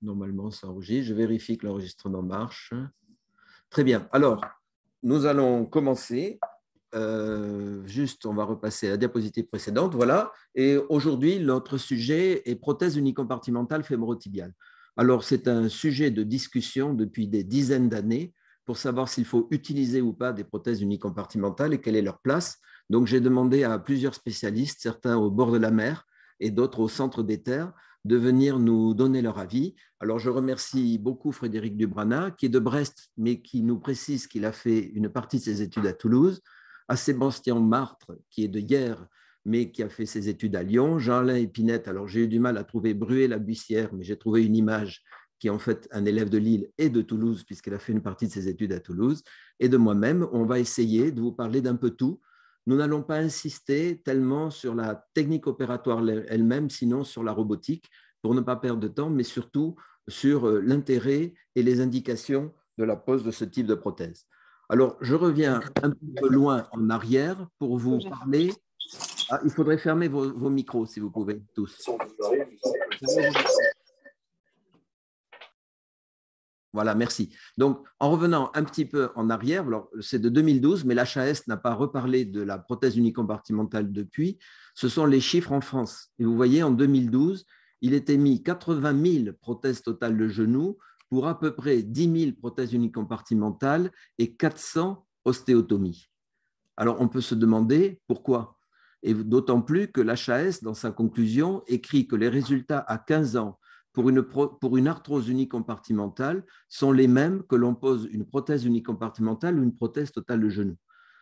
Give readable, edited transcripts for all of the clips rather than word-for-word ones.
Normalement, ça enregistre. Je vérifie que l'enregistrement marche. Très bien. Alors, nous allons commencer. Juste, on va repasser à la diapositive précédente. Voilà. Et aujourd'hui, notre sujet est prothèse unicompartimentale fémorotibiale. Alors, c'est un sujet de discussion depuis des dizaines d'années pour savoir s'il faut utiliser ou pas des prothèses unicompartimentales et quelle est leur place. Donc, j'ai demandé à plusieurs spécialistes, certains au bord de la mer et d'autres au centre des terres, de venir nous donner leur avis. Alors, je remercie beaucoup Frédéric Dubrana, qui est de Brest, mais qui nous précise qu'il a fait une partie de ses études à Toulouse, à Sébastien Martre, qui est de Hyères, mais qui a fait ses études à Lyon, Jean-Alain Épinette. Alors, j'ai eu du mal à trouver Bruay-la-Buissière, mais j'ai trouvé une image qui est en fait un élève de Lille et de Toulouse, puisqu'elle a fait une partie de ses études à Toulouse, et de moi-même. On va essayer de vous parler d'un peu tout. Nous n'allons pas insister tellement sur la technique opératoire elle-même, sinon sur la robotique, pour ne pas perdre de temps, mais surtout sur l'intérêt et les indications de la pose de ce type de prothèse. Alors, je reviens un peu loin en arrière pour vous parler. Ah, il faudrait fermer vos micros, si vous pouvez, tous. Voilà, merci. Donc, en revenant un petit peu en arrière, c'est de 2012, mais l'HAS n'a pas reparlé de la prothèse unicompartimentale depuis. Ce sont les chiffres en France. Et vous voyez, en 2012, il était mis 80 000 prothèses totales de genoux pour à peu près 10 000 prothèses unicompartimentales et 400 ostéotomies. Alors, on peut se demander pourquoi. Et d'autant plus que l'HAS, dans sa conclusion, écrit que les résultats à 15 ans pour une arthrose unicompartimentale sont les mêmes que l'on pose une prothèse unicompartimentale ou une prothèse totale de genou.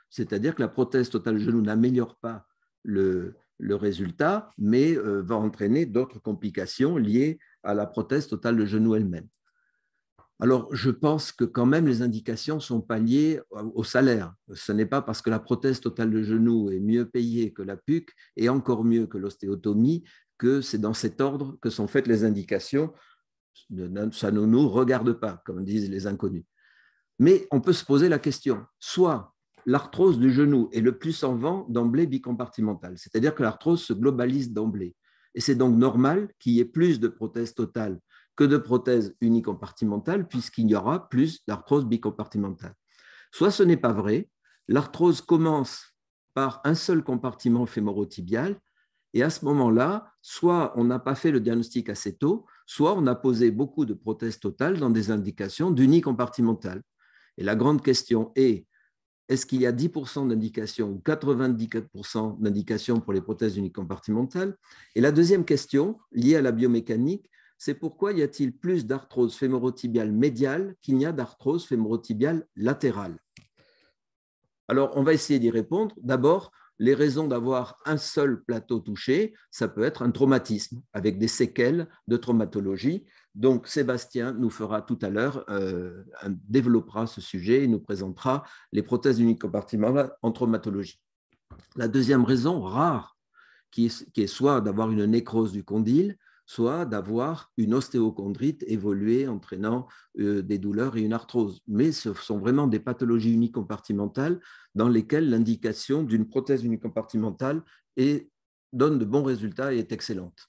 C'est-à-dire que la prothèse totale de genou n'améliore pas le résultat, mais va entraîner d'autres complications liées à la prothèse totale de genou elle-même. Alors, je pense que quand même les indications sont pas liées au salaire. Ce n'est pas parce que la prothèse totale de genou est mieux payée que la PUC et encore mieux que l'ostéotomie que c'est dans cet ordre que sont faites les indications. Ça ne nous regarde pas, comme disent les inconnus. Mais on peut se poser la question, soit l'arthrose du genou est le plus en vent d'emblée bicompartimentale, c'est-à-dire que l'arthrose se globalise d'emblée. Et c'est donc normal qu'il y ait plus de prothèses totales que de prothèses unicompartimentales, puisqu'il y aura plus d'arthrose bicompartimentale. Soit ce n'est pas vrai, l'arthrose commence par un seul compartiment fémorotibial, et à ce moment-là, soit on n'a pas fait le diagnostic assez tôt, soit on a posé beaucoup de prothèses totales dans des indications d'unicompartimentale. Et la grande question est, est-ce qu'il y a 10% d'indications ou 94% d'indications pour les prothèses unicompartimentales? Et la deuxième question, liée à la biomécanique, c'est pourquoi y a-t-il plus d'arthrose fémorotibiale médiale qu'il n'y a d'arthrose fémorotibiale latérale? Alors, on va essayer d'y répondre. D'abord, les raisons d'avoir un seul plateau touché, ça peut être un traumatisme avec des séquelles de traumatologie. Donc, Sébastien nous fera tout à l'heure, développera ce sujet et nous présentera les prothèses unicompartimentales en traumatologie. La deuxième raison, rare, qui est soit d'avoir une nécrose du condyle, soit d'avoir une ostéochondrite évoluée entraînant des douleurs et une arthrose. Mais ce sont vraiment des pathologies unicompartimentales dans lesquelles l'indication d'une prothèse unicompartimentale donne de bons résultats et est excellente.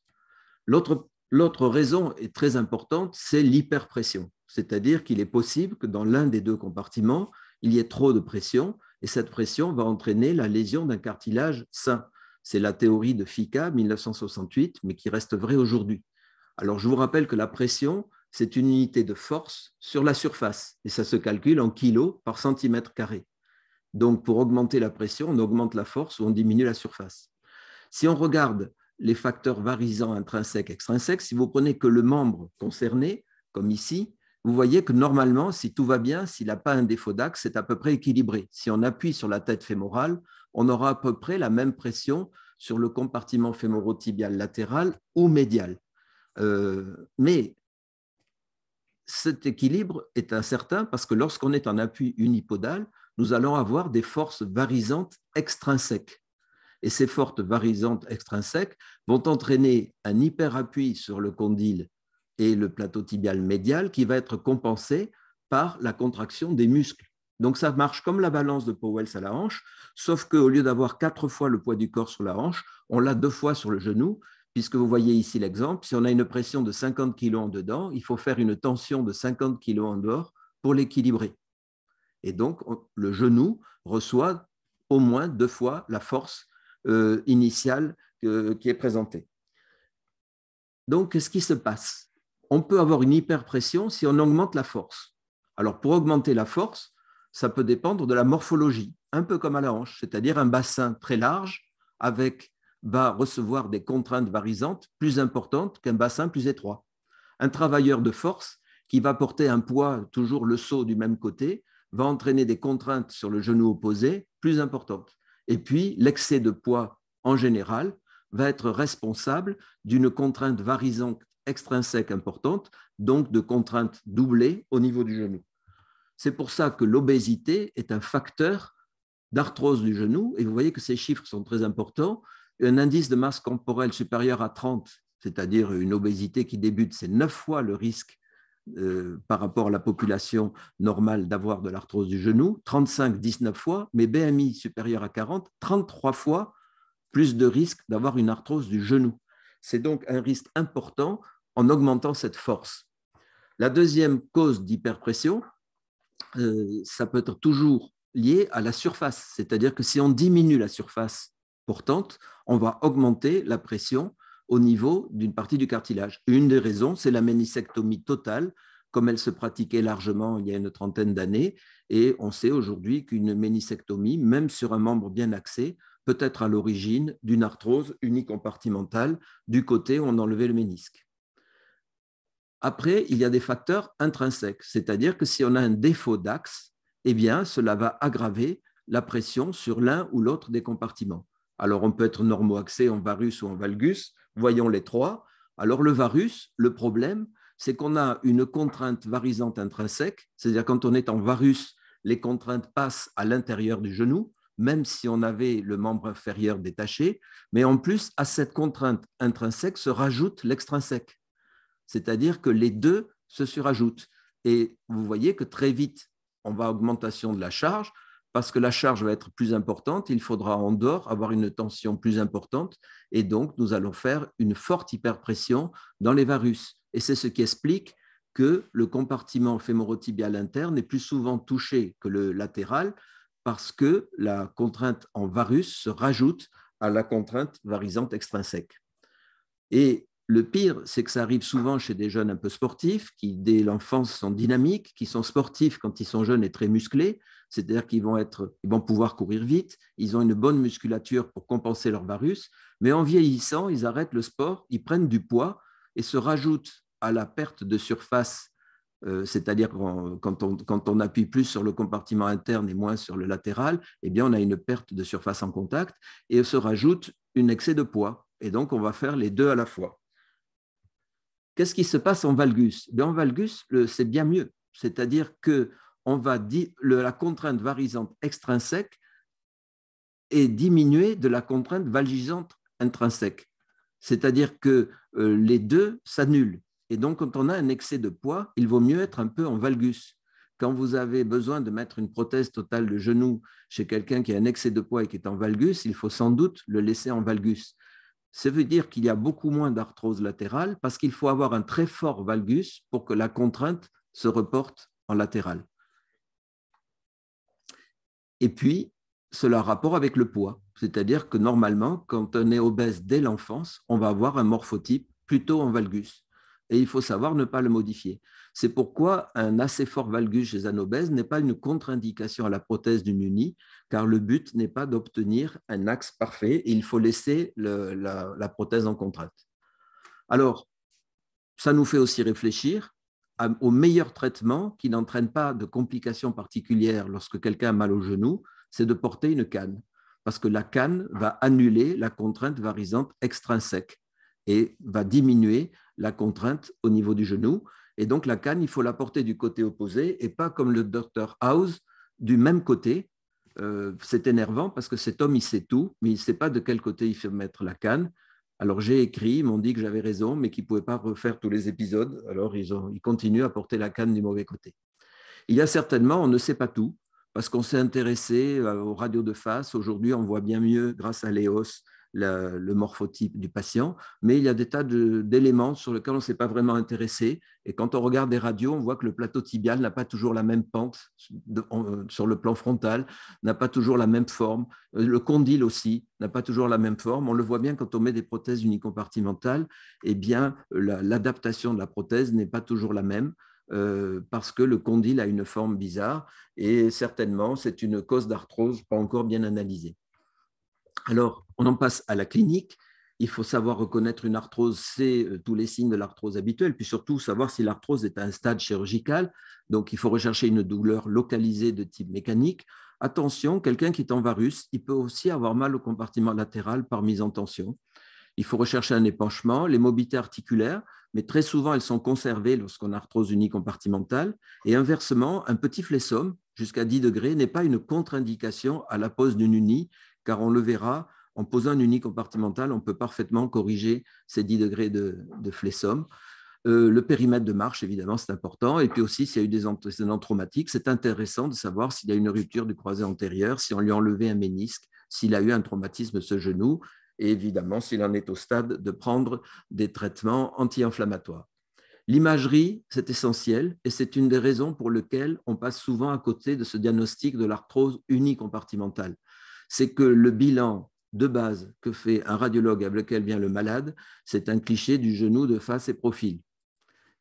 L'autre raison est très importante, c'est l'hyperpression. C'est-à-dire qu'il est possible que dans l'un des deux compartiments, il y ait trop de pression et cette pression va entraîner la lésion d'un cartilage sain. C'est la théorie de Fica, 1968, mais qui reste vraie aujourd'hui. Alors, je vous rappelle que la pression, c'est une unité de force sur la surface et ça se calcule en kilos par centimètre carré. Donc, pour augmenter la pression, on augmente la force ou on diminue la surface. Si on regarde les facteurs varisants intrinsèques, extrinsèques, si vous prenez que le membre concerné, comme ici, vous voyez que normalement, si tout va bien, s'il n'a pas un défaut d'axe, c'est à peu près équilibré. Si on appuie sur la tête fémorale, on aura à peu près la même pression sur le compartiment fémorotibial latéral ou médial. Mais cet équilibre est incertain parce que lorsqu'on est en appui unipodal, nous allons avoir des forces varisantes extrinsèques. Et ces forces varisantes extrinsèques vont entraîner un hyperappui sur le condyle et le plateau tibial médial qui va être compensé par la contraction des muscles. Donc, ça marche comme la balance de Powell à la hanche, sauf qu'au lieu d'avoir 4 fois le poids du corps sur la hanche, on l'a 2 fois sur le genou, puisque vous voyez ici l'exemple, si on a une pression de 50 kg en dedans, il faut faire une tension de 50 kg en dehors pour l'équilibrer. Et donc, le genou reçoit au moins 2 fois la force initiale qui est présentée. Donc, qu'est-ce qui se passe? On peut avoir une hyperpression si on augmente la force. Alors, pour augmenter la force, ça peut dépendre de la morphologie, un peu comme à la hanche, c'est-à-dire un bassin très large va recevoir des contraintes varisantes plus importantes qu'un bassin plus étroit. Un travailleur de force qui va porter un poids, toujours le saut du même côté, va entraîner des contraintes sur le genou opposé plus importantes. Et puis, l'excès de poids en général va être responsable d'une contrainte varisante extrinsèque importante, donc de contraintes doublées au niveau du genou. C'est pour ça que l'obésité est un facteur d'arthrose du genou, et vous voyez que ces chiffres sont très importants. Un indice de masse corporelle supérieur à 30, c'est-à-dire une obésité qui débute, c'est 9 fois le risque par rapport à la population normale d'avoir de l'arthrose du genou, 35, 19 fois, mais BMI supérieur à 40, 33 fois plus de risque d'avoir une arthrose du genou. C'est donc un risque important en augmentant cette force. La deuxième cause d'hyperpression, ça peut être toujours lié à la surface, c'est-à-dire que si on diminue la surface portante, on va augmenter la pression au niveau d'une partie du cartilage. Une des raisons, c'est la ménisectomie totale, comme elle se pratiquait largement il y a une trentaine d'années, et on sait aujourd'hui qu'une ménisectomie, même sur un membre bien axé, peut être à l'origine d'une arthrose unicompartimentale du côté où on enlevait le ménisque. Après, il y a des facteurs intrinsèques, c'est-à-dire que si on a un défaut d'axe, eh bien, cela va aggraver la pression sur l'un ou l'autre des compartiments. Alors, on peut être normo-axé en varus ou en valgus, voyons les trois. Alors, le varus, le problème, c'est qu'on a une contrainte varisante intrinsèque, c'est-à-dire quand on est en varus, les contraintes passent à l'intérieur du genou, même si on avait le membre inférieur détaché, mais en plus, à cette contrainte intrinsèque se rajoute l'extrinsèque. C'est-à-dire que les deux se surajoutent. Et vous voyez que très vite, on va à augmentation de la charge. Parce que la charge va être plus importante, il faudra en dehors avoir une tension plus importante. Et donc, nous allons faire une forte hyperpression dans les varus. Et c'est ce qui explique que le compartiment fémorotibial interne est plus souvent touché que le latéral parce que la contrainte en varus se rajoute à la contrainte varisante extrinsèque. Et le pire, c'est que ça arrive souvent chez des jeunes un peu sportifs qui, dès l'enfance, sont dynamiques, qui sont sportifs quand ils sont jeunes et très musclés, c'est-à-dire qu'ils vont pouvoir courir vite, ils ont une bonne musculature pour compenser leur varus, mais en vieillissant, ils arrêtent le sport, ils prennent du poids et se rajoutent à la perte de surface, c'est-à-dire quand on appuie plus sur le compartiment interne et moins sur le latéral, eh bien on a une perte de surface en contact et se rajoute un excès de poids. Et donc, on va faire les deux à la fois. Qu'est-ce qui se passe en valgus? En valgus, c'est bien mieux. C'est-à-dire que la contrainte varisante extrinsèque est diminuée de la contrainte valgisante intrinsèque. C'est-à-dire que les deux s'annulent. Et donc, quand on a un excès de poids, il vaut mieux être un peu en valgus. Quand vous avez besoin de mettre une prothèse totale de genou chez quelqu'un qui a un excès de poids et qui est en valgus, il faut sans doute le laisser en valgus. Ça veut dire qu'il y a beaucoup moins d'arthrose latérale parce qu'il faut avoir un très fort valgus pour que la contrainte se reporte en latéral. Et puis, cela a rapport avec le poids. C'est-à-dire que normalement, quand on est obèse dès l'enfance, on va avoir un morphotype plutôt en valgus. Et il faut savoir ne pas le modifier. C'est pourquoi un assez fort valgus chez un obèse n'est pas une contre-indication à la prothèse d'une unie, car le but n'est pas d'obtenir un axe parfait, et il faut laisser la prothèse en contrainte. Alors, ça nous fait aussi réfléchir au meilleur traitement qui n'entraîne pas de complications particulières lorsque quelqu'un a mal au genou, c'est de porter une canne. Parce que la canne va annuler la contrainte varisante extrinsèque et va diminuer la contrainte au niveau du genou. Et donc, la canne, il faut la porter du côté opposé et pas comme le docteur House, du même côté. C'est énervant parce que cet homme, il sait tout, mais il ne sait pas de quel côté il faut mettre la canne. Alors, j'ai écrit, ils m'ont dit que j'avais raison, mais qu'ils ne pouvaient pas refaire tous les épisodes. Alors, ils continuent à porter la canne du mauvais côté. Il y a certainement, on ne sait pas tout, parce qu'on s'est intéressé aux radios de face. Aujourd'hui, on voit bien mieux, grâce à l'EOS, le morphotype du patient, mais il y a des tas d'éléments sur lesquels on ne s'est pas vraiment intéressé. Et quand on regarde des radios, on voit que le plateau tibial n'a pas toujours la même pente sur le plan frontal, n'a pas toujours la même forme. Le condyle aussi n'a pas toujours la même forme. On le voit bien quand on met des prothèses unicompartimentales, eh bien, l'adaptation de la prothèse n'est pas toujours la même. Parce que le condyle a une forme bizarre et certainement c'est une cause d'arthrose pas encore bien analysée. Alors, on en passe à la clinique. Il faut savoir reconnaître une arthrose, c'est tous les signes de l'arthrose habituelle, puis surtout savoir si l'arthrose est à un stade chirurgical. Donc, il faut rechercher une douleur localisée de type mécanique. Attention, quelqu'un qui est en varus, il peut aussi avoir mal au compartiment latéral par mise en tension. Il faut rechercher un épanchement, les mobilités articulaires, mais très souvent, elles sont conservées lorsqu'on a arthrose unicompartimentale. Et inversement, un petit flessum, jusqu'à 10 degrés, n'est pas une contre-indication à la pose d'une unie, car on le verra, en posant une unicompartimentale, on peut parfaitement corriger ces 10 degrés de flessum. Le périmètre de marche, évidemment, c'est important. Et puis aussi, s'il y a eu des antécédents traumatiques, c'est intéressant de savoir s'il y a une rupture du croisé antérieur, si on lui a enlevé un ménisque, s'il a eu un traumatisme de ce genou, et évidemment s'il en est au stade de prendre des traitements anti-inflammatoires. L'imagerie, c'est essentiel et c'est une des raisons pour lesquelles on passe souvent à côté de ce diagnostic de l'arthrose unicompartimentale. C'est que le bilan de base que fait un radiologue avec lequel vient le malade, c'est un cliché du genou de face et profil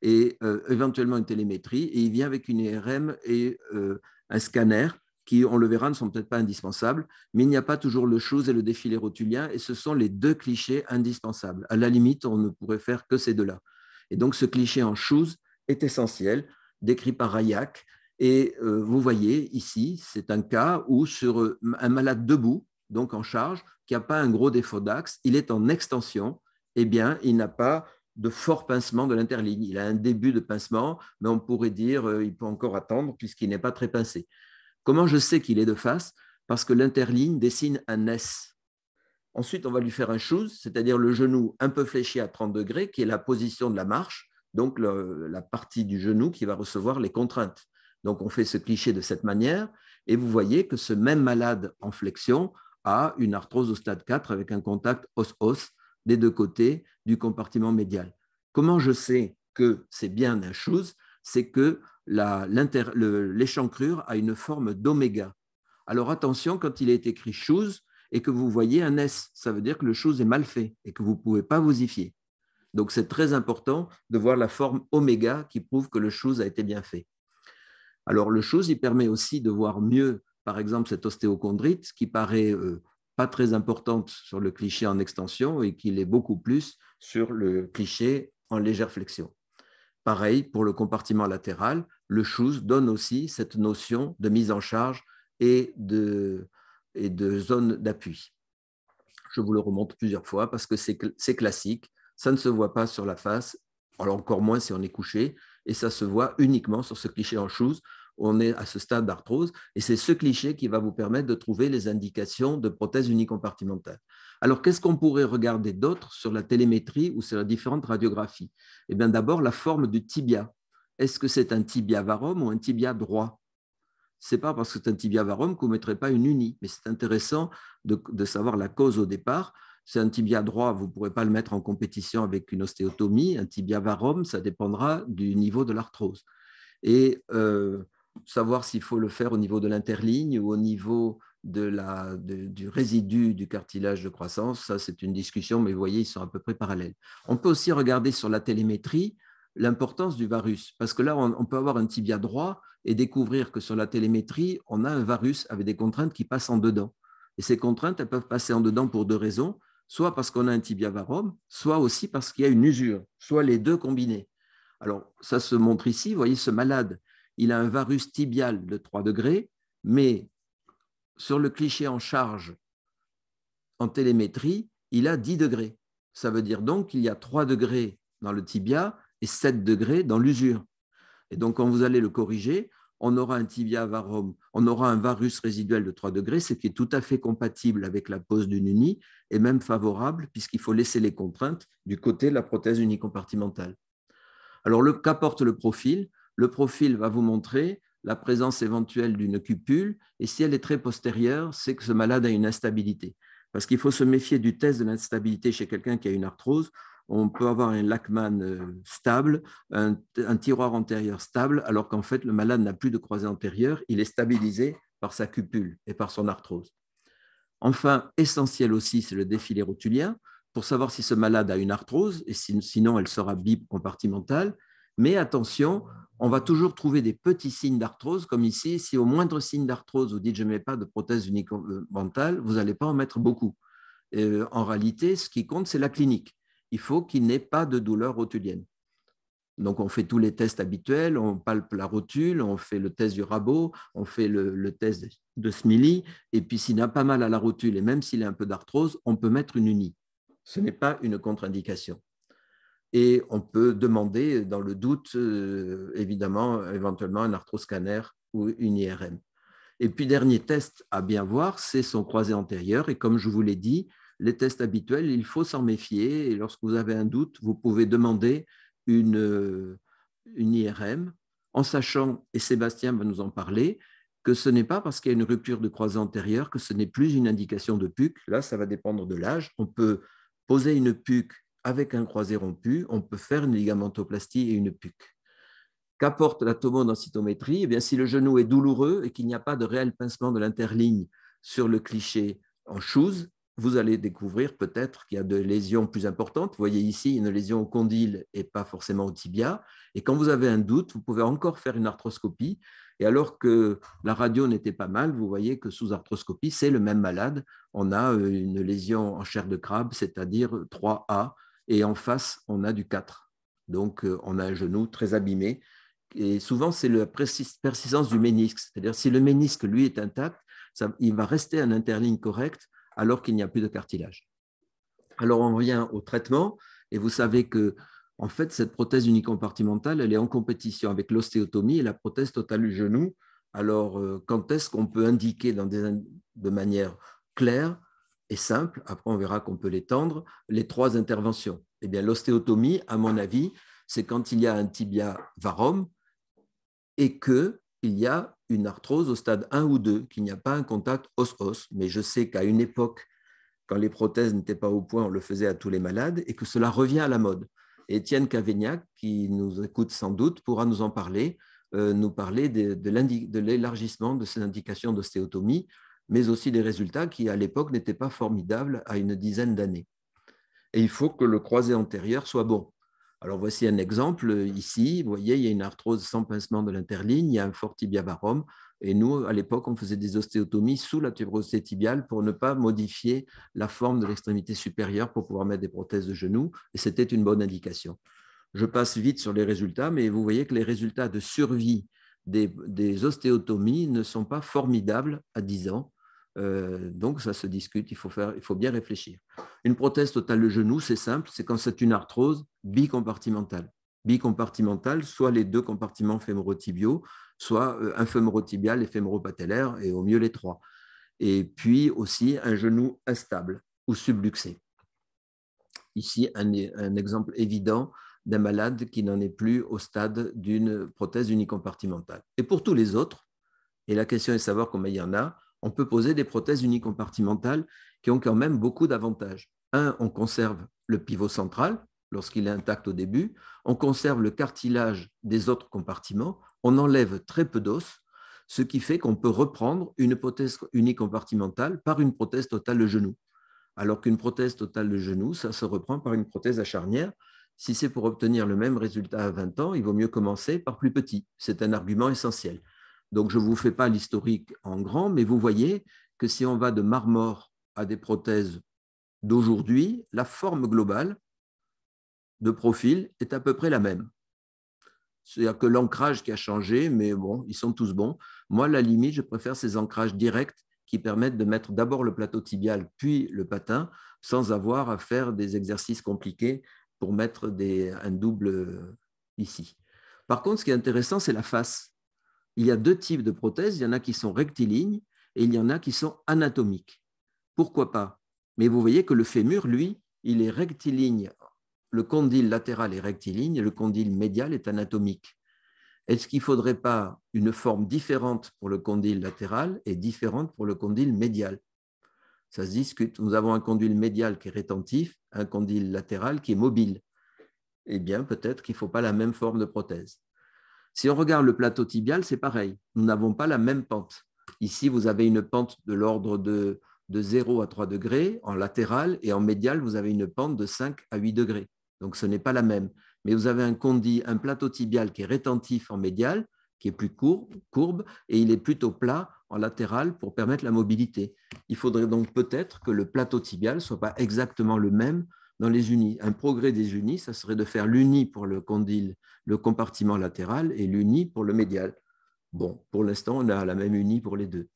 et éventuellement une télémétrie, et il vient avec une IRM et un scanner qui, on le verra, ne sont peut-être pas indispensables, mais il n'y a pas toujours le chose et le défilé rotulien, et ce sont les deux clichés indispensables. À la limite, on ne pourrait faire que ces deux-là. Et donc, ce cliché en shoes est essentiel, décrit par Rayak, et vous voyez ici, c'est un cas où sur un malade debout, donc en charge, qui n'a pas un gros défaut d'axe, il est en extension, eh bien, il n'a pas de fort pincement de l'interligne. Il a un début de pincement, mais on pourrait dire il peut encore attendre puisqu'il n'est pas très pincé. Comment je sais qu'il est de face? Parce que l'interligne dessine un S. Ensuite, on va lui faire un shoes, c'est-à-dire le genou un peu fléchi à 30 degrés, qui est la position de la marche, donc la partie du genou qui va recevoir les contraintes. Donc, on fait ce cliché de cette manière, et vous voyez que ce même malade en flexion a une arthrose au stade 4 avec un contact os-os des deux côtés du compartiment médial. Comment je sais que c'est bien un shoes? C'est que l'échancrure a une forme d'oméga. Alors attention, quand il est écrit shoes et que vous voyez un S, ça veut dire que le shoes est mal fait et que vous ne pouvez pas vous y fier. Donc c'est très important de voir la forme oméga qui prouve que le shoes a été bien fait. Alors le shoes, il permet aussi de voir mieux, par exemple, cette ostéochondrite qui paraît pas très importante sur le cliché en extension et qui l'est beaucoup plus sur le cliché en légère flexion. Pareil, pour le compartiment latéral, le shoes donne aussi cette notion de mise en charge et de zone d'appui. Je vous le remonte plusieurs fois parce que c'est classique, ça ne se voit pas sur la face, alors encore moins si on est couché, et ça se voit uniquement sur ce cliché en shoes. On est à ce stade d'arthrose, et c'est ce cliché qui va vous permettre de trouver les indications de prothèse unicompartimentale. Alors, qu'est-ce qu'on pourrait regarder d'autre sur la télémétrie ou sur les différentes radiographies? Eh bien, d'abord, la forme du tibia. Est-ce que c'est un tibia varum ou un tibia droit? Ce n'est pas parce que c'est un tibia varum qu'on ne mettrait pas une unie, mais c'est intéressant de savoir la cause au départ. C'est un tibia droit, vous ne pourrez pas le mettre en compétition avec une ostéotomie. Un tibia varum, ça dépendra du niveau de l'arthrose. Et savoir s'il faut le faire au niveau de l'interligne ou au niveau du résidu du cartilage de croissance, ça c'est une discussion, mais vous voyez, ils sont à peu près parallèles. On peut aussi regarder sur la télémétrie l'importance du varus, parce que là, on peut avoir un tibia droit et découvrir que sur la télémétrie, on a un varus avec des contraintes qui passent en dedans. Et ces contraintes, elles peuvent passer en dedans pour deux raisons, soit parce qu'on a un tibia varum, soit aussi parce qu'il y a une usure, soit les deux combinés. Alors, ça se montre ici, vous voyez, ce malade, il a un varus tibial de 3 degrés, mais sur le cliché en charge en télémétrie, il a 10 degrés. Ça veut dire donc qu'il y a 3 degrés dans le tibia et 7 degrés dans l'usure. Et donc, quand vous allez le corriger, on aura un tibia varum, on aura un varus résiduel de 3 degrés, ce qui est tout à fait compatible avec la pose d'une unie et même favorable puisqu'il faut laisser les contraintes du côté de la prothèse unicompartimentale. Alors, qu'apporte le profil? Le profil va vous montrer la présence éventuelle d'une cupule, et si elle est très postérieure, c'est que ce malade a une instabilité. parce qu'il faut se méfier du test de l'instabilité chez quelqu'un qui a une arthrose. On peut avoir un Lachman stable, un tiroir antérieur stable, alors qu'en fait, le malade n'a plus de croisée antérieure, il est stabilisé par sa cupule et par son arthrose. Enfin, essentiel aussi, c'est le défilé rotulien pour savoir si ce malade a une arthrose, et sinon elle sera bicompartimentale. Mais attention, on va toujours trouver des petits signes d'arthrose, comme ici. Si au moindre signe d'arthrose, vous dites je ne mets pas de prothèse unicomparamentale, vous n'allez pas en mettre beaucoup. En réalité, ce qui compte, c'est la clinique. Il faut qu'il n'ait pas de douleur rotulienne. Donc, on fait tous les tests habituels, on palpe la rotule, on fait le test du rabot, on fait le test de Smiley, et puis s'il n'a pas mal à la rotule, et même s'il a un peu d'arthrose, on peut mettre une uni. Ce n'est pas une contre-indication. Et on peut demander, dans le doute, évidemment, éventuellement un arthroscanner ou une IRM. Et puis, dernier test à bien voir, c'est son croisé antérieur. Et comme je vous l'ai dit, les tests habituels, il faut s'en méfier. Et lorsque vous avez un doute, vous pouvez demander une IRM, en sachant, et Sébastien va nous en parler, que ce n'est pas parce qu'il y a une rupture de croisée antérieure que ce n'est plus une indication de PUC. Là, ça va dépendre de l'âge. On peut poser une PUC avec un croisé rompu, on peut faire une ligamentoplastie et une PUC. Qu'apporte la tomodensitométrie? Eh bien, si le genou est douloureux et qu'il n'y a pas de réel pincement de l'interligne sur le cliché en shoes, vous allez découvrir peut-être qu'il y a des lésions plus importantes. Vous voyez ici une lésion au condyle et pas forcément au tibia. Et quand vous avez un doute, vous pouvez encore faire une arthroscopie. Et alors que la radio n'était pas mal, vous voyez que sous arthroscopie, c'est le même malade. On a une lésion en chair de crabe, c'est-à-dire 3A, et en face, on a du 4. Donc, on a un genou très abîmé. Et souvent, c'est la persistance du ménisque. C'est-à-dire, si le ménisque, lui, est intact, il va rester un interligne correct alors qu'il n'y a plus de cartilage. Alors, on revient au traitement. Et vous savez que, en fait, cette prothèse unicompartimentale, elle est en compétition avec l'ostéotomie et la prothèse totale du genou. Alors, quand est-ce qu'on peut indiquer de manière claire et simple, après on verra qu'on peut l'étendre, les 3 interventions? Eh bien, l'ostéotomie, à mon avis, c'est quand il y a un tibia varum, et qu'il y a une arthrose au stade 1 ou 2, qu'il n'y a pas un contact os-os. Mais je sais qu'à une époque, quand les prothèses n'étaient pas au point, on le faisait à tous les malades et que cela revient à la mode. Et Étienne Cavaignac, qui nous écoute sans doute, pourra nous en parler, nous parler de l'élargissement de ces indications d'ostéotomie, mais aussi des résultats qui, à l'époque, n'étaient pas formidables à une dizaine d'années. Et il faut que le croisé antérieur soit bon. Alors, voici un exemple ici. Vous voyez, il y a une arthrose sans pincement de l'interligne, il y a un fort tibia varum. Et nous, à l'époque, on faisait des ostéotomies sous la tuberosité tibiale pour ne pas modifier la forme de l'extrémité supérieure pour pouvoir mettre des prothèses de genoux. Et c'était une bonne indication. Je passe vite sur les résultats, mais vous voyez que les résultats de survie des ostéotomies ne sont pas formidables à 10 ans. Donc, ça se discute, il faut bien réfléchir. Une prothèse totale de genou, c'est simple, c'est quand c'est une arthrose bicompartimentale. Bicompartimentale, soit les 2 compartiments fémorotibiaux, soit un fémorotibial et fémoropatellaire, et au mieux les 3. Et puis aussi un genou instable ou subluxé. Ici, un exemple évident d'un malade qui n'en est plus au stade d'une prothèse unicompartimentale. Et pour tous les autres, et la question est de savoir combien il y en a, on peut poser des prothèses unicompartimentales qui ont quand même beaucoup d'avantages. Un, on conserve le pivot central lorsqu'il est intact au début, on conserve le cartilage des autres compartiments, on enlève très peu d'os, ce qui fait qu'on peut reprendre une prothèse unicompartimentale par une prothèse totale de genou. Alors qu'une prothèse totale de genou, ça se reprend par une prothèse à charnière. Si c'est pour obtenir le même résultat à 20 ans, il vaut mieux commencer par plus petit. C'est un argument essentiel. Donc, je ne vous fais pas l'historique en grand, mais vous voyez que si on va de marmore à des prothèses d'aujourd'hui, la forme globale de profil est à peu près la même. C'est-à-dire que l'ancrage qui a changé, mais bon, ils sont tous bons. Moi, à la limite, je préfère ces ancrages directs qui permettent de mettre d'abord le plateau tibial, puis le patin, sans avoir à faire des exercices compliqués pour mettre un double ici. Par contre, ce qui est intéressant, c'est la face. Il y a 2 types de prothèses. Il y en a qui sont rectilignes et il y en a qui sont anatomiques. Pourquoi pas? Mais vous voyez que le fémur, lui, il est rectiligne. Le condyle latéral est rectiligne et le condyle médial est anatomique. Est-ce qu'il ne faudrait pas une forme différente pour le condyle latéral et différente pour le condyle médial? Ça se discute. Nous avons un condyle médial qui est rétentif, un condyle latéral qui est mobile. Eh bien, peut-être qu'il ne faut pas la même forme de prothèse. Si on regarde le plateau tibial, c'est pareil. Nous n'avons pas la même pente. Ici, vous avez une pente de l'ordre de 0 à 3 degrés en latéral et en médial, vous avez une pente de 5 à 8 degrés. Donc, ce n'est pas la même. Mais vous avez un plateau tibial qui est rétentif en médial, qui est plus courbe, et il est plutôt plat en latéral pour permettre la mobilité. Il faudrait donc peut-être que le plateau tibial ne soit pas exactement le même dans les unis. Un progrès des unis, ça serait de faire l'uni pour le condyle, le compartiment latéral, et l'uni pour le médial. Bon, pour l'instant, on a la même uni pour les deux.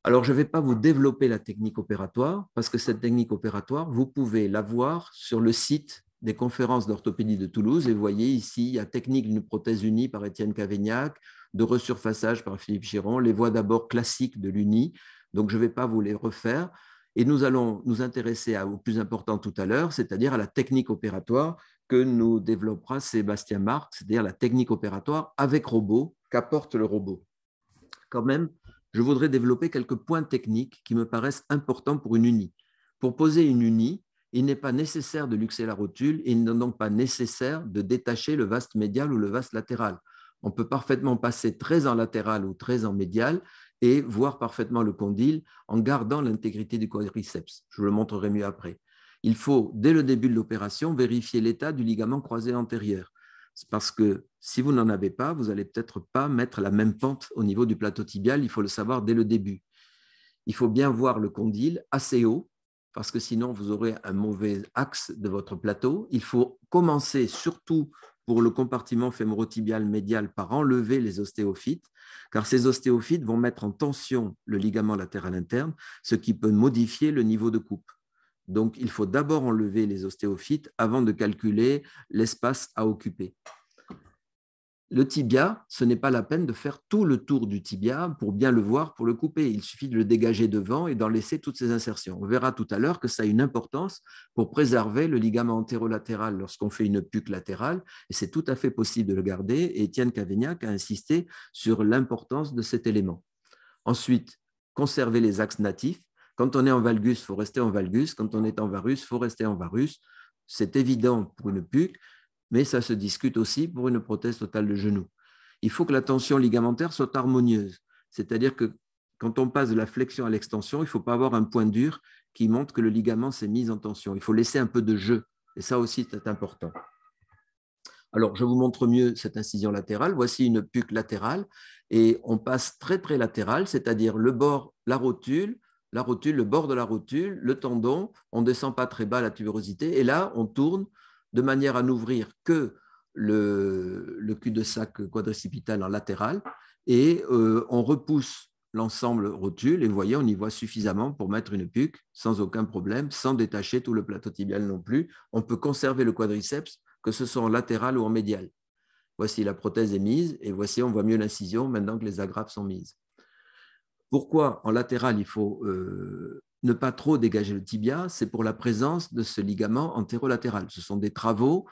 Alors, je ne vais pas vous développer la technique opératoire, parce que cette technique opératoire, vous pouvez la voir sur le site des conférences d'orthopédie de Toulouse. Et vous voyez ici, il y a technique d'une prothèse unie par Étienne Cavaignac, de resurfaçage par Philippe Chiron, les voies d'abord classiques de l'uni. Donc, je ne vais pas vous les refaire. Et nous allons nous intéresser au plus important tout à l'heure, c'est-à-dire à la technique opératoire que nous développera Sébastien Marc, c'est-à-dire la technique opératoire avec robot, qu'apporte le robot. Quand même, je voudrais développer quelques points techniques qui me paraissent importants pour une unie. Pour poser une unie, il n'est pas nécessaire de luxer la rotule et il n'est donc pas nécessaire de détacher le vaste médial ou le vaste latéral. On peut parfaitement passer très en latéral ou très en médial et voir parfaitement le condyle en gardant l'intégrité du quadriceps. Je vous le montrerai mieux après. Il faut, dès le début de l'opération, vérifier l'état du ligament croisé antérieur. C'est parce que si vous n'en avez pas, vous n'allez peut-être pas mettre la même pente au niveau du plateau tibial, il faut le savoir dès le début. Il faut bien voir le condyle assez haut, parce que sinon vous aurez un mauvais axe de votre plateau. Il faut commencer surtout pour le compartiment fémorotibial médial par enlever les ostéophytes, car ces ostéophytes vont mettre en tension le ligament latéral interne, ce qui peut modifier le niveau de coupe. Donc, il faut d'abord enlever les ostéophytes avant de calculer l'espace à occuper. Le tibia, ce n'est pas la peine de faire tout le tour du tibia pour bien le voir, pour le couper. Il suffit de le dégager devant et d'en laisser toutes ses insertions. On verra tout à l'heure que ça a une importance pour préserver le ligament antérolatéral lorsqu'on fait une puque latérale. Et c'est tout à fait possible de le garder. Et Étienne Cavaignac a insisté sur l'importance de cet élément. Ensuite, conserver les axes natifs. Quand on est en valgus, il faut rester en valgus. Quand on est en varus, il faut rester en varus. C'est évident pour une puque, mais ça se discute aussi pour une prothèse totale de genou. Il faut que la tension ligamentaire soit harmonieuse, c'est-à-dire que quand on passe de la flexion à l'extension, il ne faut pas avoir un point dur qui montre que le ligament s'est mis en tension. Il faut laisser un peu de jeu, et ça aussi c'est important. Alors, je vous montre mieux cette incision latérale. Voici une puque latérale, et on passe très très latéral, c'est-à-dire le bord, la rotule, le bord de la rotule, le tendon, on ne descend pas très bas la tuberosité, et là, on tourne de manière à n'ouvrir que le cul-de-sac quadricipital en latéral, et on repousse l'ensemble rotule, et vous voyez, on y voit suffisamment pour mettre une puque sans aucun problème, sans détacher tout le plateau tibial non plus. On peut conserver le quadriceps, que ce soit en latéral ou en médial. Voici la prothèse est mise, et voici, on voit mieux l'incision maintenant que les agrafes sont mises. Pourquoi en latéral, il faut ne pas trop dégager le tibia? C'est pour la présence de ce ligament antérolatéral. Ce sont des travaux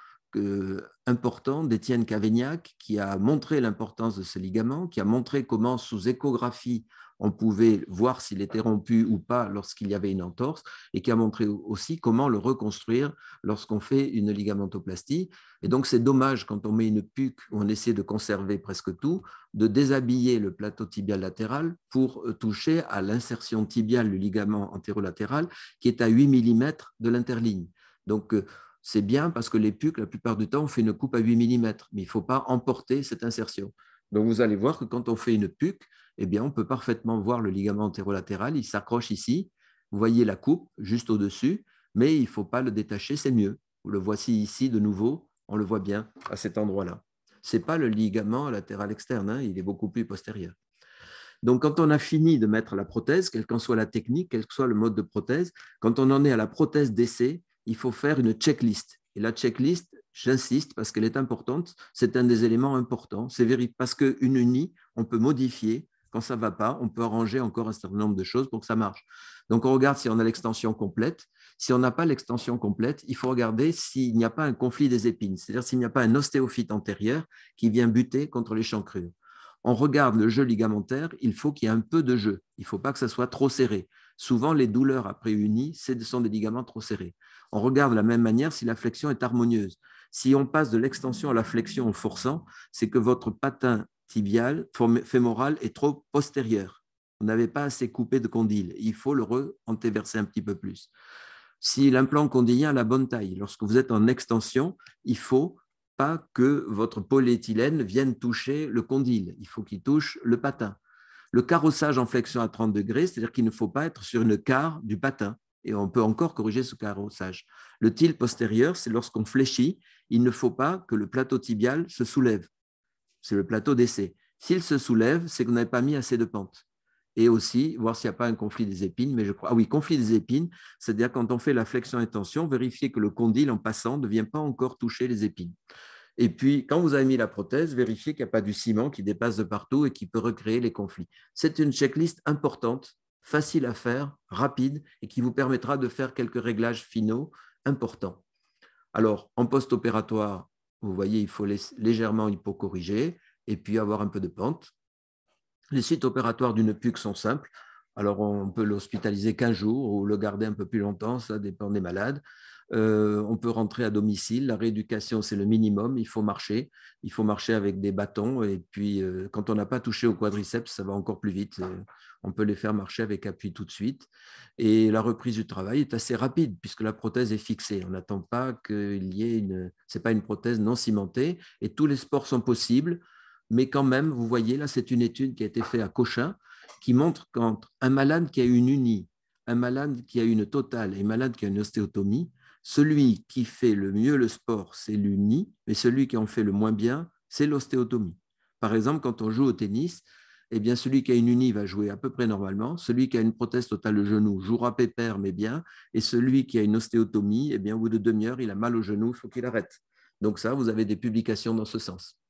importants d'Étienne Cavaignac qui a montré l'importance de ce ligament, qui a montré comment sous échographie on pouvait voir s'il était rompu ou pas lorsqu'il y avait une entorse, et qui a montré aussi comment le reconstruire lorsqu'on fait une ligamentoplastie. Et donc c'est dommage quand on met une puque où on essaie de conserver presque tout, de déshabiller le plateau tibial latéral pour toucher à l'insertion tibiale du ligament antérolatéral qui est à 8 mm de l'interligne. Donc c'est bien parce que les puques, la plupart du temps, on fait une coupe à 8 mm, mais il ne faut pas emporter cette insertion. Donc, vous allez voir que quand on fait une puque, eh bien, on peut parfaitement voir le ligament antérolatéral, il s'accroche ici. Vous voyez la coupe juste au-dessus, mais il ne faut pas le détacher, c'est mieux. Vous le voici ici de nouveau, on le voit bien à cet endroit-là. Ce n'est pas le ligament latéral externe, hein, il est beaucoup plus postérieur. Donc, quand on a fini de mettre la prothèse, quelle qu'en soit la technique, quel que soit le mode de prothèse, quand on en est à la prothèse d'essai, il faut faire une checklist. Et la checklist, j'insiste parce qu'elle est importante, c'est un des éléments importants. C'est vérifié parce qu'une unie, on peut modifier. Quand ça ne va pas, on peut arranger encore un certain nombre de choses pour que ça marche. Donc, on regarde si on a l'extension complète. Si on n'a pas l'extension complète, il faut regarder s'il n'y a pas un conflit des épines, c'est-à-dire s'il n'y a pas un ostéophyte antérieur qui vient buter contre l'échancrure. On regarde le jeu ligamentaire, il faut qu'il y ait un peu de jeu. Il ne faut pas que ça soit trop serré. Souvent, les douleurs après uni, ce sont des ligaments trop serrés. On regarde de la même manière si la flexion est harmonieuse. Si on passe de l'extension à la flexion en forçant, c'est que votre patin tibial, fémoral est trop postérieur. Vous n'avez pas assez coupé de condyle. Il faut le re-antéverser un petit peu plus. Si l'implant condylien a la bonne taille, lorsque vous êtes en extension, il ne faut pas que votre polyéthylène vienne toucher le condyle. Il faut qu'il touche le patin. Le carrossage en flexion à 30 degrés, c'est-à-dire qu'il ne faut pas être sur une quart du patin. Et on peut encore corriger ce carrossage. Le til postérieur, c'est lorsqu'on fléchit, il ne faut pas que le plateau tibial se soulève. C'est le plateau d'essai. S'il se soulève, c'est qu'on n'avait pas mis assez de pente. Et aussi, voir s'il n'y a pas un conflit des épines. Mais je crois, ah oui, conflit des épines, c'est-à-dire quand on fait la flexion intention, vérifier que le condyle en passant ne vient pas encore toucher les épines. Et puis, quand vous avez mis la prothèse, vérifiez qu'il n'y a pas du ciment qui dépasse de partout et qui peut recréer les conflits. C'est une checklist importante, facile à faire, rapide et qui vous permettra de faire quelques réglages finaux importants. Alors, en post-opératoire, vous voyez, il faut légèrement hypocorriger et puis avoir un peu de pente. Les suites opératoires d'une PUC sont simples. Alors, on peut l'hospitaliser 15 jours ou le garder un peu plus longtemps, ça dépend des malades. On peut rentrer à domicile. La rééducation, c'est le minimum. Il faut marcher avec des bâtons. Et puis, quand on n'a pas touché au quadriceps, ça va encore plus vite. On peut les faire marcher avec appui tout de suite. Et la reprise du travail est assez rapide puisque la prothèse est fixée. On n'attend pas qu'il y ait une... Ce n'est pas une prothèse non cimentée. Et tous les sports sont possibles. Mais quand même, vous voyez, là, c'est une étude qui a été faite à Cochin qui montre qu'entre un malade qui a une unie, un malade qui a une totale et un malade qui a une ostéotomie, celui qui fait le mieux le sport, c'est l'uni, mais celui qui en fait le moins bien, c'est l'ostéotomie. Par exemple, quand on joue au tennis, eh bien, celui qui a une unie va jouer à peu près normalement, celui qui a une prothèse totale de genou jouera pépère, mais bien, et celui qui a une ostéotomie, eh bien, au bout de demi-heure, il a mal au genou, il faut qu'il arrête. Donc ça, vous avez des publications dans ce sens.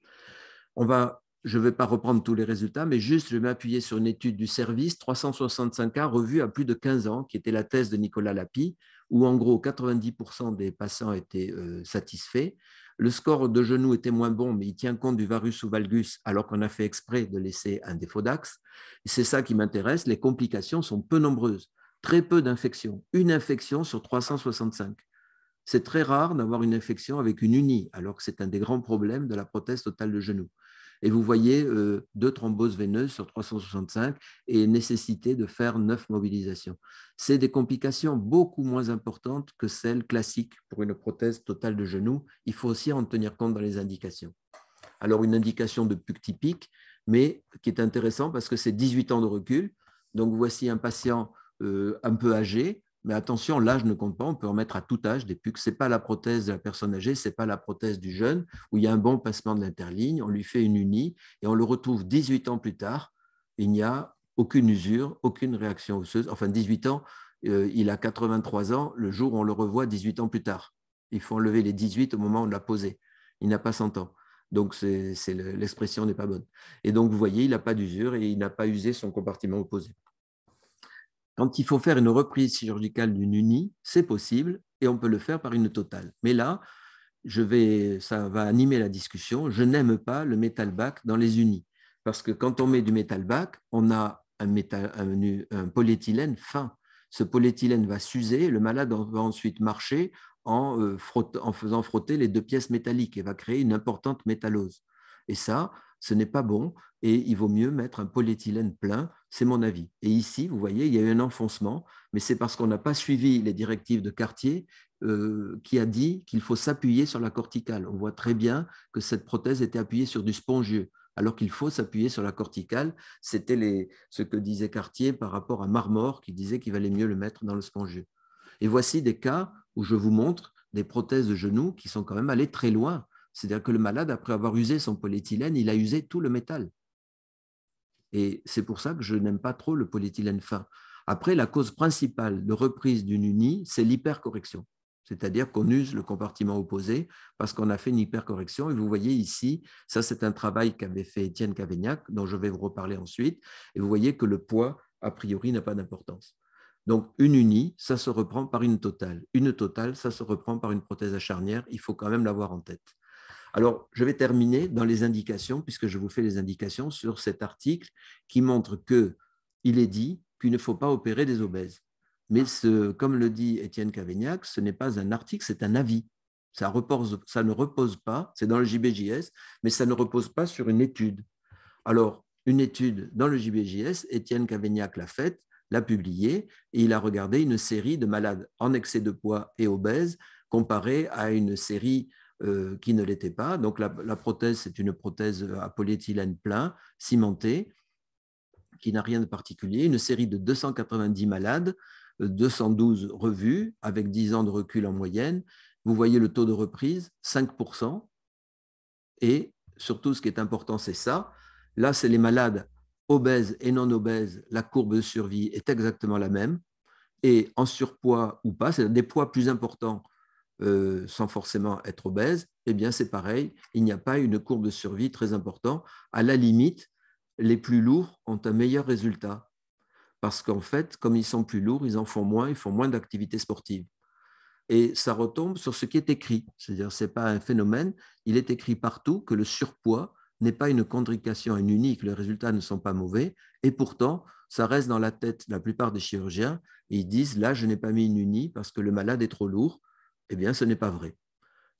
Je ne vais pas reprendre tous les résultats, mais juste je vais m'appuyer sur une étude du service 365 cas revue à plus de 15 ans, qui était la thèse de Nicolas Lapie, où en gros 90% des patients étaient satisfaits. Le score de genou était moins bon, mais il tient compte du varus ou valgus, alors qu'on a fait exprès de laisser un défaut d'axe. C'est ça qui m'intéresse. Les complications sont peu nombreuses, très peu d'infections. Une infection sur 365. C'est très rare d'avoir une infection avec une unie, alors que c'est un des grands problèmes de la prothèse totale de genou. Et vous voyez 2 thromboses veineuses sur 365 et nécessité de faire 9 mobilisations. C'est des complications beaucoup moins importantes que celles classiques pour une prothèse totale de genou. Il faut aussi en tenir compte dans les indications. Alors, une indication de PUC typique, mais qui est intéressant parce que c'est 18 ans de recul. Donc, voici un patient un peu âgé, mais attention, l'âge ne compte pas, on peut en mettre à tout âge des PUC. Ce n'est pas la prothèse de la personne âgée, ce n'est pas la prothèse du jeune, où il y a un bon passement de l'interligne, on lui fait une unie, et on le retrouve 18 ans plus tard, il n'y a aucune usure, aucune réaction osseuse. Enfin, 18 ans, il a 83 ans, le jour où on le revoit 18 ans plus tard. Il faut enlever les 18 au moment où on l'a posé. Il n'a pas 100 ans. Donc, l'expression n'est pas bonne. Et donc, vous voyez, il n'a pas d'usure et il n'a pas usé son compartiment opposé. Quand il faut faire une reprise chirurgicale d'une unie, c'est possible et on peut le faire par une totale. Mais là, ça va animer la discussion. Je n'aime pas le metal back dans les unis parce que quand on met du metal back, on a un polyéthylène fin. Ce polyéthylène va s'user, le malade va ensuite marcher en faisant frotter les 2 pièces métalliques et va créer une importante métallose. Et ça, ce n'est pas bon et il vaut mieux mettre un polyéthylène plein, c'est mon avis. Et ici, vous voyez, il y a eu un enfoncement, mais c'est parce qu'on n'a pas suivi les directives de Cartier qui a dit qu'il faut s'appuyer sur la corticale. On voit très bien que cette prothèse était appuyée sur du spongieux, alors qu'il faut s'appuyer sur la corticale. C'était ce que disait Cartier par rapport à Marmor, qui disait qu'il valait mieux le mettre dans le spongieux. Et voici des cas où je vous montre des prothèses de genoux qui sont quand même allées très loin. C'est-à-dire que le malade, après avoir usé son polyéthylène, il a usé tout le métal. Et c'est pour ça que je n'aime pas trop le polyéthylène fin. Après, la cause principale de reprise d'une unie, c'est l'hypercorrection. C'est-à-dire qu'on use le compartiment opposé parce qu'on a fait une hypercorrection. Et vous voyez ici, ça c'est un travail qu'avait fait Étienne Cavaignac, dont je vais vous reparler ensuite. Et vous voyez que le poids, a priori, n'a pas d'importance. Donc, une unie, ça se reprend par une totale. Une totale, ça se reprend par une prothèse à charnière. Il faut quand même l'avoir en tête. Alors, je vais terminer dans les indications, puisque je vous fais les indications sur cet article qui montre qu'il est dit qu'il ne faut pas opérer des obèses. Mais comme le dit Étienne Cavaignac, ce n'est pas un article, c'est un avis. Ça ne repose pas, c'est dans le JBJS, mais ça ne repose pas sur une étude. Alors, une étude dans le JBJS, Étienne Cavaignac l'a faite, l'a publiée, et il a regardé une série de malades en excès de poids et obèses comparée à une série qui ne l'était pas. Donc, la prothèse, c'est une prothèse à polyéthylène plein, cimentée, qui n'a rien de particulier. Une série de 290 malades, 212 revues, avec 10 ans de recul en moyenne. Vous voyez le taux de reprise, 5%. Et surtout, ce qui est important, c'est ça. Là, c'est les malades obèses et non obèses. La courbe de survie est exactement la même. Et en surpoids ou pas, c'est-à-dire des poids plus importants sans forcément être obèse, eh bien, c'est pareil. Il n'y a pas une courbe de survie très importante. À la limite, les plus lourds ont un meilleur résultat. Parce qu'en fait, comme ils sont plus lourds, ils en font moins, ils font moins d'activité sportive. Et ça retombe sur ce qui est écrit. C'est-à-dire, ce n'est pas un phénomène. Il est écrit partout que le surpoids n'est pas une contre-indication unique, les résultats ne sont pas mauvais. Et pourtant, ça reste dans la tête de la plupart des chirurgiens. Et ils disent, là, je n'ai pas mis une uni parce que le malade est trop lourd. Eh bien, ce n'est pas vrai.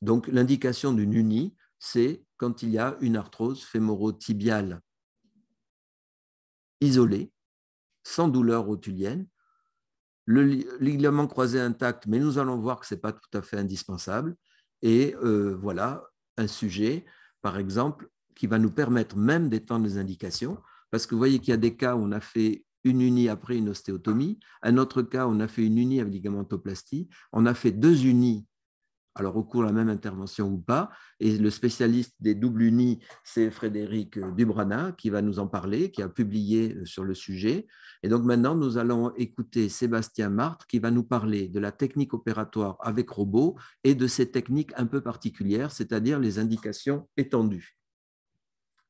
Donc, l'indication d'une uni, c'est quand il y a une arthrose fémoro-tibiale isolée, sans douleur rotulienne, le ligament croisé intact, mais nous allons voir que ce n'est pas tout à fait indispensable. Et voilà un sujet, par exemple, qui va nous permettre même d'étendre les indications, parce que vous voyez qu'il y a des cas où on a fait une unie après une ostéotomie, un autre cas où on a fait une unie avec ligamentoplastie, on a fait 2 unies, alors au cours de la même intervention ou pas. Et le spécialiste des doubles unis, c'est Frédéric Dubrana qui va nous en parler, qui a publié sur le sujet. Et donc maintenant, nous allons écouter Sébastien Martre qui va nous parler de la technique opératoire avec robot et de ces techniques un peu particulières, c'est-à-dire les indications étendues.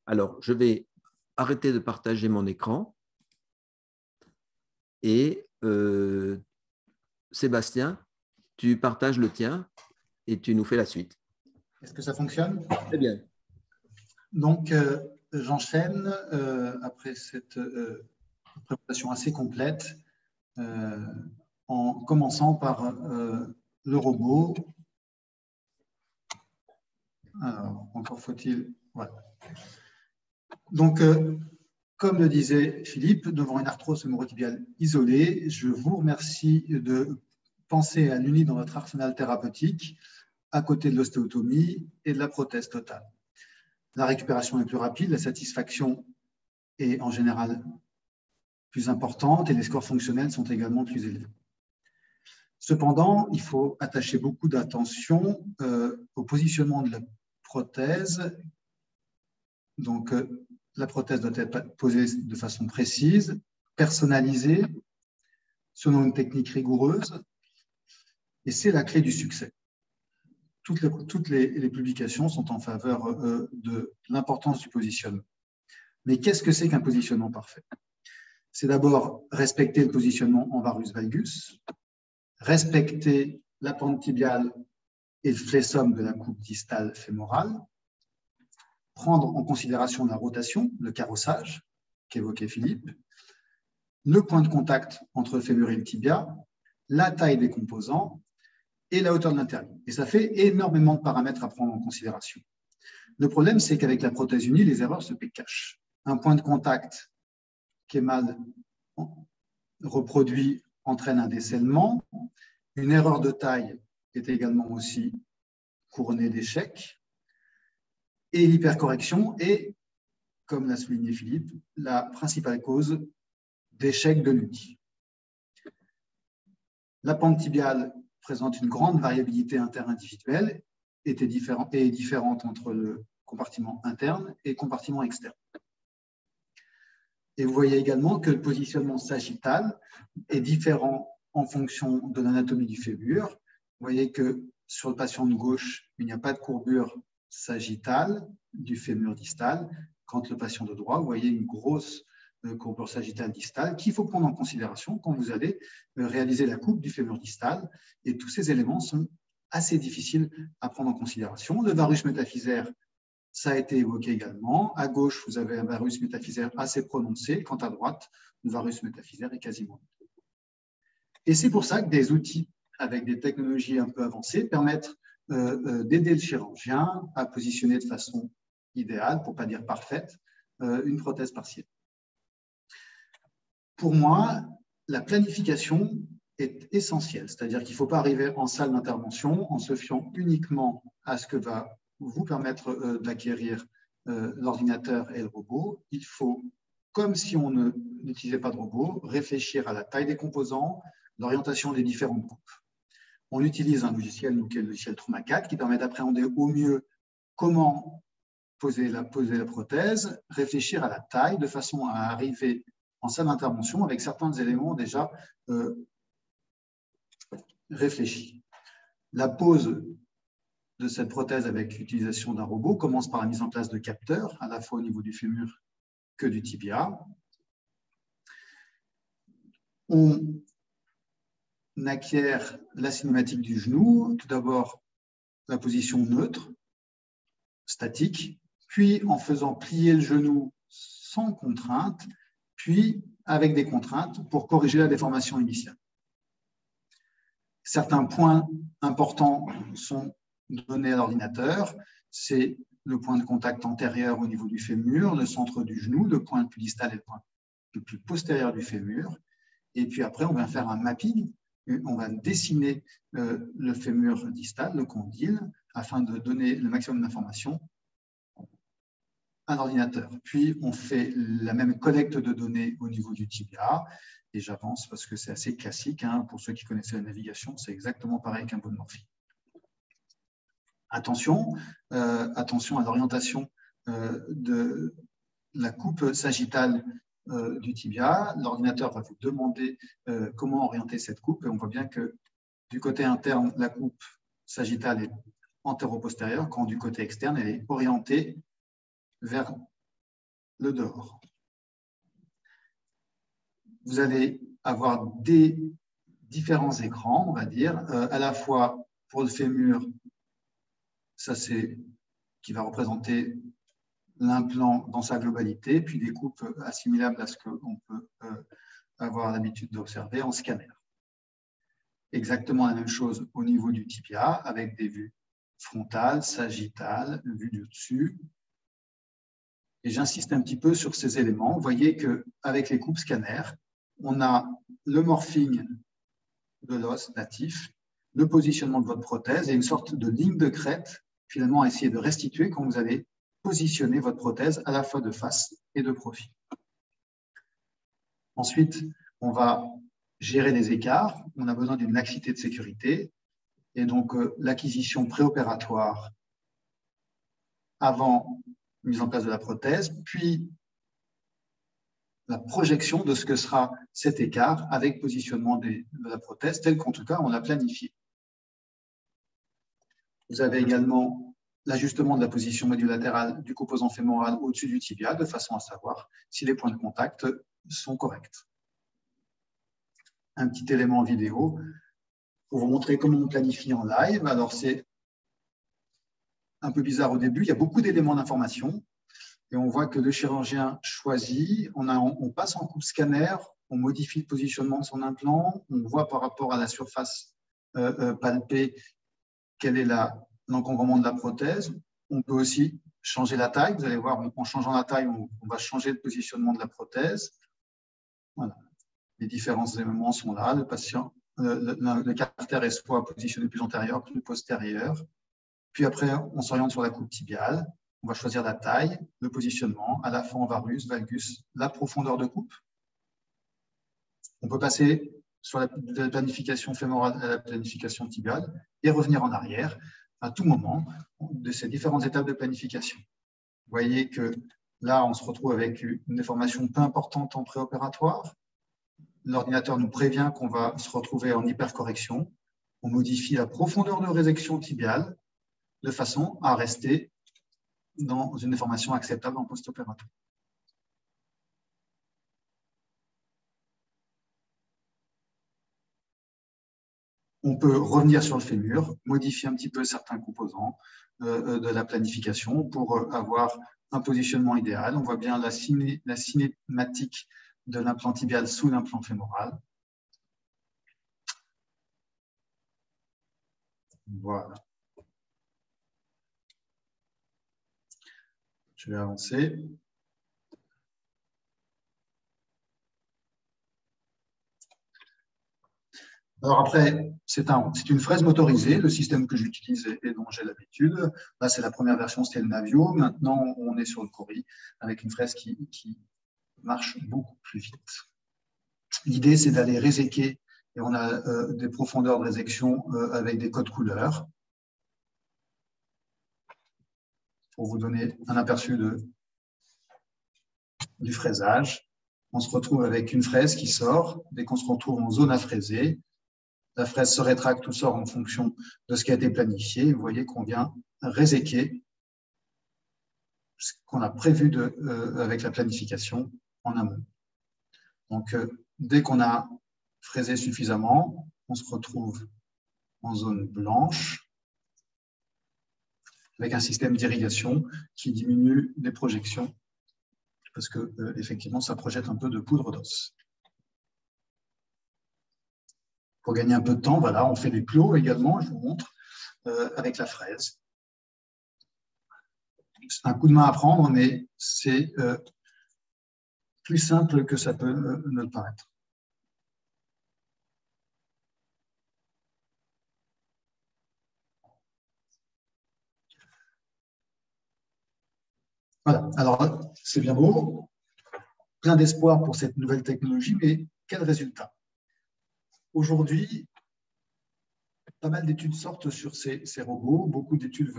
Alors, je vais arrêter de partager mon écran et Sébastien, tu partages le tien et tu nous fais la suite. Est-ce que ça fonctionne? Très bien. Donc, j'enchaîne après cette présentation assez complète en commençant par le robot. Alors, encore faut-il… Voilà. Donc, comme le disait Philippe, devant une arthrose fémorotibiale isolée, je vous remercie de penser à l'uni dans votre arsenal thérapeutique à côté de l'ostéotomie et de la prothèse totale. La récupération est plus rapide, la satisfaction est en général plus importante et les scores fonctionnels sont également plus élevés. Cependant, il faut attacher beaucoup d'attention au positionnement de la prothèse. Donc, la prothèse doit être posée de façon précise, personnalisée, selon une technique rigoureuse, et c'est la clé du succès. Toutes les publications sont en faveur de l'importance du positionnement. Mais qu'est-ce que c'est qu'un positionnement parfait? C'est d'abord respecter le positionnement en varus valgus, respecter la pente tibiale et le flexum de la coupe distale fémorale, prendre en considération la rotation, le carrossage qu'évoquait Philippe, le point de contact entre le fémur et le tibia, la taille des composants et la hauteur de l'interligne. Et ça fait énormément de paramètres à prendre en considération. Le problème, c'est qu'avec la prothèse unie, les erreurs se cachent. Un point de contact qui est mal reproduit entraîne un décèlement. Une erreur de taille est également aussi couronnée d'échecs. Et l'hypercorrection est, comme l'a souligné Philippe, la principale cause d'échec de l'outil. La pente tibiale présente une grande variabilité interindividuelle et est différente entre le compartiment interne et le compartiment externe. Et vous voyez également que le positionnement sagittal est différent en fonction de l'anatomie du fémur. Vous voyez que sur le patient de gauche, il n'y a pas de courbure sagittale du fémur distal. Quand le patient de droit, vous voyez une grosse courbure sagittale distale qu'il faut prendre en considération quand vous allez réaliser la coupe du fémur distal. Et tous ces éléments sont assez difficiles à prendre en considération. Le varus métaphysaire, ça a été évoqué également. À gauche, vous avez un varus métaphysaire assez prononcé. Quant à droite, le varus métaphysaire est quasiment. Et c'est pour ça que des outils avec des technologies un peu avancées permettent d'aider le chirurgien à positionner de façon idéale, pour ne pas dire parfaite, une prothèse partielle. Pour moi, la planification est essentielle, c'est-à-dire qu'il ne faut pas arriver en salle d'intervention en se fiant uniquement à ce que va vous permettre d'acquérir l'ordinateur et le robot. Il faut, comme si on n'utilisait pas de robot, réfléchir à la taille des composants, l'orientation des différentes coupes. On utilise un logiciel, qui est le logiciel Trauma4, qui permet d'appréhender au mieux comment poser la prothèse, réfléchir à la taille de façon à arriver en salle d'intervention avec certains éléments déjà réfléchis. La pose de cette prothèse avec l'utilisation d'un robot commence par la mise en place de capteurs, à la fois au niveau du fémur que du tibia. On acquiert la cinématique du genou, tout d'abord la position neutre, statique, puis en faisant plier le genou sans contrainte, puis avec des contraintes pour corriger la déformation initiale. Certains points importants sont donnés à l'ordinateur, c'est le point de contact antérieur au niveau du fémur, le centre du genou, le point le plus distal et le point le plus postérieur du fémur, et puis après on va faire un mapping. On va dessiner le fémur distal, le condyle, afin de donner le maximum d'informations à l'ordinateur. Puis, on fait la même collecte de données au niveau du tibia. Et j'avance parce que c'est assez classique. Hein. Pour ceux qui connaissaient la navigation, c'est exactement pareil qu'un bon morphine. Attention, attention à l'orientation de la coupe sagittale du tibia. L'ordinateur va vous demander comment orienter cette coupe. Et on voit bien que du côté interne, la coupe sagittale est antéro-postérieure, quand du côté externe, elle est orientée vers le dehors. Vous allez avoir des différents écrans, on va dire, à la fois pour le fémur, ça c'est qui va représenter l'implant dans sa globalité, puis des coupes assimilables à ce qu'on peut avoir l'habitude d'observer en scanner. Exactement la même chose au niveau du tibia, avec des vues frontales, sagittales, vues du dessus. Et j'insiste un petit peu sur ces éléments. Vous voyez qu'avec les coupes scanner, on a le morphing de l'os natif, le positionnement de votre prothèse et une sorte de ligne de crête, finalement, à essayer de restituer quand vous allez positionner votre prothèse à la fois de face et de profil. Ensuite, on va gérer les écarts. On a besoin d'une laxité de sécurité. Et donc, l'acquisition préopératoire avant mise en place de la prothèse, puis la projection de ce que sera cet écart avec positionnement de la prothèse, tel qu'en tout cas on l'a planifié. Vous avez également l'ajustement de la position médio-latérale du composant fémoral au-dessus du tibia, de façon à savoir si les points de contact sont corrects. Un petit élément vidéo pour vous montrer comment on planifie en live. Alors, c'est un peu bizarre au début, il y a beaucoup d'éléments d'information et on voit que le chirurgien choisit, on passe en coupe scanner, on modifie le positionnement de son implant, on voit par rapport à la surface palpée quel est l'encombrement de la prothèse. On peut aussi changer la taille. Vous allez voir, en changeant la taille, on va changer le positionnement de la prothèse. Voilà. Les différents éléments sont là. Le patient, le carter est soit positionné plus antérieur, plus postérieur. Puis après, on s'oriente sur la coupe tibiale. On va choisir la taille, le positionnement, à la fois en varus, valgus, la profondeur de coupe. On peut passer sur la planification fémorale à la planification tibiale et revenir en arrière à tout moment de ces différentes étapes de planification. Vous voyez que là, on se retrouve avec une déformation peu importante en préopératoire. L'ordinateur nous prévient qu'on va se retrouver en hypercorrection. On modifie la profondeur de résection tibiale de façon à rester dans une déformation acceptable en post-opératoire. On peut revenir sur le fémur, modifier un petit peu certains composants de la planification pour avoir un positionnement idéal. On voit bien la cinématique de l'implant tibial sous l'implant fémoral. Voilà. Je vais avancer. Alors après, c'est une fraise motorisée, le système que j'utilise et dont j'ai l'habitude. Là, c'est la première version, c'était le Navio. Maintenant, on est sur le Cori avec une fraise qui marche beaucoup plus vite. L'idée, c'est d'aller réséquer, et on a des profondeurs de résection avec des codes couleurs. Pour vous donner un aperçu du fraisage. On se retrouve avec une fraise qui sort. Dès qu'on se retrouve en zone à fraiser, la fraise se rétracte ou sort en fonction de ce qui a été planifié. Vous voyez qu'on vient réséquer ce qu'on a prévu avec la planification en amont. Donc, dès qu'on a fraisé suffisamment, on se retrouve en zone blanche avec un système d'irrigation qui diminue les projections parce que effectivement, ça projette un peu de poudre d'os. Pour gagner un peu de temps, voilà, on fait des plots également, je vous montre, avec la fraise. C'est un coup de main à prendre, mais c'est plus simple que ça peut ne le paraître. Voilà, alors c'est bien beau, plein d'espoir pour cette nouvelle technologie, mais quel résultat? Aujourd'hui, pas mal d'études sortent sur ces robots, beaucoup d'études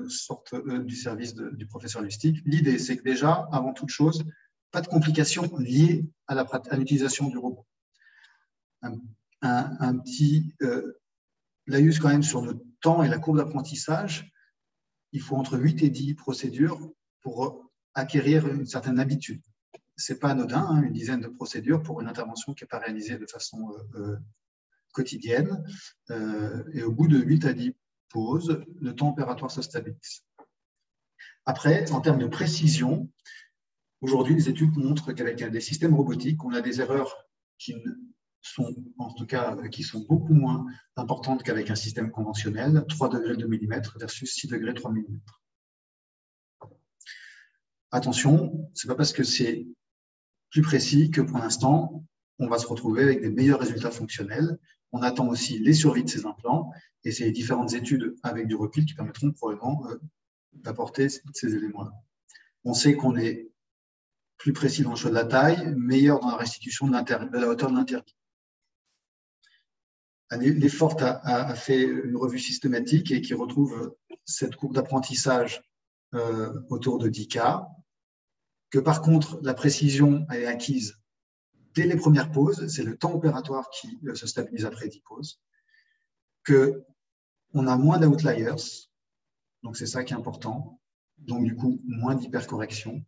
sortent du service du professeur Lustig. L'idée, c'est que déjà, avant toute chose, pas de complications liées à l'utilisation du robot. Un petit laïus quand même sur le temps et la courbe d'apprentissage. Il faut entre 8 et 10 procédures pour acquérir une certaine habitude. Ce n'est pas anodin, hein, une dizaine de procédures pour une intervention qui n'est pas réalisée de façon quotidienne. Et au bout de 8 à 10 pauses, le temps opératoire se stabilise. Après, en termes de précision, aujourd'hui, les études montrent qu'avec des systèmes robotiques, on a des erreurs qui sont, en tout cas, qui sont beaucoup moins importantes qu'avec un système conventionnel, 3 degrés 2 mm versus 6 degrés 3 mm. Attention, ce n'est pas parce que c'est plus précis que pour l'instant, on va se retrouver avec des meilleurs résultats fonctionnels. On attend aussi les survies de ces implants et c'est les différentes études avec du recul qui permettront probablement d'apporter ces éléments-là. On sait qu'on est plus précis dans le choix de la taille, meilleur dans la restitution de la hauteur de l'interdit. L'EFFORT a fait une revue systématique et qui retrouve cette courbe d'apprentissage autour de 10 cas, que par contre, la précision est acquise dès les premières pauses, c'est le temps opératoire qui se stabilise après 10 pauses, qu'on a moins d'outliers, donc c'est ça qui est important, donc du coup, moins d'hypercorrection.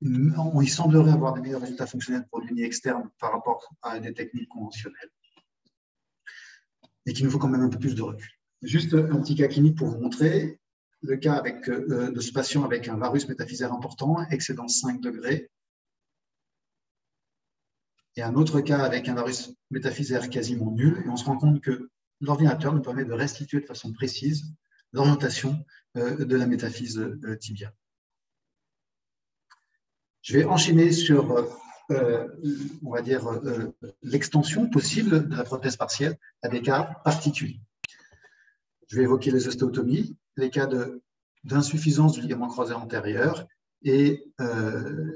Il semblerait avoir des meilleurs résultats fonctionnels pour l'uni externe par rapport à des techniques conventionnelles, et qu'il nous faut quand même un peu plus de recul. Juste un petit cas clinique pour vous montrer. Le cas de ce patient avec un varus métaphysaire important, excédant 5 degrés, et un autre cas avec un varus métaphysaire quasiment nul, et on se rend compte que l'ordinateur nous permet de restituer de façon précise l'orientation de la métaphyse tibiale. Je vais enchaîner sur, on va dire, l'extension possible de la prothèse partielle à des cas particuliers. Je vais évoquer les ostéotomies, les cas d'insuffisance du ligament croisé antérieur et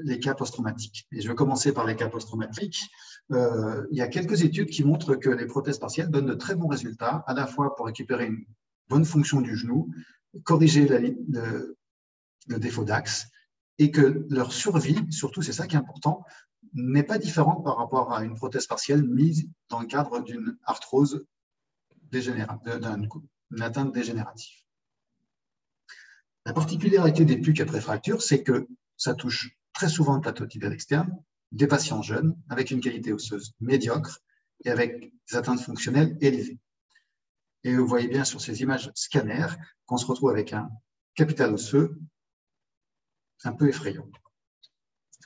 les cas post-traumatiques. Et je vais commencer par les cas post-traumatiques. Il y a quelques études qui montrent que les prothèses partielles donnent de très bons résultats, à la fois pour récupérer une bonne fonction du genou, corriger le défaut d'axe, et que leur survie, surtout c'est ça qui est important, n'est pas différente par rapport à une prothèse partielle mise dans le cadre d'une arthrose d'une atteinte dégénérative. La particularité des PUC après fracture, c'est que ça touche très souvent le plateau tibial externe, des patients jeunes, avec une qualité osseuse médiocre et avec des atteintes fonctionnelles élevées. Et vous voyez bien sur ces images scanners qu'on se retrouve avec un capital osseux un peu effrayant.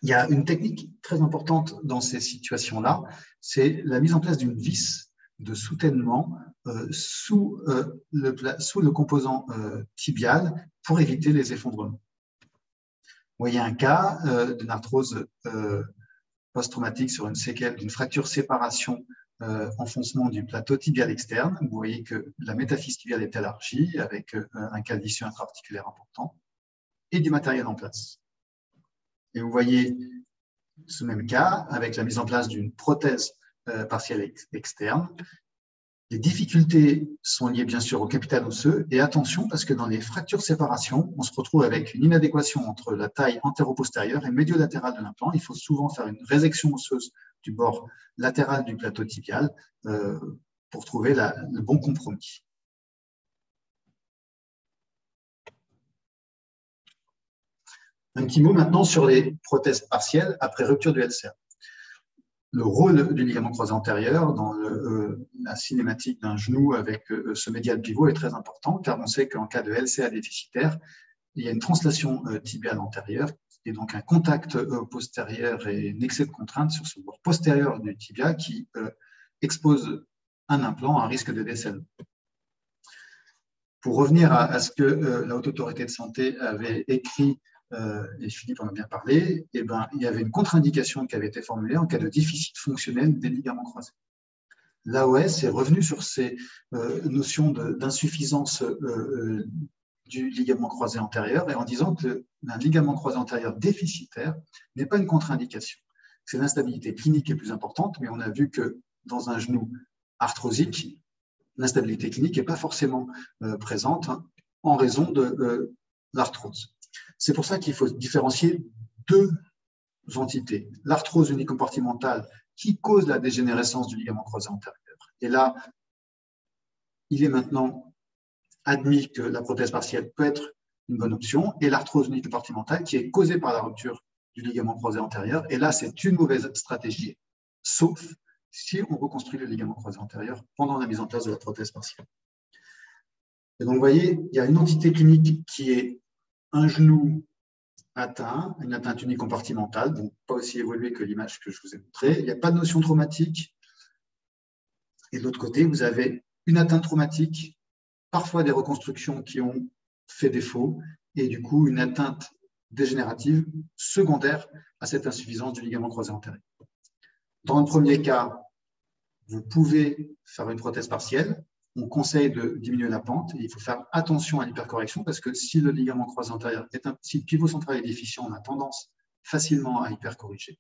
Il y a une technique très importante dans ces situations-là, c'est la mise en place d'une vis de soutènement sous le composant tibial pour éviter les effondrements. Vous voyez un cas d'une arthrose post-traumatique sur une séquelle d'une fracture séparation enfoncement du plateau tibial externe. Vous voyez que la métaphyse tibiale est élargie avec un calvicieux intra-articulaire important et du matériel en place. Et vous voyez ce même cas avec la mise en place d'une prothèse partielle externe. Les difficultés sont liées bien sûr au capital osseux et attention parce que dans les fractures séparation, on se retrouve avec une inadéquation entre la taille antéro-postérieure et médio-latérale de l'implant. Il faut souvent faire une résection osseuse du bord latéral du plateau tibial pour trouver le bon compromis. Un petit mot maintenant sur les prothèses partielles après rupture du LCA. Le rôle du ligament croisé antérieur dans la cinématique d'un genou avec ce médial pivot est très important car on sait qu'en cas de LCA déficitaire, il y a une translation tibiale antérieure et donc un contact postérieur et un excès de contrainte sur ce bord postérieur du tibia qui expose un implant à un risque de décès. Pour revenir à ce que la Haute Autorité de Santé avait écrit, et Philippe en a bien parlé, il y avait une contre-indication qui avait été formulée en cas de déficit fonctionnel des ligaments croisés. L'AOS est revenu sur ces notions d'insuffisance du ligament croisé antérieur et en disant qu'un ligament croisé antérieur déficitaire n'est pas une contre-indication. C'est l'instabilité clinique qui est plus importante, mais on a vu que dans un genou arthrosique, l'instabilité clinique n'est pas forcément présente en raison de l'arthrose. C'est pour ça qu'il faut différencier deux entités. L'arthrose unicompartimentale qui cause la dégénérescence du ligament croisé antérieur. Et là, il est maintenant admis que la prothèse partielle peut être une bonne option, et l'arthrose unicompartimentale qui est causée par la rupture du ligament croisé antérieur. Et là, c'est une mauvaise stratégie, sauf si on reconstruit le ligament croisé antérieur pendant la mise en place de la prothèse partielle. Et donc, vous voyez, il y a une entité clinique qui est un genou atteint, une atteinte unicompartimentale, donc pas aussi évoluée que l'image que je vous ai montrée. Il n'y a pas de notion traumatique. Et de l'autre côté, vous avez une atteinte traumatique, parfois des reconstructions qui ont fait défaut, et du coup, une atteinte dégénérative secondaire à cette insuffisance du ligament croisé antérieur. Dans le premier cas, vous pouvez faire une prothèse partielle. On conseille de diminuer la pente et il faut faire attention à l'hypercorrection parce que si le ligament croisé antérieur si le pivot central est déficient, on a tendance facilement à hypercorriger.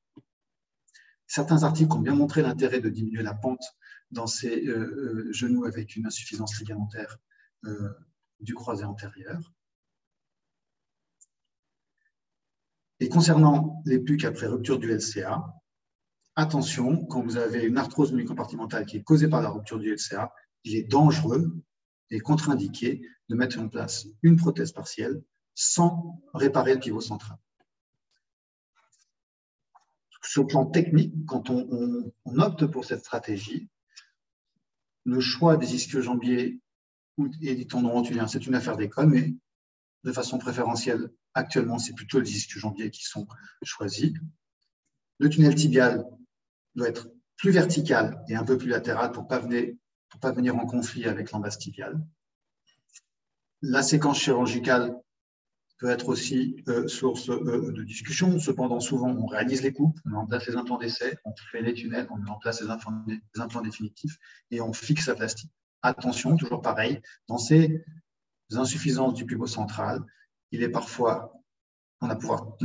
Certains articles ont bien montré l'intérêt de diminuer la pente dans ces genoux avec une insuffisance ligamentaire du croisé antérieur. Et concernant les PUC après rupture du LCA, attention, quand vous avez une arthrose unicompartimentale qui est causée par la rupture du LCA, il est dangereux et contre-indiqué de mettre en place une prothèse partielle sans réparer le pivot central. Sur le plan technique, quand on opte pour cette stratégie, le choix des ischio-jambiers et des tendons rotuliens, c'est une affaire d'école, mais de façon préférentielle, actuellement, c'est plutôt les ischio-jambiers qui sont choisis. Le tunnel tibial doit être plus vertical et un peu plus latéral pour ne pas venir en conflit avec l'embase tibiale. La séquence chirurgicale peut être aussi source de discussion. Cependant, souvent, on réalise les coupes, on met en place les implants d'essai, on fait les tunnels, on met en place les implants définitifs et on fixe la plastique. Attention, toujours pareil, dans ces insuffisances du pivot central, on a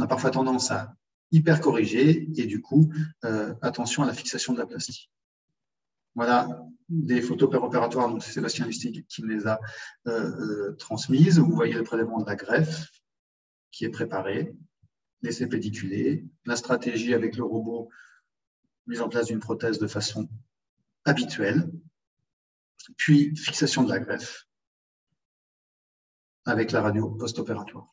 parfois tendance à hypercorriger et du coup, attention à la fixation de la plastique. Voilà des photos préopératoires, donc c'est Sébastien Lustig qui me les a transmises. Vous voyez le prélèvement de la greffe qui est préparé, l'essai pédiculé, la stratégie avec le robot, mise en place d'une prothèse de façon habituelle, puis fixation de la greffe avec la radio post-opératoire.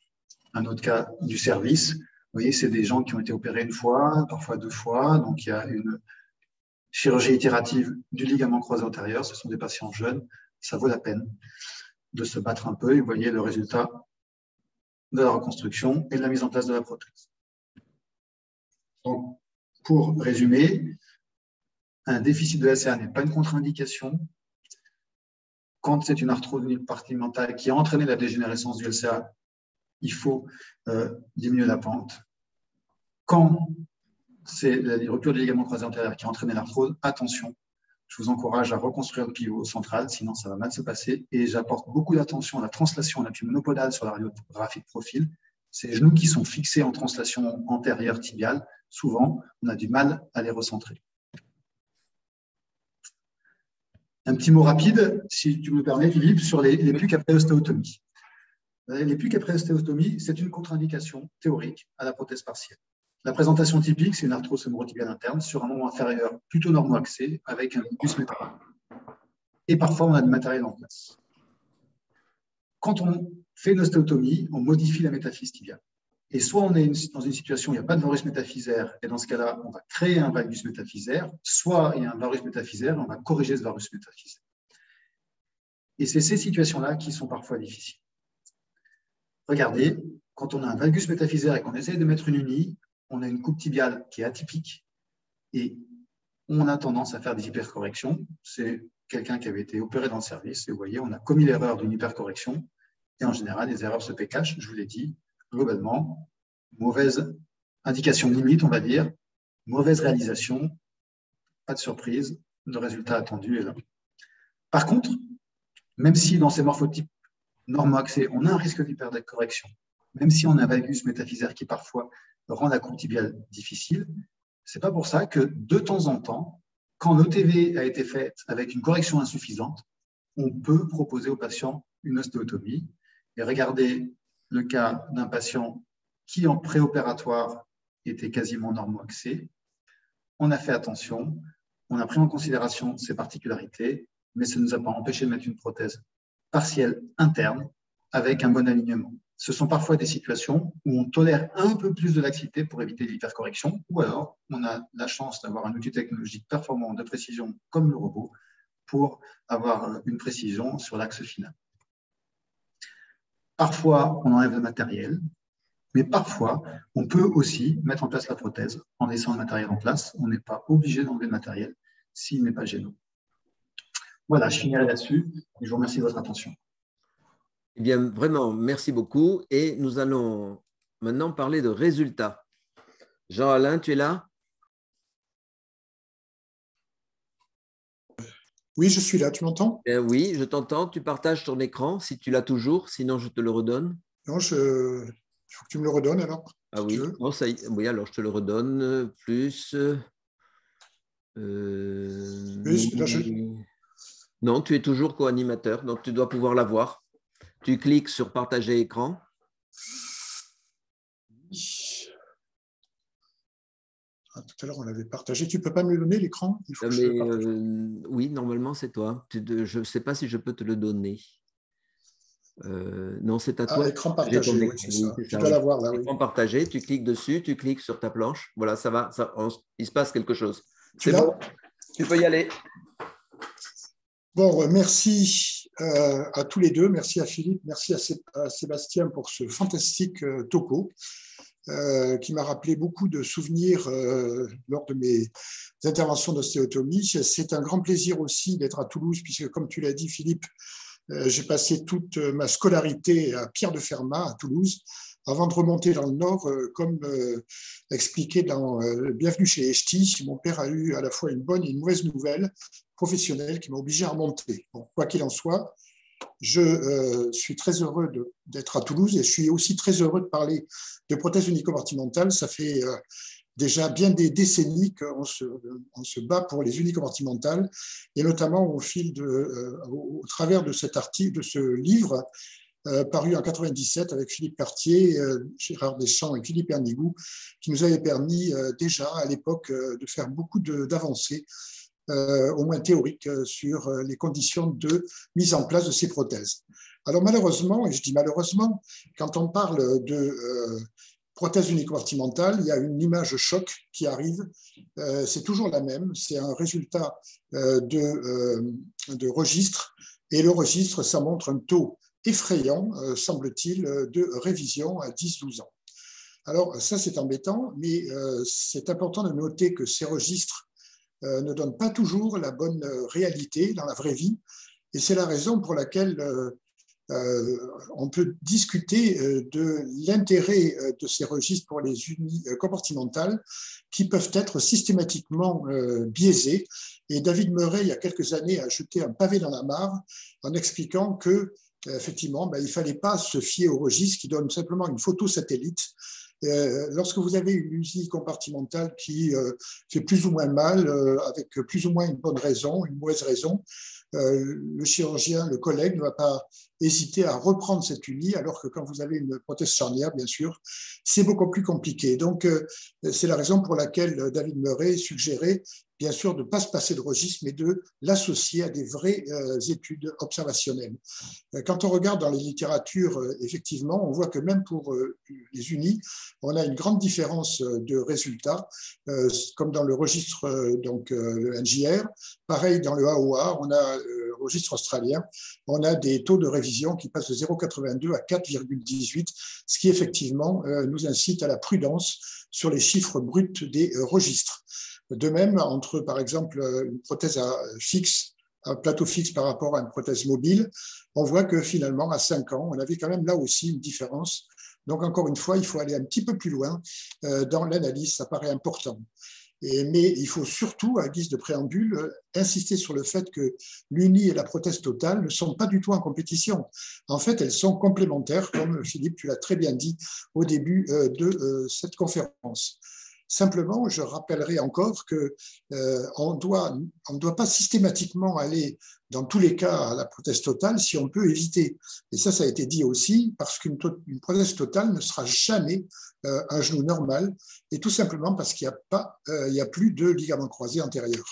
Un autre cas du service, vous voyez, c'est des gens qui ont été opérés une fois, parfois deux fois, donc il y a une chirurgie itérative du ligament croisé antérieur, ce sont des patients jeunes, ça vaut la peine de se battre un peu et vous voyez le résultat de la reconstruction et de la mise en place de la prothèse. Donc, pour résumer, un déficit de LCA n'est pas une contre-indication. Quand c'est une arthrose compartimentale qui a entraîné la dégénérescence du LCA, il faut diminuer la pente. Quand c'est la rupture du ligament croisé antérieur qui a entraîné l'arthrose, attention, je vous encourage à reconstruire le pivot central, sinon ça va mal se passer. Et j'apporte beaucoup d'attention à la translation, à l'appui monopodal sur la radiographie de profil. Ces genoux qui sont fixés en translation antérieure tibiale, souvent, on a du mal à les recentrer. Un petit mot rapide, si tu me permets, Philippe, sur les PUC après ostéotomie. Les PUC après ostéotomie, c'est une contre-indication théorique à la prothèse partielle. La présentation typique, c'est une arthrose fémorotibiale interne sur un membre inférieur plutôt normo-axé avec un valgus métallique. Et parfois, on a du matériel en place. Quand on fait une ostéotomie, on modifie la métaphyse tibiale. Et soit on est dans une situation où il n'y a pas de varus métaphysaire, et dans ce cas-là, on va créer un valgus métaphysaire, soit il y a un varus métaphysaire, et on va corriger ce varus métaphysaire. Et c'est ces situations-là qui sont parfois difficiles. Regardez, quand on a un valgus métaphysaire et qu'on essaie de mettre une unie, on a une coupe tibiale qui est atypique et on a tendance à faire des hypercorrections. C'est quelqu'un qui avait été opéré dans le service et vous voyez, on a commis l'erreur d'une hypercorrection et en général, les erreurs se cachent, je vous l'ai dit, globalement, mauvaise indication limite, on va dire, mauvaise réalisation, pas de surprise, le résultat attendu est là. Par contre, même si dans ces morphotypes normo-axés, on a un risque d'hypercorrection, même si on a un valgus métaphysaire qui parfois rend la coupe tibiale difficile, ce n'est pas pour ça que de temps en temps, quand l'OTV a été faite avec une correction insuffisante, on peut proposer au patient une ostéotomie. Et regardez le cas d'un patient qui en préopératoire était quasiment normo-axé. On a fait attention, on a pris en considération ses particularités, mais ça ne nous a pas empêché de mettre une prothèse partielle interne avec un bon alignement. Ce sont parfois des situations où on tolère un peu plus de laxité pour éviter l'hypercorrection, ou alors on a la chance d'avoir un outil technologique performant de précision comme le robot pour avoir une précision sur l'axe final. Parfois, on enlève le matériel, mais parfois, on peut aussi mettre en place la prothèse en laissant le matériel en place. On n'est pas obligé d'enlever le matériel s'il n'est pas gênant. Voilà, je finirai là-dessus et je vous remercie de votre attention. Eh bien, vraiment, merci beaucoup. Et nous allons maintenant parler de résultats. Jean-Alain, tu es là? Oui, je suis là. Tu m'entends? Oui, je t'entends. Tu partages ton écran si tu l'as toujours, sinon je te le redonne. Non, il faut que tu me le redonnes alors. Ah oui, oh, ça y est. Oui, alors je te le redonne. Plus. Oui, là, Non, tu es toujours co-animateur, donc tu dois pouvoir l'avoir. Tu cliques sur partager écran. Ah, tout à l'heure, on l'avait partagé. Tu ne peux pas me le donner, l'écran? Oui, normalement, c'est toi. Je ne sais pas si je peux te le donner. Non, c'est à toi. Écran partagé, oui, c'est ça. Tu dois l'avoir là, oui. Écran partagé, tu cliques dessus, tu cliques sur ta planche. Voilà, ça va, il se passe quelque chose. C'est bon, tu peux y aller. Bon, merci à tous les deux. Merci à Philippe, merci à Sébastien pour ce fantastique topo qui m'a rappelé beaucoup de souvenirs lors de mes interventions d'ostéotomie. C'est un grand plaisir aussi d'être à Toulouse, puisque comme tu l'as dit, Philippe, j'ai passé toute ma scolarité à Pierre-de-Fermat, à Toulouse, avant de remonter dans le Nord, comme expliqué dans Bienvenue chez Echti. Mon père a eu à la fois une bonne et une mauvaise nouvelle professionnelle qui m'a obligé à remonter. Bon, quoi qu'il en soit, je suis très heureux d'être à Toulouse et je suis aussi très heureux de parler de prothèse unicompartimentale. Ça fait déjà bien des décennies qu'on se bat pour les unicompartimentales et notamment au travers de cet article, de ce livre paru en 97 avec Philippe Cartier, Gérard Deschamps et Philippe Ernigou, qui nous avait permis déjà à l'époque de faire beaucoup d'avancées, au moins théoriques, sur les conditions de mise en place de ces prothèses. Alors malheureusement, et je dis malheureusement, quand on parle de prothèse unicompartimentale, il y a une image choc qui arrive, c'est toujours la même, c'est un résultat de registre, et le registre, ça montre un taux effrayant, semble-t-il, de révision à 10-12 ans. Alors ça, c'est embêtant, mais c'est important de noter que ces registres ne donnent pas toujours la bonne réalité dans la vraie vie, et c'est la raison pour laquelle on peut discuter de l'intérêt de ces registres pour les unies compartimentales qui peuvent être systématiquement biaisés. Et David Murray, il y a quelques années, a jeté un pavé dans la mare en expliquant que effectivement, il ne fallait pas se fier aux registres qui donnent simplement une photo satellite. Lorsque vous avez une unie compartimentale qui fait plus ou moins mal, avec plus ou moins une bonne raison, une mauvaise raison, le chirurgien, le collègue ne va pas hésiter à reprendre cette unie, alors que quand vous avez une prothèse charnière, bien sûr, c'est beaucoup plus compliqué. Donc, c'est la raison pour laquelle David Murray suggérait, bien sûr, de ne pas se passer de registre, mais de l'associer à des vraies études observationnelles. Quand on regarde dans les littératures, effectivement, on voit que même pour les unies, on a une grande différence de résultats, comme dans le registre, le NJR. Pareil, dans le AOA, on a le registre australien, on a des taux de révision qui passent de 0,82 à 4,18, ce qui effectivement nous incite à la prudence sur les chiffres bruts des registres. De même, entre par exemple une prothèse fixe, un plateau fixe par rapport à une prothèse mobile, on voit que finalement, à 5 ans, on avait quand même là aussi une différence. Donc, encore une fois, il faut aller un petit peu plus loin dans l'analyse, ça paraît important. Mais il faut surtout, à guise de préambule, insister sur le fait que l'uni et la prothèse totale ne sont pas du tout en compétition. En fait, elles sont complémentaires, comme Philippe, tu l'as très bien dit au début de cette conférence. Simplement, je rappellerai encore qu'on ne doit pas systématiquement aller dans tous les cas à la prothèse totale si on peut éviter. Et ça a été dit aussi, parce qu'une prothèse totale ne sera jamais un genou normal, et tout simplement parce qu'il n'y a plus de ligament croisé antérieur.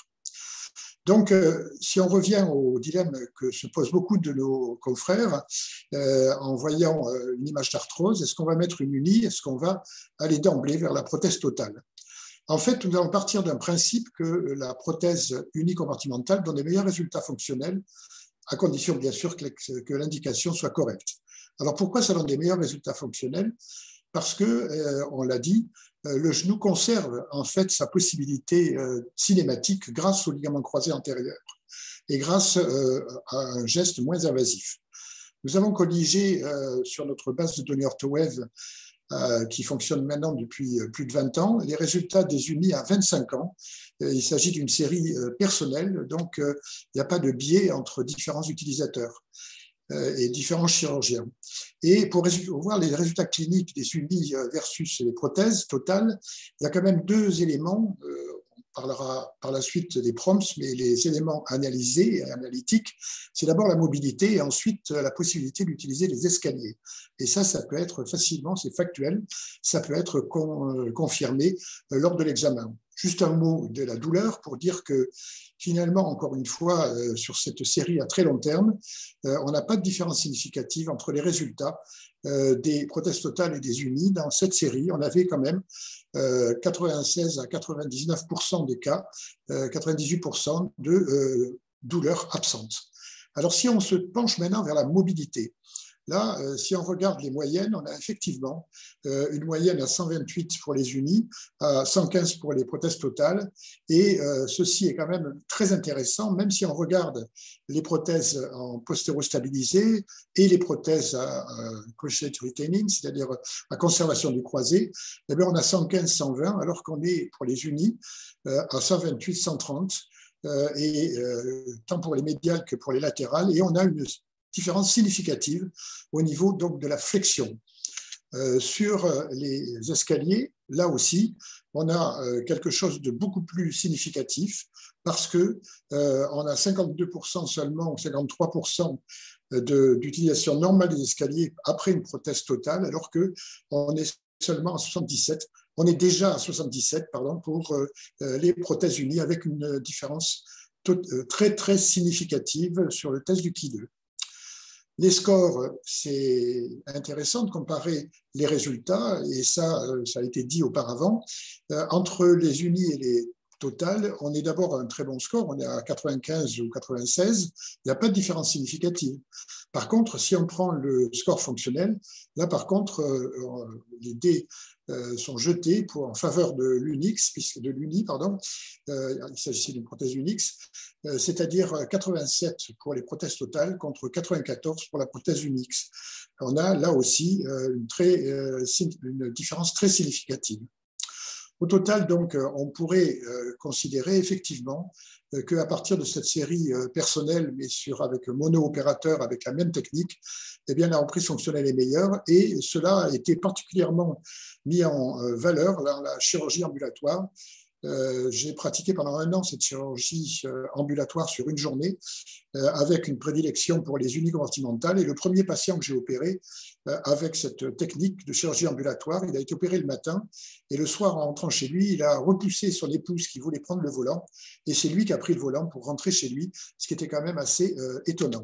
Donc, si on revient au dilemme que se posent beaucoup de nos confrères en voyant une image d'arthrose, est-ce qu'on va mettre une unie, est-ce qu'on va aller d'emblée vers la prothèse totale? En fait, nous allons partir d'un principe que la prothèse unicompartimentale donne des meilleurs résultats fonctionnels, à condition bien sûr que l'indication soit correcte. Alors pourquoi ça donne des meilleurs résultats fonctionnels? Parce que, on l'a dit, le genou conserve en fait sa possibilité cinématique grâce au ligament croisé antérieur et grâce à un geste moins invasif. Nous avons colligé sur notre base de données OrthoWave qui fonctionne maintenant depuis plus de 20 ans, les résultats des unis à 25 ans. Il s'agit d'une série personnelle, donc il n'y a pas de biais entre différents utilisateurs et différents chirurgiens. Et pour voir les résultats cliniques des unis versus les prothèses totales, il y a quand même 2 éléments. On parlera par la suite des prompts, mais les éléments analysés et analytiques, c'est d'abord la mobilité et ensuite la possibilité d'utiliser les escaliers. Et ça peut être facilement, c'est factuel, ça peut être confirmé lors de l'examen. Juste un mot de la douleur pour dire que finalement, encore une fois, sur cette série à très long terme, on n'a pas de différence significative entre les résultats des prothèses totales et des unis. Dans cette série, on avait quand même 96 à 99% des cas, 98% de douleurs absentes. Alors, si on se penche maintenant vers la mobilité, là, si on regarde les moyennes, on a effectivement une moyenne à 128 pour les unis, à 115 pour les prothèses totales, et ceci est quand même très intéressant, même si on regarde les prothèses en postéro-stabilisé et les prothèses à crochet retaining, c'est-à-dire à conservation du croisé, eh bien on a 115-120, alors qu'on est pour les unis à 128-130, tant pour les médiales que pour les latérales, et on a une différence significative au niveau donc de la flexion. Sur les escaliers, là aussi, on a quelque chose de beaucoup plus significatif parce que on a 52% seulement ou 53% d'utilisation normale des escaliers après une prothèse totale, alors qu'on est seulement à 77. On est déjà à 77 pour les prothèses unies avec une différence très très significative sur le test du Ki2. Les scores, c'est intéressant de comparer les résultats, et ça a été dit auparavant, entre les unis et les total, on est d'abord à un très bon score, on est à 95 ou 96, il n'y a pas de différence significative. Par contre, si on prend le score fonctionnel, là par contre, les dés sont jetés en faveur de l'Unix, de l'Uni, pardon, il s'agissait d'une prothèse Unix, c'est-à-dire 87 pour les prothèses totales contre 94 pour la prothèse Unix. On a là aussi une différence très significative. Au total, donc, on pourrait considérer effectivement qu'à partir de cette série personnelle, mais avec mono-opérateur, avec la même technique, eh bien, la reprise fonctionnelle est meilleure et cela a été particulièrement mis en valeur dans la chirurgie ambulatoire. J'ai pratiqué pendant 1 an cette chirurgie ambulatoire sur une journée avec une prédilection pour les unicompartimentales. Et le premier patient que j'ai opéré avec cette technique de chirurgie ambulatoire, il a été opéré le matin et le soir, en rentrant chez lui, il a repoussé son épouse qui voulait prendre le volant et c'est lui qui a pris le volant pour rentrer chez lui, ce qui était quand même assez étonnant.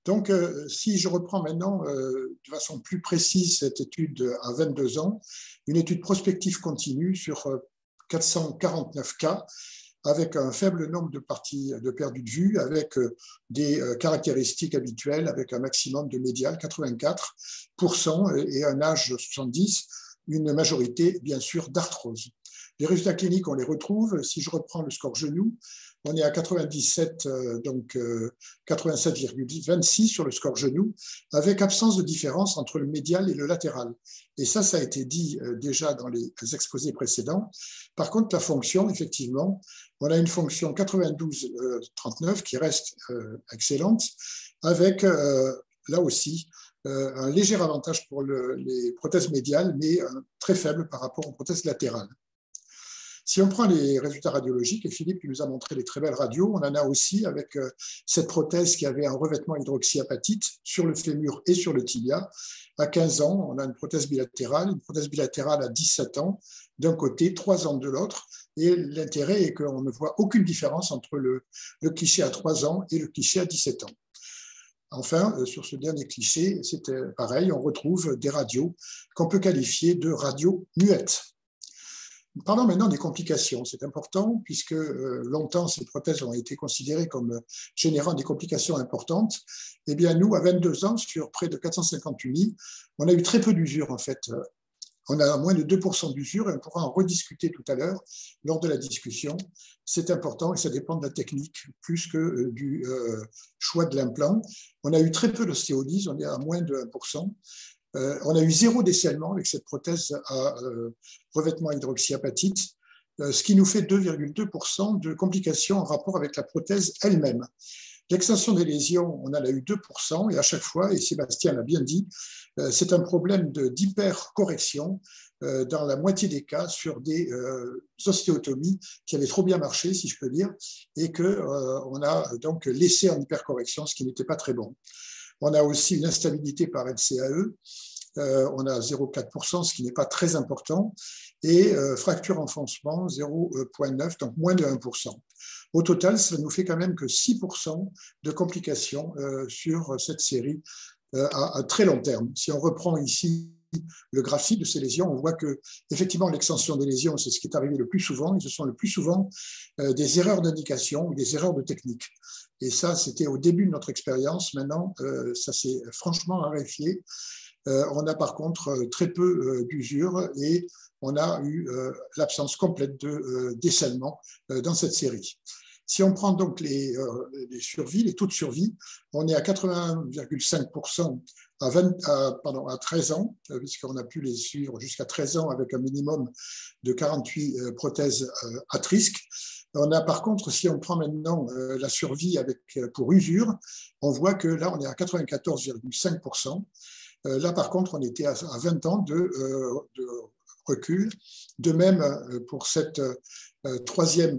Donc, si je reprends maintenant de façon plus précise cette étude à 22 ans, une étude prospective continue sur 449 cas, avec un faible nombre de parties de perdu de vue, avec des caractéristiques habituelles, avec un maximum de médial, 84%, et un âge 70, une majorité, bien sûr, d'arthrose. Les résultats cliniques, on les retrouve. Si je reprends le score genou, on est à 97, donc 87,26 sur le score genou, avec absence de différence entre le médial et le latéral. Et ça a été dit déjà dans les exposés précédents. Par contre, la fonction, effectivement, on a une fonction 92-39 qui reste excellente, avec là aussi un léger avantage pour les prothèses médiales, mais très faible par rapport aux prothèses latérales. Si on prend les résultats radiologiques, et Philippe qui nous a montré les très belles radios, on en a aussi avec cette prothèse qui avait un revêtement hydroxyapatite sur le fémur et sur le tibia. À 15 ans, on a une prothèse bilatérale à 17 ans d'un côté, 3 ans de l'autre. Et l'intérêt est qu'on ne voit aucune différence entre le cliché à 3 ans et le cliché à 17 ans. Enfin, sur ce dernier cliché, c'est pareil, on retrouve des radios qu'on peut qualifier de radios muettes. Parlons maintenant des complications. C'est important puisque longtemps, ces prothèses ont été considérées comme générant des complications importantes. Eh bien, nous, à 22 ans, sur près de 450 unis, on a eu très peu d'usure en fait. On a moins de 2% d'usure et on pourra en rediscuter tout à l'heure lors de la discussion. C'est important et ça dépend de la technique plus que du choix de l'implant. On a eu très peu d'ostéolyse, on est à moins de 1%. On a eu 0 décèlement avec cette prothèse à revêtement hydroxyapatite, ce qui nous fait 2,2% de complications en rapport avec la prothèse elle-même. L'extension des lésions, on en a eu 2%, et à chaque fois, et Sébastien l'a bien dit, c'est un problème d'hypercorrection dans la moitié des cas sur des ostéotomies qui avaient trop bien marché, si je peux dire, et qu'on a donc laissé en hypercorrection, ce qui n'était pas très bon. On a aussi une instabilité par LCAE, on a 0,4%, ce qui n'est pas très important, et fracture enfoncement, 0,9%, donc moins de 1%. Au total, ça nous fait quand même que 6% de complications sur cette série à très long terme. Si on reprend ici le graphique de ces lésions, on voit que effectivement l'extension des lésions, c'est ce qui est arrivé le plus souvent, et ce sont le plus souvent des erreurs d'indication ou des erreurs de technique. Et ça, c'était au début de notre expérience. Maintenant, ça s'est franchement raréfié. On a par contre très peu d'usure et on a eu l'absence complète de décèlement dans cette série. Si on prend donc les survies, les taux de survie, on est à 81,5% à 13 ans, puisqu'on a pu les suivre jusqu'à 13 ans avec un minimum de 48 prothèses à risque. On a par contre, si on prend maintenant la survie pour usure, on voit que là, on est à 94,5%. Là, par contre, on était à 20 ans de recul. De même, pour cette troisième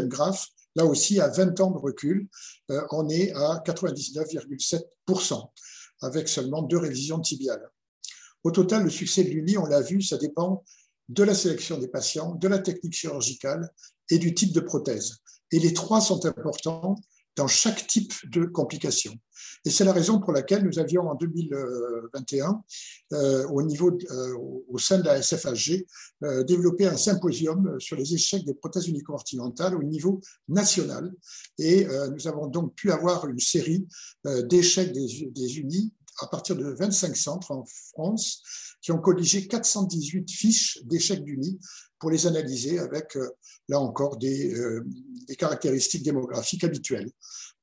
graphe, là aussi, à 20 ans de recul, on est à 99,7%, avec seulement 2 révisions tibiales. Au total, le succès de l'UNI, on l'a vu, ça dépend de la sélection des patients, de la technique chirurgicale et du type de prothèse. Et les 3 sont importants dans chaque type de complication. Et c'est la raison pour laquelle nous avions en 2021, au sein de la SFHG, développé un symposium sur les échecs des prothèses unicompartimentales au niveau national. Et nous avons donc pu avoir une série d'échecs des unis à partir de 25 centres en France qui ont colligé 418 fiches d'échecs d'unis pour les analyser avec, là encore, des caractéristiques démographiques habituelles.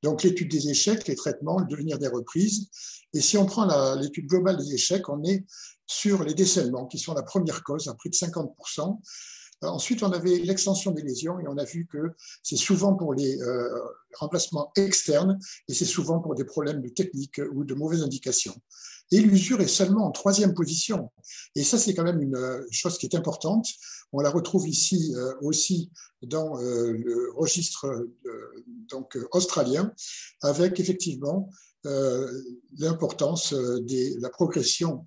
Donc, l'étude des échecs, les traitements, le devenir des reprises. Et si on prend l'étude globale des échecs, on est sur les décèlements, qui sont la première cause, à près de 50%. Ensuite, on avait l'extension des lésions et on a vu que c'est souvent pour les remplacements externes et c'est souvent pour des problèmes de technique ou de mauvaises indications. Et l'usure est seulement en 3e position. Et ça, c'est quand même une chose qui est importante. On la retrouve ici aussi dans le registre donc, australien, avec effectivement l'importance de la progression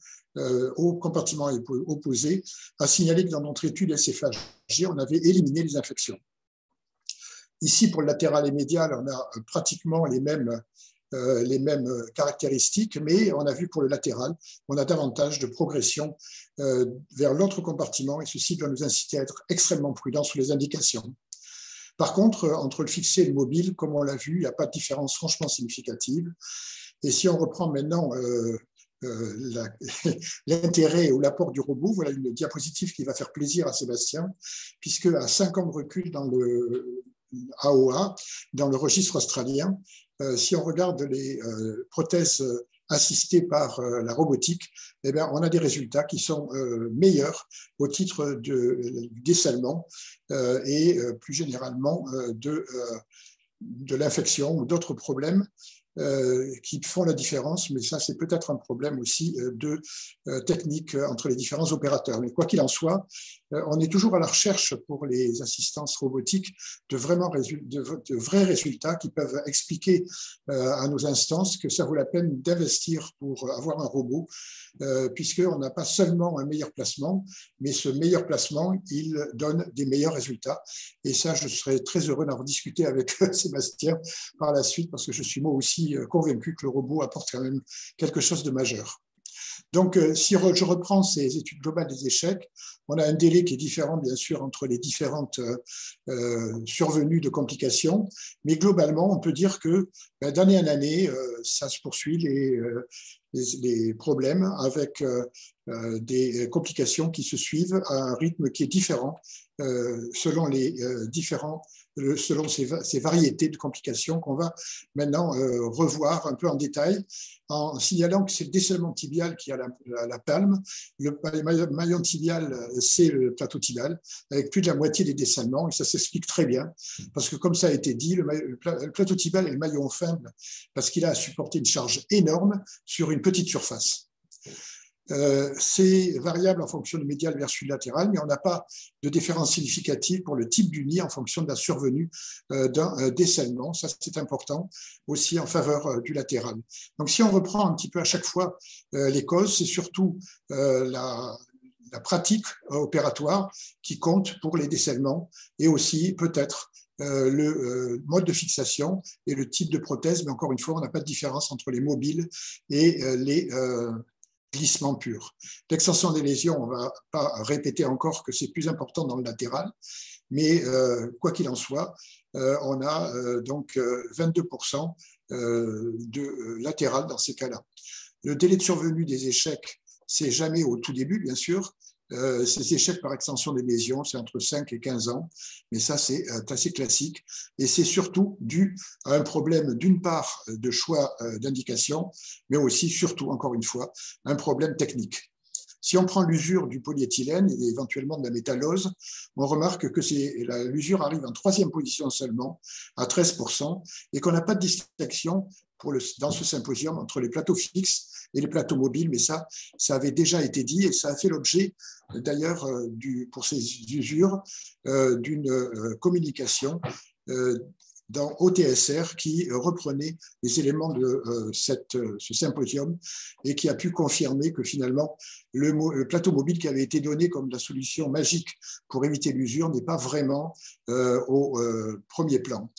au compartiment opposé, a signalé que dans notre étude SFHG, on avait éliminé les infections. Ici, pour le latéral et médial, on a pratiquement les mêmes caractéristiques, mais on a vu pour le latéral, on a davantage de progression vers l'autre compartiment et ceci doit nous inciter à être extrêmement prudents sur les indications. Par contre, entre le fixé et le mobile, comme on l'a vu, il n'y a pas de différence franchement significative. Et si on reprend maintenant l'intérêt ou l'apport du robot, voilà une diapositive qui va faire plaisir à Sébastien, puisque à 5 ans de recul dans le AOA, dans le registre australien, si on regarde les prothèses assistées par la robotique, eh bien, on a des résultats qui sont meilleurs au titre du dessalement et plus généralement de l'infection ou d'autres problèmes qui font la différence, mais ça c'est peut-être un problème aussi de technique entre les différents opérateurs. Mais quoi qu'il en soit, on est toujours à la recherche pour les assistances robotiques de vrais résultats qui peuvent expliquer à nos instances que ça vaut la peine d'investir pour avoir un robot, puisqu'on n'a pas seulement un meilleur placement, mais ce meilleur placement, il donne des meilleurs résultats. Et ça, je serais très heureux d'en discuter avec Sébastien par la suite, parce que je suis moi aussi convaincu que le robot apporte quand même quelque chose de majeur. Donc, si je reprends ces études globales des échecs, on a un délai qui est différent, bien sûr, entre les différentes survenues de complications, mais globalement, on peut dire que d'année en année, ça se poursuit, les problèmes avec des complications qui se suivent à un rythme qui est différent selon ces variétés de complications qu'on va maintenant revoir un peu en détail, en signalant que c'est le décèlement tibial qui a la palme. Le maillon tibial, c'est le plateau tibial, avec plus de la moitié des décèlements, et ça s'explique très bien, parce que comme ça a été dit, le plateau tibial est le maillon faible, parce qu'il a à supporter une charge énorme sur une petite surface. C'est variable en fonction du médial versus latéral, mais on n'a pas de différence significative pour le type d'uni en fonction de la survenue d'un décèlement. Ça, c'est important aussi en faveur du latéral. Donc, si on reprend un petit peu à chaque fois les causes, c'est surtout la pratique opératoire qui compte pour les décèlements et aussi peut-être le mode de fixation et le type de prothèse, mais encore une fois, on n'a pas de différence entre les mobiles et les glissement pur. L'extension des lésions, on ne va pas répéter encore que c'est plus important dans le latéral, mais quoi qu'il en soit, on a donc 22% de latéral dans ces cas-là. Le délai de survenue des échecs, c'est jamais au tout début, bien sûr. Ces échecs par extension des lésions, c'est entre 5 et 15 ans, mais ça, c'est assez classique. Et c'est surtout dû à un problème, d'une part, de choix d'indication, mais aussi, surtout, encore une fois, un problème technique. Si on prend l'usure du polyéthylène et éventuellement de la métallose, on remarque que l'usure arrive en 3e position seulement, à 13%, et qu'on n'a pas de distinction dans ce symposium entre les plateaux fixes et les plateaux mobiles, mais ça avait déjà été dit et ça a fait l'objet d'ailleurs pour ces usures d'une communication dans OTSR qui reprenait les éléments de ce symposium et qui a pu confirmer que finalement le plateau mobile qui avait été donné comme la solution magique pour éviter l'usure n'est pas vraiment au premier plan.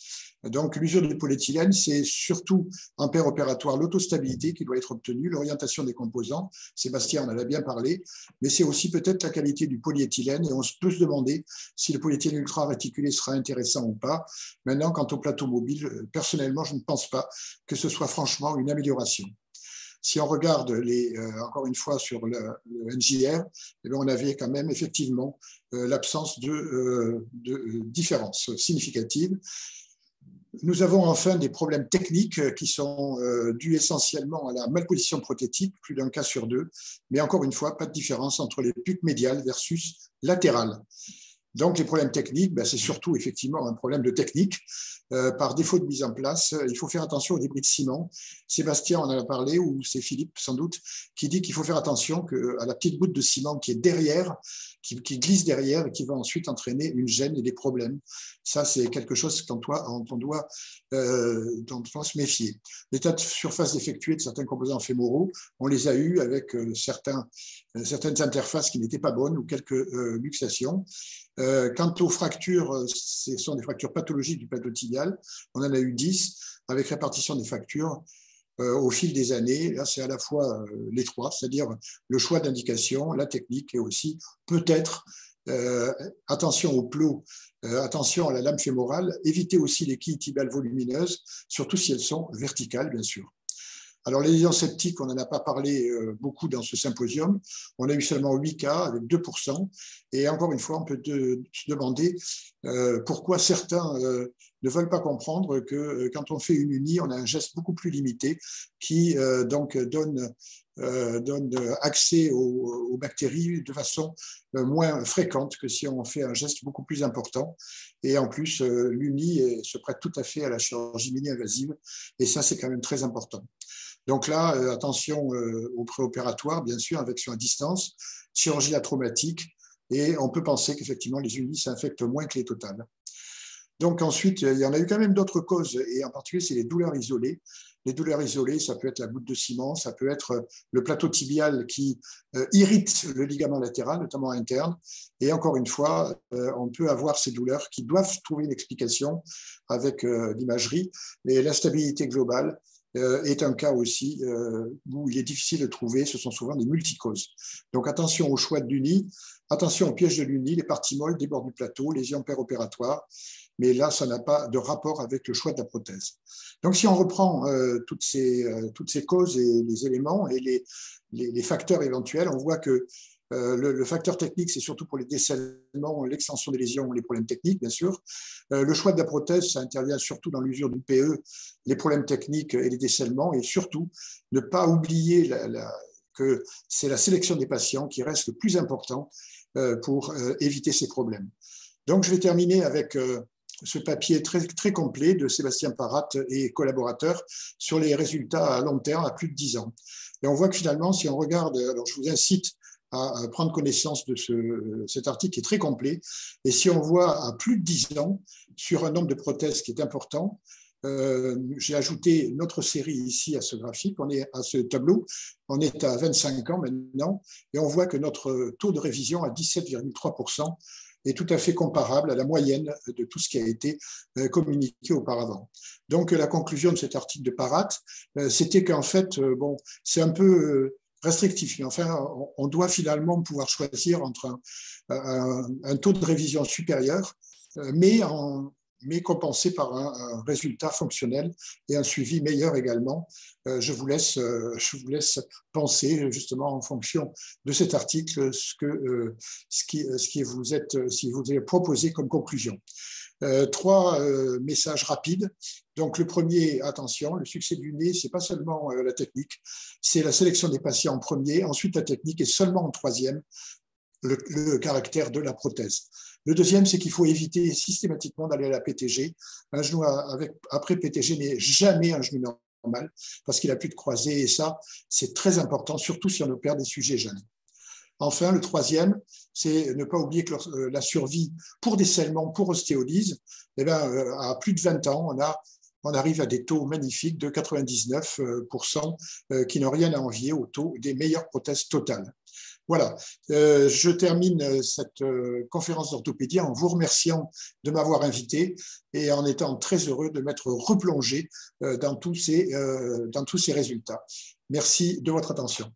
Donc, l'usure du polyéthylène, c'est surtout en paire opératoire l'autostabilité qui doit être obtenue, l'orientation des composants. Sébastien en a bien parlé, mais c'est aussi peut-être la qualité du polyéthylène et on peut se demander si le polyéthylène ultra réticulé sera intéressant ou pas. Maintenant, quant au plateau mobile, personnellement, je ne pense pas que ce soit franchement une amélioration. Si on regarde encore une fois sur le NJR, eh bien on avait quand même effectivement l'absence de différence significative. Nous avons enfin des problèmes techniques qui sont dus essentiellement à la malposition prothétique, plus d'un cas sur deux, mais encore une fois, pas de différence entre les PUC médiales versus latérales. Donc, les problèmes techniques, c'est surtout effectivement un problème de technique. Par défaut de mise en place, il faut faire attention aux débris de ciment. Sébastien en a parlé, ou c'est Philippe sans doute, qui dit qu'il faut faire attention à la petite goutte de ciment qui est derrière, qui glisse derrière et qui va ensuite entraîner une gêne et des problèmes. Ça, c'est quelque chose dont on doit se méfier. L'état de surface défectuée de certains composants fémoraux, on les a eus avec certaines interfaces qui n'étaient pas bonnes ou quelques luxations. Quant aux fractures, ce sont des fractures pathologiques du plateau tibial. On en a eu 10 avec répartition des fractures au fil des années. Là, c'est à la fois les trois, c'est-à-dire le choix d'indication, la technique et aussi peut-être attention au plot, attention à la lame fémorale, éviter aussi les quilles tibiales volumineuses, surtout si elles sont verticales, bien sûr. Alors, les lésions septiques, on n'en a pas parlé beaucoup dans ce symposium. On a eu seulement 8 cas avec 2%. Et encore une fois, on peut se demander pourquoi certains ne veulent pas comprendre que quand on fait une unie, on a un geste beaucoup plus limité qui donc donne accès aux bactéries de façon moins fréquente que si on fait un geste beaucoup plus important. Et en plus, l'uni se prête tout à fait à la chirurgie mini-invasive. Et ça, c'est quand même très important. Donc là, attention au préopératoire, bien sûr, injection à distance, chirurgie atraumatique, et on peut penser qu'effectivement, les unis s'infectent moins que les totales. Donc ensuite, il y en a eu quand même d'autres causes, et en particulier, c'est les douleurs isolées. Les douleurs isolées, ça peut être la goutte de ciment, ça peut être le plateau tibial qui irrite le ligament latéral, notamment interne. Et encore une fois, on peut avoir ces douleurs qui doivent trouver une explication avec l'imagerie, mais l'instabilité globale est un cas aussi où il est difficile de trouver, ce sont souvent des multicauses. Donc attention au choix de l'uni, attention au piège de l'uni, les parties molles des bords du plateau, lésions péropératoires, mais là, ça n'a pas de rapport avec le choix de la prothèse. Donc si on reprend toutes ces causes et les éléments et les facteurs éventuels, on voit que le facteur technique, c'est surtout pour les décèlements, l'extension des lésions, les problèmes techniques, bien sûr. Le choix de la prothèse, ça intervient surtout dans l'usure du PE, les problèmes techniques et les décèlements. Et surtout, ne pas oublier que c'est la sélection des patients qui reste le plus important pour éviter ces problèmes. Donc, je vais terminer avec ce papier très, très complet de Sébastien Parat et collaborateurs sur les résultats à long terme, à plus de 10 ans. Et on voit que finalement, si on regarde, alors je vous incite à prendre connaissance de cet article qui est très complet. Et si on voit à plus de 10 ans, sur un nombre de prothèses qui est important, j'ai ajouté notre série ici à ce graphique, à ce tableau, on est à 25 ans maintenant, et on voit que notre taux de révision à 17,3% est tout à fait comparable à la moyenne de tout ce qui a été communiqué auparavant. Donc la conclusion de cet article de Parat, c'était qu'en fait, bon, c'est un peu restrictif, mais enfin, on doit finalement pouvoir choisir entre un taux de révision supérieur, mais compensé par un résultat fonctionnel et un suivi meilleur également. Je vous laisse penser justement en fonction de cet article ce qui vous est proposé comme conclusion. 3 messages rapides. Donc le premier, attention, le succès du nez, ce n'est pas seulement la technique, c'est la sélection des patients en premier, ensuite la technique et seulement en troisième, le caractère de la prothèse. Le deuxième, c'est qu'il faut éviter systématiquement d'aller à la PTG. Un genou après PTG n'est jamais un genou normal parce qu'il n'a plus de croisée et ça, c'est très important, surtout si on opère des sujets jeunes. Enfin, le troisième, c'est ne pas oublier que la survie pour décèlement, pour ostéolyse, eh bien, à plus de 20 ans, on arrive à des taux magnifiques de 99% qui n'ont rien à envier au taux des meilleures prothèses totales. Voilà, je termine cette conférence d'orthopédie en vous remerciant de m'avoir invité et en étant très heureux de m'être replongé dans tous ces résultats. Merci de votre attention.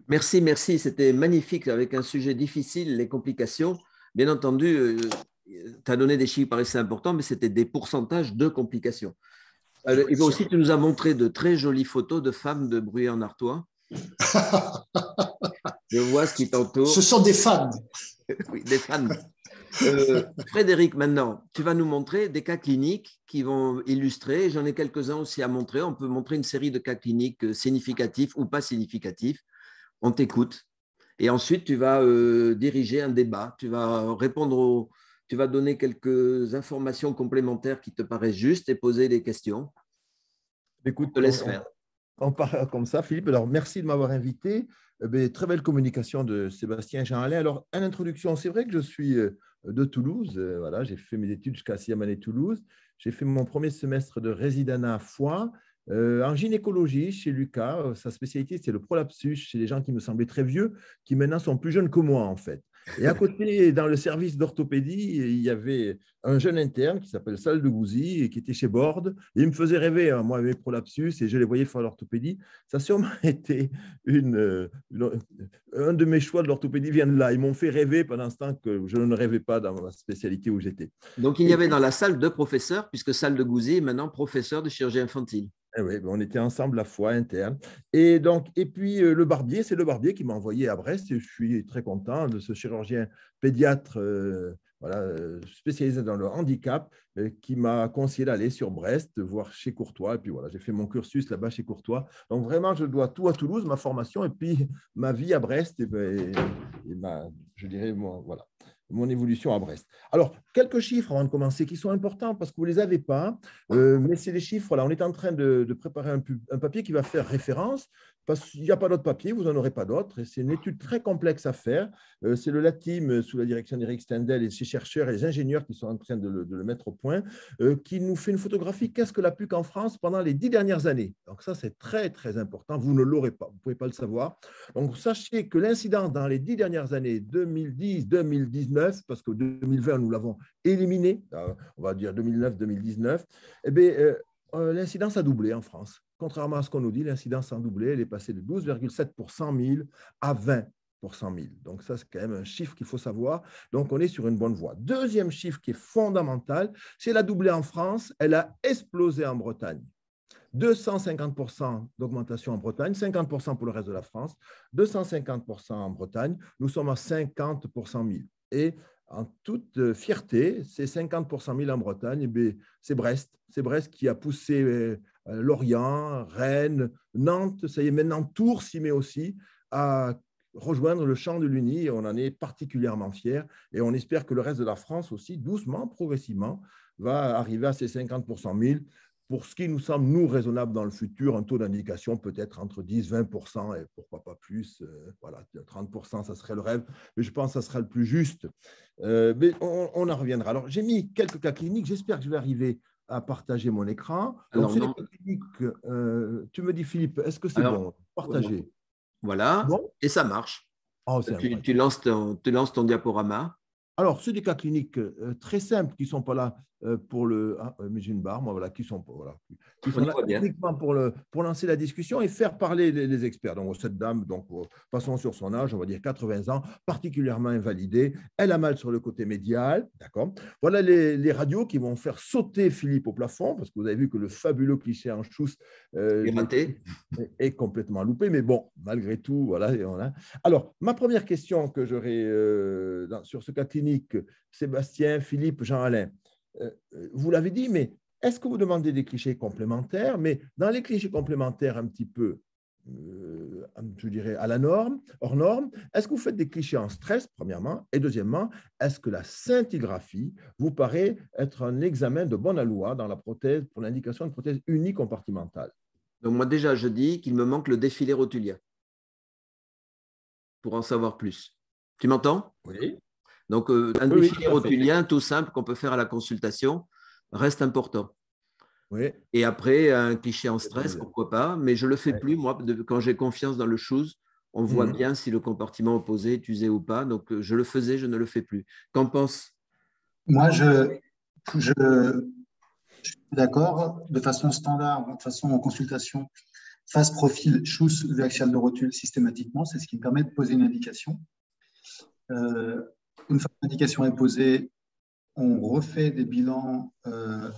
Merci, merci. C'était magnifique avec un sujet difficile, les complications. Bien entendu, tu as donné des chiffres qui paraissaient importants, mais c'était des pourcentages de complications. Et aussi, tu nous as montré de très jolies photos de femmes de Bruyères-en-Artois. Je vois ce qui t'entoure. Ce sont des fans. Oui, des fans. Frédéric, maintenant, tu vas nous montrer des cas cliniques qui vont illustrer. J'en ai quelques-uns aussi à montrer. On peut montrer une série de cas cliniques significatifs ou pas significatifs. On t'écoute. Et ensuite, tu vas diriger un débat. Tu vas tu vas donner quelques informations complémentaires qui te paraissent justes et poser des questions. Écoute, je te laisse faire. On part comme ça, Philippe. Alors, merci de m'avoir invité. Très belle communication de Sébastien Jean-Alain. Alors, en introduction, c'est vrai que je suis de Toulouse. Voilà, j'ai fait mes études jusqu'à 6e année Toulouse. J'ai fait mon premier semestre de résidanat à Foix. En gynécologie, chez Lucas, sa spécialité, c'est le prolapsus chez les gens qui me semblaient très vieux, qui maintenant sont plus jeunes que moi, en fait. Et à côté, dans le service d'orthopédie, il y avait un jeune interne qui s'appelle Sal de Gouzy et qui était chez Borde. Et il me faisait rêver, hein, moi, avec prolapsus, et je les voyais faire l'orthopédie. Ça a sûrement été un de mes choix de l'orthopédie vient de là. Ils m'ont fait rêver pendant ce temps que je ne rêvais pas dans ma spécialité où j'étais. Donc, il y avait dans la salle deux professeurs, puisque Sal de Gouzy est maintenant professeur de chirurgie infantile. Eh oui, on était ensemble la fois interne. Et puis le barbier, c'est le barbier qui m'a envoyé à Brest. Et je suis très content de ce chirurgien pédiatre spécialisé dans le handicap qui m'a conseillé d'aller sur Brest, voir chez Courtois. Et puis voilà, j'ai fait mon cursus là-bas chez Courtois. Donc vraiment, je dois tout à Toulouse, ma formation, et puis ma vie à Brest. Je dirais, voilà, mon évolution à Brest. Alors, quelques chiffres avant de commencer qui sont importants parce que vous ne les avez pas, mais c'est des chiffres. Là, on est en train de préparer un papier qui va faire référence parce qu'il n'y a pas d'autre papier, vous n'en aurez pas d'autres. Et c'est une étude très complexe à faire. C'est le LATIM, sous la direction d'Éric Stendel et ses chercheurs et les ingénieurs qui sont en train de le mettre au point, qui nous fait une photographie qu'est-ce que la PUC en France pendant les 10 dernières années. Donc ça, c'est très, très important. Vous ne l'aurez pas, vous ne pouvez pas le savoir. Donc, sachez que l'incidence dans les 10 dernières années, 2010-2019, parce que 2020, nous l'avons éliminé, on va dire 2009-2019, l'incidence a doublé en France. Contrairement à ce qu'on nous dit, l'incidence a doublé. Elle est passée de 12,7 pour 100 000 à 20 pour 100 000. Donc ça, c'est quand même un chiffre qu'il faut savoir. Donc, on est sur une bonne voie. Deuxième chiffre qui est fondamental, c'est elle a doublé en France, elle a explosé en Bretagne. 250% d'augmentation en Bretagne, 50% pour le reste de la France, 250% en Bretagne, nous sommes à 50 pour 100 000. Et en toute fierté, ces 50 pour 100 000 en Bretagne, c'est Brest. C'est Brest qui a poussé Lorient, Rennes, Nantes, ça y est, maintenant Tours s'y met aussi à rejoindre le champ de l'Uni et on en est particulièrement fiers. Et on espère que le reste de la France aussi, doucement, progressivement, va arriver à ces 50 pour 100 000. Pour ce qui nous semble, nous, raisonnable dans le futur, un taux d'indication peut-être entre 10-20% et pourquoi pas plus. Voilà, 30%, ça serait le rêve, mais je pense que ça sera le plus juste. Mais on en reviendra. Alors, j'ai mis quelques cas cliniques. J'espère que je vais arriver à partager mon écran. Donc, c'est les cas cliniques. Tu me dis, Philippe, est-ce que c'est bon? Partager. Voilà, bon. Et ça marche. Oh, tu lances ton diaporama. Alors, c'est des cas cliniques très simples qui ne sont pas là pour le… mais j'ai une barre, moi, voilà, qui sont là uniquement pour lancer la discussion et faire parler les experts. Donc, cette dame, passons sur son âge, on va dire 80 ans, particulièrement invalidée. Elle a mal sur le côté médial, d'accord. Voilà les radios qui vont faire sauter Philippe au plafond, parce que vous avez vu que le fabuleux cliché en Schuss est complètement loupé, mais bon, malgré tout, voilà. Alors, ma première question que j'aurais sur ce cas clinique, Sébastien, Philippe, Jean-Alain, vous l'avez dit, mais est-ce que vous demandez des clichés complémentaires? Mais dans les clichés complémentaires un petit peu, je dirais, à la norme, hors norme, est-ce que vous faites des clichés en stress, premièrement? Et deuxièmement, est-ce que la scintigraphie vous paraît être un examen de bonne aloi dans la prothèse, pour l'indication de prothèse unicompartimentale? Donc, moi, déjà, je dis qu'il me manque le défilé rotulien pour en savoir plus. Tu m'entends? Oui. Donc, un défilé rotulien tout simple qu'on peut faire à la consultation reste important. Oui. Et après, un cliché en stress, pourquoi pas, mais je ne le fais plus, moi, quand j'ai confiance dans le Schuss, on voit bien si le compartiment opposé est usé ou pas. Donc, je le faisais, je ne le fais plus. Qu'en pense? Moi, je suis d'accord. De façon standard, de façon en consultation, face profil, Schuss, vue axiale de rotule systématiquement. C'est ce qui me permet de poser une indication. Une fois que l'indication est posée, on refait des bilans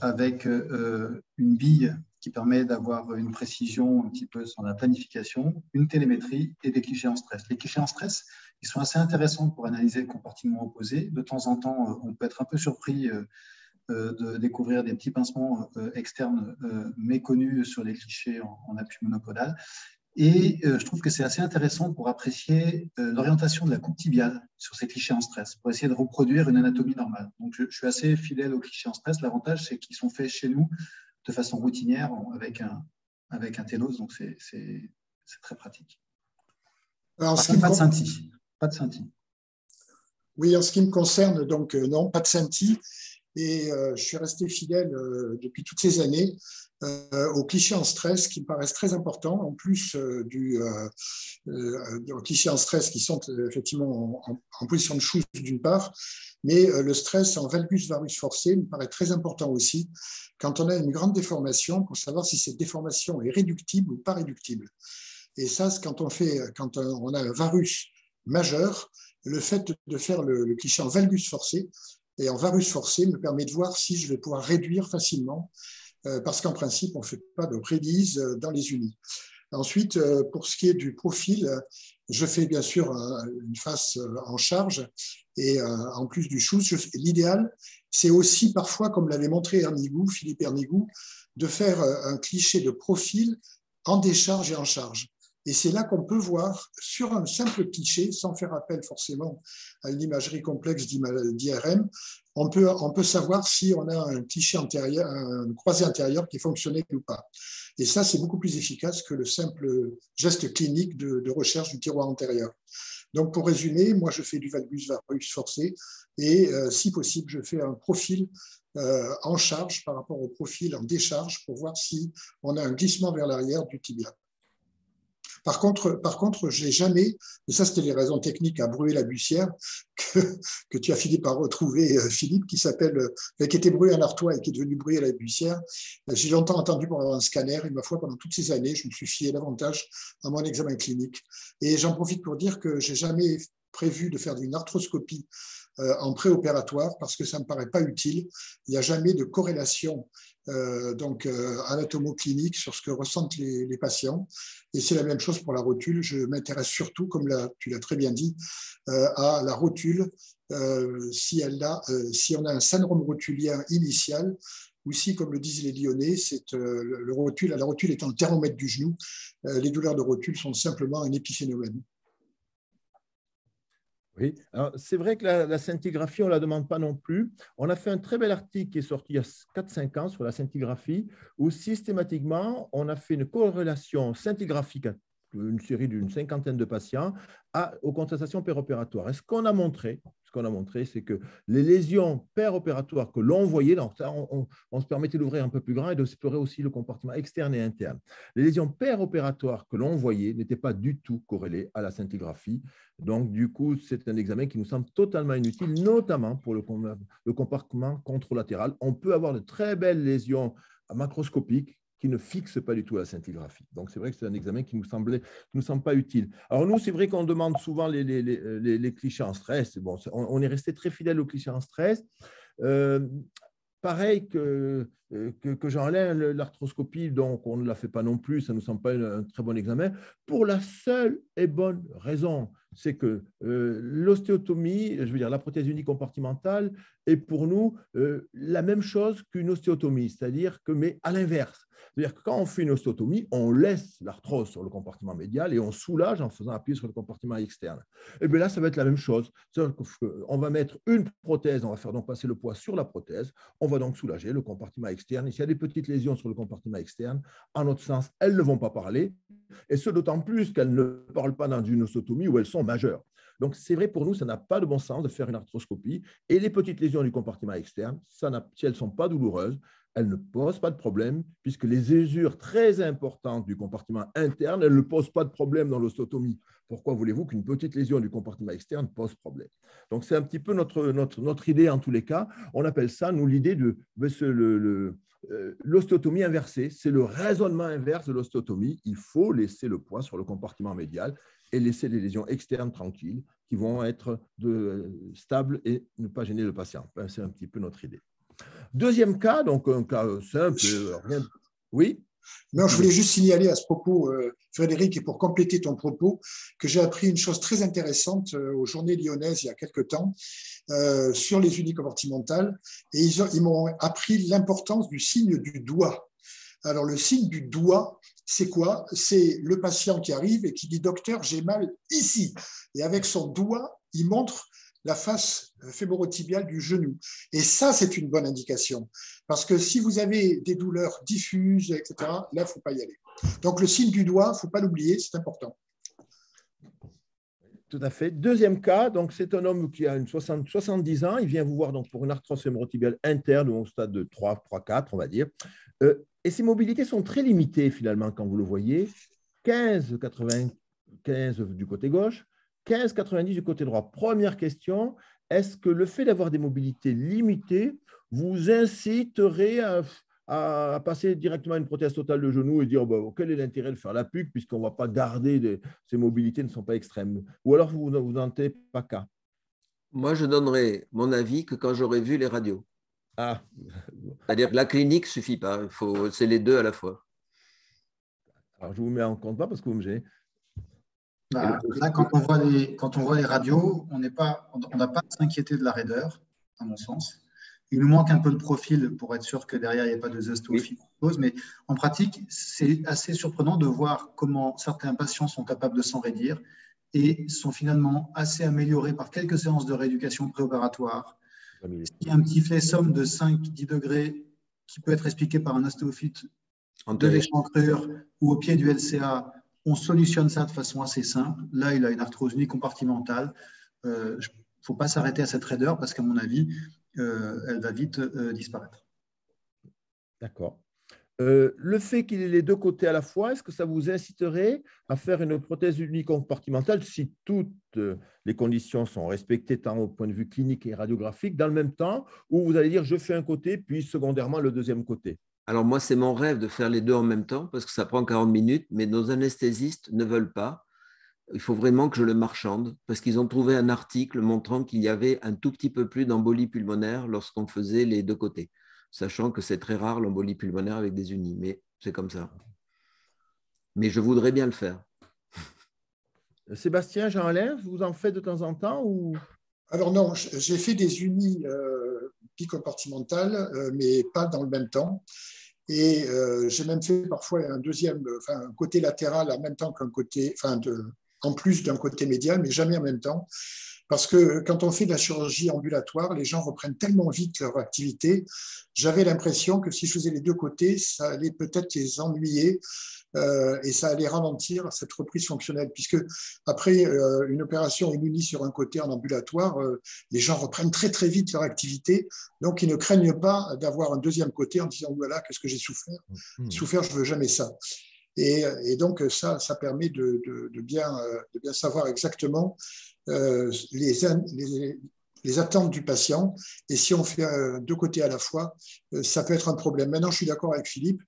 avec une bille qui permet d'avoir une précision un petit peu sur la planification, une télémétrie et des clichés en stress. Les clichés en stress, ils sont assez intéressants pour analyser le compartiment opposé. De temps en temps, on peut être un peu surpris de découvrir des petits pincements externes méconnus sur les clichés en appui monopodal. Et je trouve que c'est assez intéressant pour apprécier l'orientation de la coupe tibiale sur ces clichés en stress, pour essayer de reproduire une anatomie normale. Donc, je suis assez fidèle aux clichés en stress. L'avantage, c'est qu'ils sont faits chez nous de façon routinière avec un télos, donc c'est très pratique. Alors, Par contre, pas de scintille. Pas de scintille. Oui, en ce qui me concerne, donc non, pas de scintille. Et je suis resté fidèle depuis toutes ces années aux clichés en stress qui me paraissent très importants, en plus du clichés en stress qui sont effectivement en position de Schuss d'une part, mais le stress en valgus varus forcé me paraît très important aussi quand on a une grande déformation pour savoir si cette déformation est réductible ou pas réductible. Et ça, quand on a un varus majeur, le fait de faire le cliché en valgus forcé et en varus forcé me permet de voir si je vais pouvoir réduire facilement, parce qu'en principe, on ne fait pas de release dans les unis. Ensuite, pour ce qui est du profil, je fais bien sûr une face en charge et en plus du Schuss, l'idéal, c'est aussi parfois, comme l'avait montré Philippe Hernigou, de faire un cliché de profil en décharge et en charge. Et c'est là qu'on peut voir, sur un simple cliché, sans faire appel forcément à une imagerie complexe d'IRM, on peut savoir si on a un cliché antérieur, un croisé antérieur qui est fonctionnel ou pas. Et ça, c'est beaucoup plus efficace que le simple geste clinique de recherche du tiroir antérieur. Donc, pour résumer, moi, je fais du valgus varus forcé et, si possible, je fais un profil en charge par rapport au profil en décharge pour voir si on a un glissement vers l'arrière du tibia. Par contre, j'ai jamais, et ça c'était les raisons techniques à Bruay-la-Bussière, que tu as fini par retrouver, Philippe, qui était Bruay en Artois et qui est devenu Bruay-la-Bussière. J'ai longtemps entendu pour avoir un scanner, et ma foi, pendant toutes ces années, je me suis fié davantage à mon examen clinique. Et j'en profite pour dire que j'ai jamais prévu de faire une arthroscopie en préopératoire parce que ça ne me paraît pas utile. Il n'y a jamais de corrélation anatomo-clinique sur ce que ressentent les patients. Et c'est la même chose pour la rotule. Je m'intéresse surtout, comme tu l'as très bien dit, à la rotule, si on a un syndrome rotulien initial, ou si, comme le disent les Lyonnais, la rotule étant le thermomètre du genou, les douleurs de rotule sont simplement un épiphénomène. Oui, c'est vrai que la scintigraphie, on ne la demande pas non plus. On a fait un très bel article qui est sorti il y a 4-5 ans sur la scintigraphie, où systématiquement, on a fait une corrélation scintigraphique à une série d'une 50aine de patients aux consultations péropératoires. Et ce qu'on a montré, c'est que les lésions péropératoires que l'on voyait, donc ça, on se permettait d'ouvrir un peu plus grand et d'explorer aussi le compartiment externe et interne. Les lésions péropératoires que l'on voyait n'étaient pas du tout corrélées à la scintigraphie. Donc, du coup, c'est un examen qui nous semble totalement inutile, notamment pour le compartiment contralatéral. On peut avoir de très belles lésions macroscopiques qui ne fixent pas du tout la scintigraphie. Donc, c'est vrai que c'est un examen qui nous semble pas utile. Alors, nous, c'est vrai qu'on demande souvent les clichés en stress. Bon, on est resté très fidèle aux clichés en stress. Pareil que Jean-Alain, l'arthroscopie, donc on ne la fait pas non plus, ça ne nous semble pas un très bon examen, pour la seule et bonne raison, c'est que l'ostéotomie, je veux dire la prothèse unicompartimentale, est pour nous la même chose qu'une ostéotomie, c'est-à-dire que, mais à l'inverse. C'est-à-dire que quand on fait une ostéotomie, on laisse l'arthrose sur le compartiment médial et on soulage en faisant appuyer sur le compartiment externe. Et bien là, ça va être la même chose. On va mettre une prothèse, on va faire donc passer le poids sur la prothèse, on va donc soulager le compartiment externe. Et s'il y a des petites lésions sur le compartiment externe, en notre sens, elles ne vont pas parler, et ce d'autant plus qu'elles ne parlent pas dans une ostéotomie où elles sont majeures. Donc, c'est vrai, pour nous, ça n'a pas de bon sens de faire une arthroscopie. Et les petites lésions du compartiment externe, si elles ne sont pas douloureuses, elle ne pose pas de problème puisque les usures très importantes du compartiment interne, elles ne posent pas de problème dans l'osteotomie. Pourquoi voulez-vous qu'une petite lésion du compartiment externe pose problème? Donc, c'est un petit peu notre idée en tous les cas. On appelle ça, nous, l'idée de l'ostéotomie inversée. C'est le raisonnement inverse de l'ostéotomie. Il faut laisser le poids sur le compartiment médial et laisser les lésions externes tranquilles qui vont être stables et ne pas gêner le patient. C'est un petit peu notre idée. Deuxième cas, donc un cas simple. Oui. Non, je voulais juste signaler à ce propos, Frédéric, et pour compléter ton propos, que j'ai appris une chose très intéressante aux Journées lyonnaises il y a quelque temps sur les unicompartimentales, et ils m'ont appris l'importance du signe du doigt. Alors, le signe du doigt, c'est quoi? C'est le patient qui arrive et qui dit « Docteur, j'ai mal ici ». Et avec son doigt, il montre la face fémorotibiale du genou. Et ça, c'est une bonne indication. Parce que si vous avez des douleurs diffuses, etc., là, il ne faut pas y aller. Donc, le signe du doigt, il ne faut pas l'oublier, c'est important. Tout à fait. Deuxième cas, donc c'est un homme qui a 70 ans. Il vient vous voir donc, pour une arthrose fémorotibiale interne ou au stade de 3, 4, on va dire. Et ses mobilités sont très limitées, finalement, quand vous le voyez. 15,95 du côté gauche, 15,90 du côté droit. Première question, est-ce que le fait d'avoir des mobilités limitées vous inciterait à passer directement à une prothèse totale de genou et dire quel est l'intérêt de faire la PUC puisqu'on ne va pas garder ces mobilités ne sont pas extrêmes? Ou alors vous n'en tenez pas cas? Moi, je donnerai mon avis que quand j'aurai vu les radios. Ah. C'est-à-dire que la clinique ne suffit pas, c'est les deux à la fois. Alors, je vous mets en compte pas parce que vous me gênez. Là, quand on voit les radios, on n'a pas à s'inquiéter de la raideur, à mon sens. Il nous manque un peu de profil pour être sûr que derrière, il n'y a pas de osteofibrose. Mais en pratique, c'est assez surprenant de voir comment certains patients sont capables de s'enraidir et sont finalement assez améliorés par quelques séances de rééducation préopératoire. Il y a un petit flessum de 5-10 degrés qui peut être expliqué par un ostéophyte de l'échancrure ou au pied du LCA. On solutionne ça de façon assez simple. Là, il a une arthrose unicompartimentale. Il ne faut pas s'arrêter à cette raideur parce qu'à mon avis, elle va vite disparaître. D'accord. Le fait qu'il ait les deux côtés à la fois, est-ce que ça vous inciterait à faire une prothèse unicompartimentale si toutes les conditions sont respectées tant au point de vue clinique et radiographique dans le même temps, ou vous allez dire je fais un côté puis secondairement le deuxième côté? Alors moi, c'est mon rêve de faire les deux en même temps parce que ça prend 40 minutes, mais nos anesthésistes ne veulent pas. Il faut vraiment que je le marchande parce qu'ils ont trouvé un article montrant qu'il y avait un tout petit peu plus d'embolie pulmonaire lorsqu'on faisait les deux côtés, sachant que c'est très rare l'embolie pulmonaire avec des unis, mais c'est comme ça. Mais je voudrais bien le faire. Sébastien, Jean-Alain, vous en faites de temps en temps ou... Alors non, j'ai fait des unis bicompartimentales, mais pas dans le même temps. Et j'ai même fait parfois un côté latéral en même temps qu'un côté, en plus d'un côté médial, mais jamais en même temps. Parce que quand on fait de la chirurgie ambulatoire, les gens reprennent tellement vite leur activité. J'avais l'impression que si je faisais les deux côtés, ça allait peut-être les ennuyer et ça allait ralentir cette reprise fonctionnelle. Puisque après une opération, une unie sur un côté en ambulatoire, les gens reprennent très très vite leur activité. Donc ils ne craignent pas d'avoir un deuxième côté en disant voilà, qu'est-ce que j'ai souffert? Souffert, je ne veux jamais ça. Et donc ça permet de bien savoir exactement les attentes du patient. Et si on fait deux côtés à la fois, ça peut être un problème. Maintenant, je suis d'accord avec Philippe.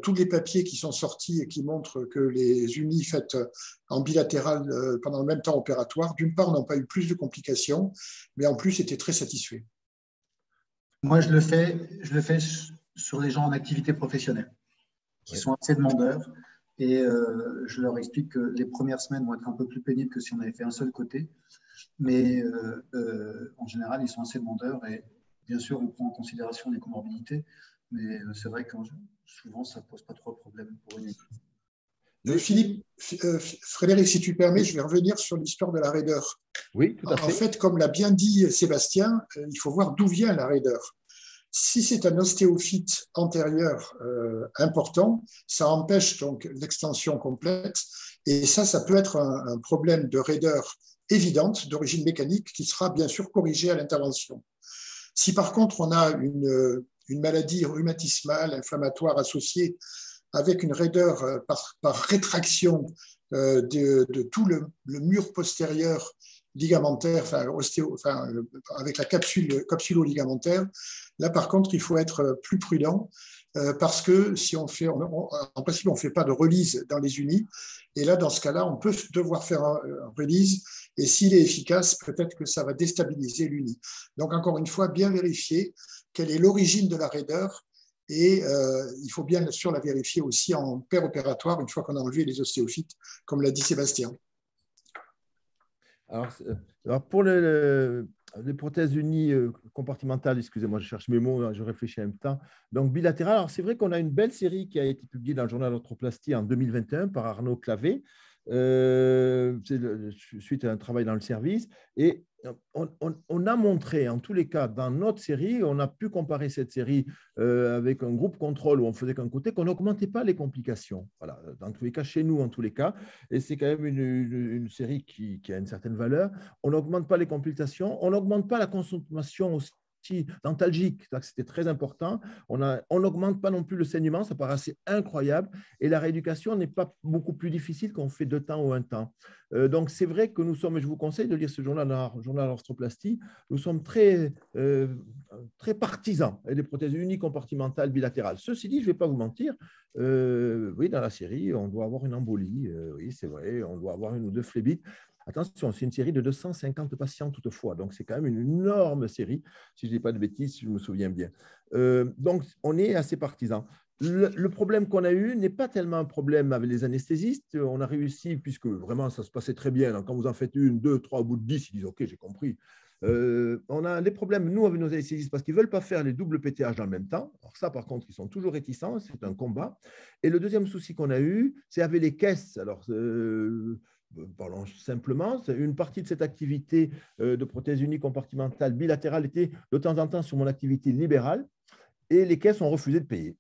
Tous les papiers qui sont sortis et qui montrent que les unis faites en bilatéral pendant le même temps opératoire, d'une part, n'ont pas eu plus de complications, mais en plus, étaient très satisfaits. Moi, je le fais sur les gens en activité professionnelle qui sont assez demandeurs. Et je leur explique que les premières semaines vont être un peu plus pénibles que si on avait fait un seul côté. Mais en général, ils sont assez demandeurs. Et bien sûr, on prend en considération les comorbidités. Mais c'est vrai que souvent, ça ne pose pas trop de problèmes pour une équipe. Philippe, Frédéric, si tu permets, je vais revenir sur l'histoire de la raideur. Oui, tout à fait. En fait, comme l'a bien dit Sébastien, il faut voir d'où vient la raideur. Si c'est un ostéophyte antérieur important, ça empêche donc l'extension complète et ça peut être un problème de raideur évidente d'origine mécanique qui sera bien sûr corrigé à l'intervention. Si par contre on a une maladie rhumatismale, inflammatoire associée avec une raideur par rétraction de tout le mur postérieur ligamentaire, avec la capsulo-ligamentaire. Là, par contre, il faut être plus prudent parce que si on fait, en principe, on ne fait pas de release dans les unis. Et là, dans ce cas-là, on peut devoir faire un release. Et s'il est efficace, peut-être que ça va déstabiliser l'uni. Donc, encore une fois, bien vérifier quelle est l'origine de la raideur. Et il faut bien sûr la vérifier aussi en péropératoire une fois qu'on a enlevé les ostéophytes, comme l'a dit Sébastien. Alors pour les prothèses unies compartimentales, excusez-moi, je cherche mes mots, je réfléchis en même temps. Donc bilatérales, alors c'est vrai qu'on a une belle série qui a été publiée dans le journal Arthroplastie en 2021 par Arnaud Clavé, suite à un travail dans le service. Et on a montré, en tous les cas, dans notre série, on a pu comparer cette série avec un groupe contrôle où on faisait qu'un côté, qu'on n'augmentait pas les complications. Voilà, dans tous les cas, chez nous, en tous les cas. Et c'est quand même une série qui a une certaine valeur. On n'augmente pas les complications, on n'augmente pas la consommation aussi dentalgique, c'était très important. On n'augmente pas non plus le saignement, ça paraît assez incroyable. Et la rééducation n'est pas beaucoup plus difficile qu'on fait 2 temps ou 1 temps. Donc, c'est vrai que nous sommes, et je vous conseille de lire ce journal Arthroplastie, nous sommes très partisans des prothèses unicompartimentales bilatérales. Ceci dit, je ne vais pas vous mentir, oui, dans la série, on doit avoir une embolie, oui, c'est vrai, on doit avoir 1 ou 2 phlébites. Attention, c'est une série de 250 patients toutefois, donc c'est quand même une énorme série, si je ne dis pas de bêtises, si je me souviens bien. Donc, on est assez partisans. Le problème qu'on a eu n'est pas tellement un problème avec les anesthésistes. On a réussi, puisque vraiment ça se passait très bien. Donc, quand vous en faites 1, 2, 3, au bout de 10, ils disent « Ok, j'ai compris ». On a des problèmes, nous, avec nos anesthésistes, parce qu'ils ne veulent pas faire les doubles PTH dans le même temps. Alors ça, par contre, ils sont toujours réticents, c'est un combat. Et le deuxième souci qu'on a eu, c'est avec les caisses. Alors, parlons simplement, une partie de cette activité de prothèse unicompartimentale bilatérale était de temps en temps sur mon activité libérale et les caisses ont refusé de payer.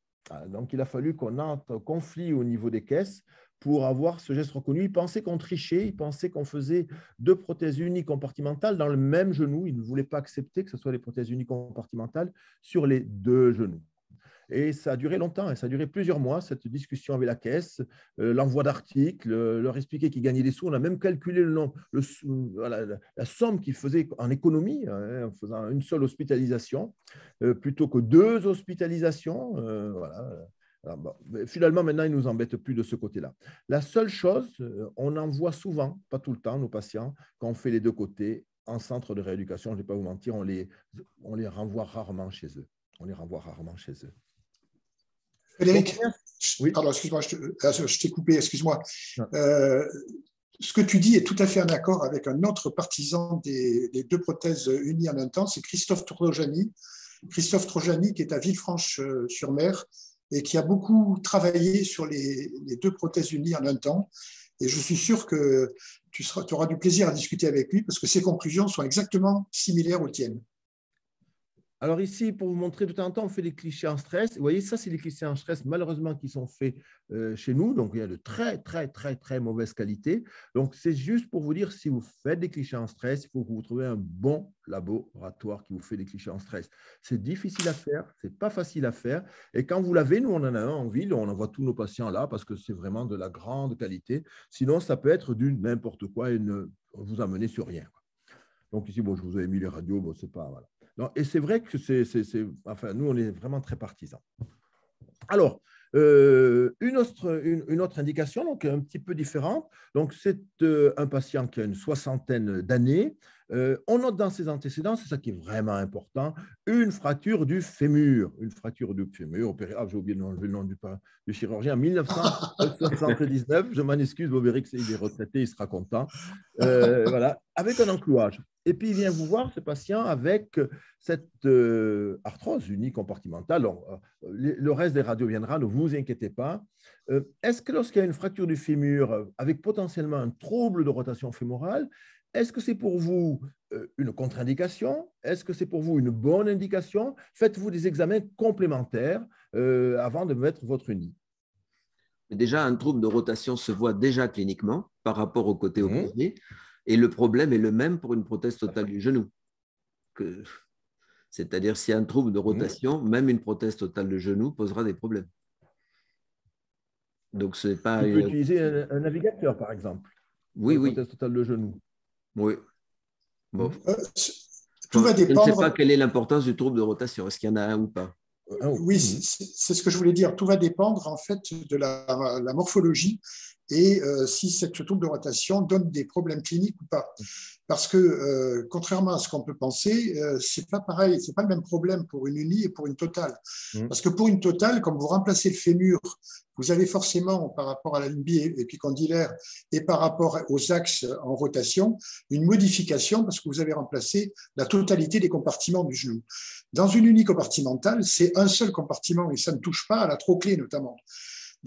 Donc, il a fallu qu'on entre en conflit au niveau des caisses pour avoir ce geste reconnu. Ils pensaient qu'on trichait, ils pensaient qu'on faisait 2 prothèses unicompartimentales dans le même genou. Ils ne voulaient pas accepter que ce soit des prothèses unicompartimentales sur les 2 genoux. Et ça a duré longtemps, et ça a duré plusieurs mois, cette discussion avec la caisse, l'envoi d'articles, leur expliquer qu'ils gagnaient des sous. On a même calculé la somme qu'ils faisaient en économie, en faisant une seule hospitalisation, plutôt que 2 hospitalisations. Voilà. Alors, bon, finalement, maintenant, ils ne nous embêtent plus de ce côté-là. La seule chose, on en voit souvent, pas tout le temps, nos patients, quand on fait les 2 côtés, en centre de rééducation, je ne vais pas vous mentir, on les renvoie rarement chez eux. On les renvoie rarement chez eux. Frédéric, oui. Pardon, excuse-moi, je t'ai coupé, excuse-moi. Ce que tu dis est tout à fait en accord avec un autre partisan des 2 prothèses unies en un temps, c'est Christophe Trojani. Christophe Trojani, qui est à Villefranche-sur-Mer et qui a beaucoup travaillé sur les 2 prothèses unies en un temps. Et je suis sûr que tu auras du plaisir à discuter avec lui parce que ses conclusions sont exactement similaires aux tiennes. Alors ici, pour vous montrer, de temps en temps, on fait des clichés en stress. Vous voyez, ça, c'est des clichés en stress, malheureusement, qui sont faits chez nous. Donc, il y a de très mauvaise qualité. Donc, c'est juste pour vous dire, si vous faites des clichés en stress, il faut que vous trouviez un bon laboratoire qui vous fait des clichés en stress. C'est difficile à faire, ce n'est pas facile à faire. Et quand vous l'avez, nous, on en a un en ville, on envoie tous nos patients là parce que c'est vraiment de la grande qualité. Sinon, ça peut être du n'importe quoi et ne vous amener sur rien. Donc ici, bon, je vous ai mis les radios, bon, c'est pas… Voilà. Non, et c'est vrai que enfin, nous, on est vraiment très partisans. Alors, une autre indication, donc un petit peu différente. Donc, c'est un patient qui a une 60aine d'années. On note dans ses antécédents, c'est ça qui est vraiment important, une fracture du fémur. Une fracture du fémur opérée. Ah, j'ai oublié d'enlever le nom du chirurgien. En 1979, je m'en excuse, vous verrez qu'il est retraité, il sera content. Voilà, avec un enclouage. Et puis, il vient vous voir, ce patient, avec cette arthrose unicompartimentale. Le reste des radios viendra, ne vous inquiétez pas. Est-ce que lorsqu'il y a une fracture du fémur avec potentiellement un trouble de rotation fémorale, est-ce que c'est pour vous une contre-indication? Est-ce que c'est pour vous une bonne indication? Faites-vous des examens complémentaires avant de mettre votre uni. Déjà, un trouble de rotation se voit déjà cliniquement par rapport au côté opposé. Et le problème est le même pour une prothèse totale du genou. C'est-à-dire, s'il y a un trouble de rotation, même une prothèse totale de genou posera des problèmes. Donc, ce n'est pas. Tu peux utiliser un navigateur, par exemple, pour Oui, une oui, prothèse totale de genou. oui. Bon. Tout va Je ne sais pas dépendre. quelle est l'importance du trouble de rotation. Est-ce qu'il y en a un ou pas? Oui, c'est ce que je voulais dire. Tout va dépendre en fait de la morphologie et si ce trouble de rotation donne des problèmes cliniques ou pas. Parce que contrairement à ce qu'on peut penser, c'est pas pareil, c'est pas le même problème pour une unie et pour une totale. Parce que pour une totale, comme vous remplacez le fémur, vous avez forcément par rapport à la ligne épicondylaire et par rapport aux axes en rotation, une modification parce que vous avez remplacé la totalité des compartiments du genou. Dans une unie compartimentale, c'est un seul compartiment et ça ne touche pas à la trochlée notamment.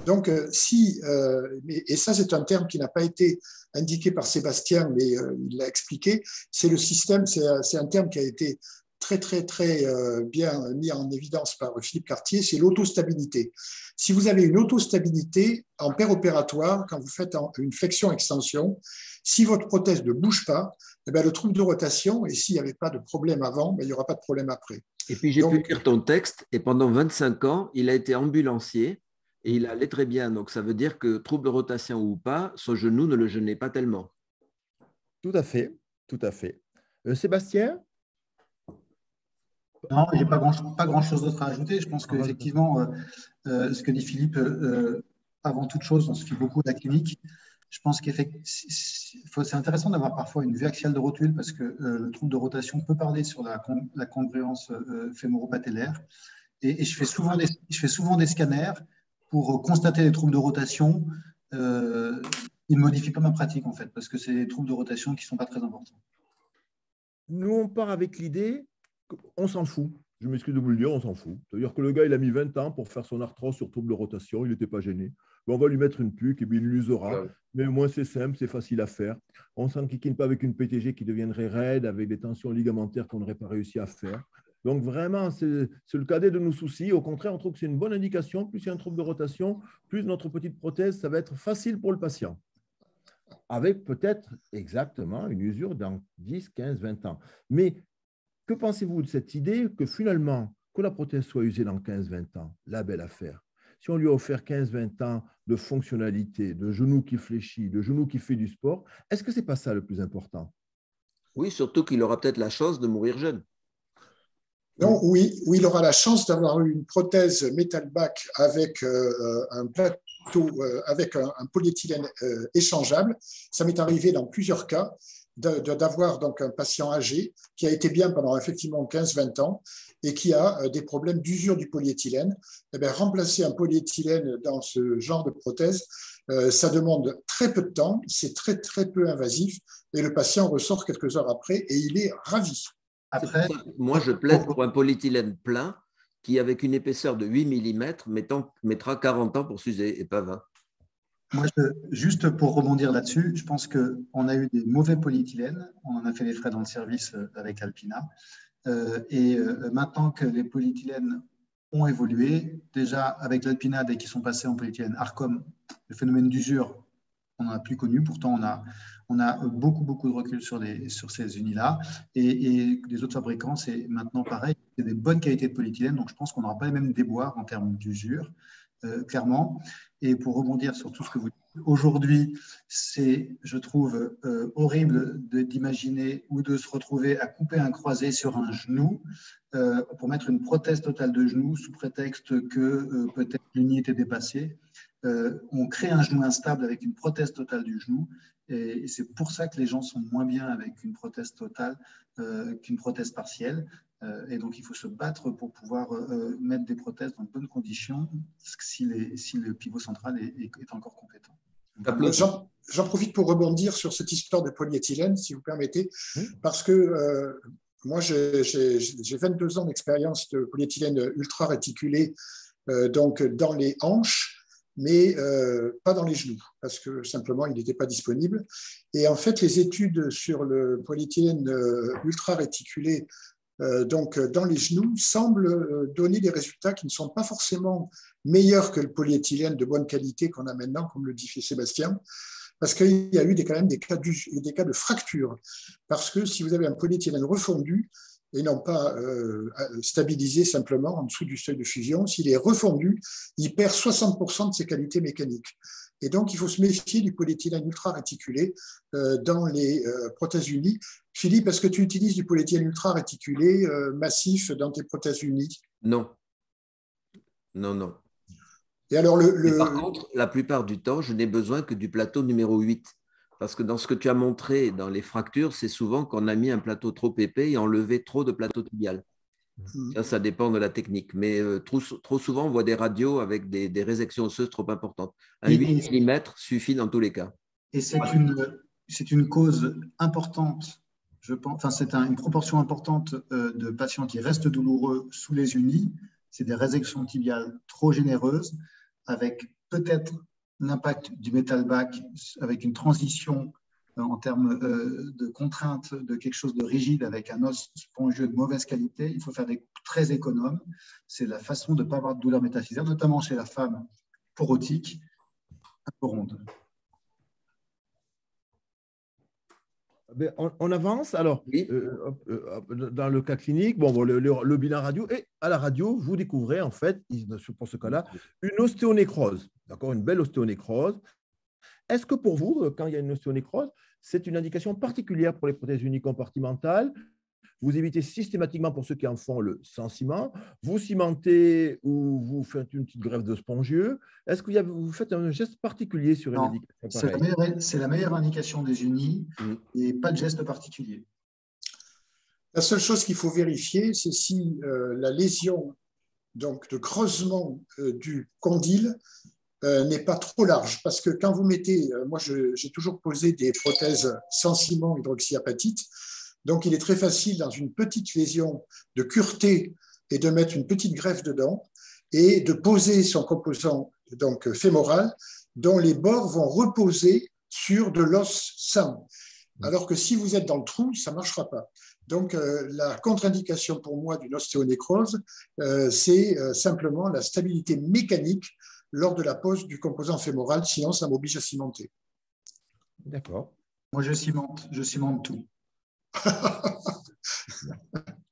Donc, et ça c'est un terme qui n'a pas été indiqué par Sébastien, mais il l'a expliqué, c'est le système, c'est un terme qui a été très bien mis en évidence par Philippe Cartier, c'est l'autostabilité. Si vous avez une autostabilité en péropératoire, quand vous faites une flexion-extension, si votre prothèse ne bouge pas, eh bien, le trouble de rotation, et s'il n'y avait pas de problème avant, ben, il n'y aura pas de problème après. Et puis, j'ai pu lire ton texte, et pendant 25 ans, il a été ambulancier, et il allait très bien. Donc, ça veut dire que trouble de rotation ou pas, son genou ne le gênait pas tellement. Tout à fait, tout à fait. Sébastien? Non, il n'y a pas grand-chose d'autre à ajouter. Je pense qu'effectivement, ce que dit Philippe, avant toute chose, on se fie beaucoup de la clinique. Je pense c'est intéressant d'avoir parfois une vue axiale de rotule parce que le trouble de rotation peut parler sur la congruence fémoro-patellaire. Et je fais souvent des scanners pour constater les troubles de rotation. Il ne modifie pas ma pratique en fait parce que c'est des troubles de rotation qui ne sont pas très importants. Nous, on part avec l'idée qu'on s'en fout. Je m'excuse de vous le dire, on s'en fout. C'est-à-dire que le gars, il a mis 20 ans pour faire son arthrose sur trouble de rotation, il n'était pas gêné. On va lui mettre une puque et puis il l'usera. Ouais. Mais au moins, c'est simple, c'est facile à faire. On ne s'enquiquine pas avec une PTG qui deviendrait raide, avec des tensions ligamentaires qu'on n'aurait pas réussi à faire. Donc, vraiment, c'est le cadet de nos soucis. Au contraire, on trouve que c'est une bonne indication. Plus il y a un trouble de rotation, plus notre petite prothèse, ça va être facile pour le patient. Avec peut-être exactement une usure dans 10, 15, 20 ans. Mais que pensez-vous de cette idée que finalement, que la prothèse soit usée dans 15-20 ans, la belle affaire? Si on lui a offert 15-20 ans de fonctionnalité, de genou qui fléchit, de genou qui fait du sport, est-ce que ce n'est pas ça le plus important? Oui, surtout qu'il aura peut-être la chance de mourir jeune. Non, oui, il aura la chance d'avoir eu une prothèse metalback avec un plateau, avec un polyéthylène échangeable. Ça m'est arrivé dans plusieurs cas d'avoir donc un patient âgé qui a été bien pendant effectivement 15-20 ans et qui a des problèmes d'usure du polyéthylène. Eh bien, remplacer un polyéthylène dans ce genre de prothèse, ça demande très peu de temps, c'est très peu invasif et le patient ressort quelques heures après et il est ravi. Après, moi, je plaide pour un polyéthylène plein qui, avec une épaisseur de 8 mm, mettra 40 ans pour s'user et pas 20. Moi, juste pour rebondir là-dessus, je pense qu'on a eu des mauvais polyéthylènes. On en a fait les frais dans le service avec Alpina. Maintenant que les polyéthylènes ont évolué, déjà avec l'Alpina, dès qu'ils sont passés en polyéthylène Arcom, le phénomène d'usure, on n'en a plus connu. Pourtant, on a beaucoup de recul sur ces unis-là. Et les autres fabricants, c'est maintenant pareil. C'est des bonnes qualités de polyéthylène. Donc, je pense qu'on n'aura pas les mêmes déboires en termes d'usure, clairement. Et pour rebondir sur tout ce que vous dites, aujourd'hui, c'est, je trouve, horrible d'imaginer ou de se retrouver à couper un croisé sur un genou pour mettre une prothèse totale de genou sous prétexte que peut-être l'uni était dépassée. On crée un genou instable avec une prothèse totale du genou et c'est pour ça que les gens sont moins bien avec une prothèse totale qu'une prothèse partielle. Et donc, il faut se battre pour pouvoir mettre des prothèses dans de bonnes conditions si le pivot central est encore compétent. J'en profite pour rebondir sur cette histoire de polyéthylène, si vous permettez, parce que moi, j'ai 22 ans d'expérience de polyéthylène ultra réticulé donc dans les hanches, mais pas dans les genoux, parce que simplement, il n'était pas disponible. Et en fait, les études sur le polyéthylène ultra réticulé donc dans les genoux semblent donner des résultats qui ne sont pas forcément meilleurs que le polyéthylène de bonne qualité qu'on a maintenant, comme le dit Sébastien, parce qu'il y a eu quand même des cas de fracture. Parce que si vous avez un polyéthylène refondu, et non pas stabilisé simplement en dessous du seuil de fusion. S'il est refondu, il perd 60% de ses qualités mécaniques. Et donc, il faut se méfier du polyéthylène ultra-réticulé dans les prothèses unies. Philippe, est-ce que tu utilises du polyéthylène ultra-réticulé massif dans tes prothèses unies? Non. Non, non. Et alors, Par contre, la plupart du temps, je n'ai besoin que du plateau numéro 8. Parce que dans ce que tu as montré dans les fractures, c'est souvent qu'on a mis un plateau trop épais et enlevé trop de plateau tibial. Ça dépend de la technique. Mais trop souvent, on voit des radios avec des résections osseuses trop importantes. Un 8 mm suffit dans tous les cas. Et c'est une cause importante, je pense, enfin, c'est une proportion importante de patients qui restent douloureux sous les unis. C'est des résections tibiales trop généreuses, avec peut-être l'impact du metal back, avec une transition en termes de contrainte de quelque chose de rigide avec un os spongieux de mauvaise qualité. Il faut faire des coupes très économes. C'est la façon de ne pas avoir de douleur métaphysaire, notamment chez la femme porotique, un peu ronde. On avance. Alors, oui. Dans le cas clinique, le bilan radio, et à la radio, vous découvrez en fait, pour ce cas-là, une ostéonécrose, d'accord, une belle ostéonécrose. Est-ce que pour vous, quand il y a une ostéonécrose, c'est une indication particulière pour les prothèses unicompartimentales? Vous évitez systématiquement, pour ceux qui en font, le sans ciment. Vous cimentez ou vous faites une petite greffe de spongieux. Est-ce que vous faites un geste particulier sur une indication pareille? C'est la meilleure indication des unis et pas de geste particulier. La seule chose qu'il faut vérifier, c'est si la lésion donc, de creusement du condyle n'est pas trop large. Parce que quand vous mettez, moi j'ai toujours posé des prothèses sans ciment hydroxyapatite, donc il est très facile dans une petite lésion de cureter et de mettre une petite greffe dedans et de poser son composant donc, fémoral dont les bords vont reposer sur de l'os sain. Alors que si vous êtes dans le trou, ça ne marchera pas. Donc, la contre-indication pour moi d'une ostéonécrose, c'est simplement la stabilité mécanique lors de la pose du composant fémoral, sinon ça m'oblige à cimenter. D'accord. Moi, je cimente tout.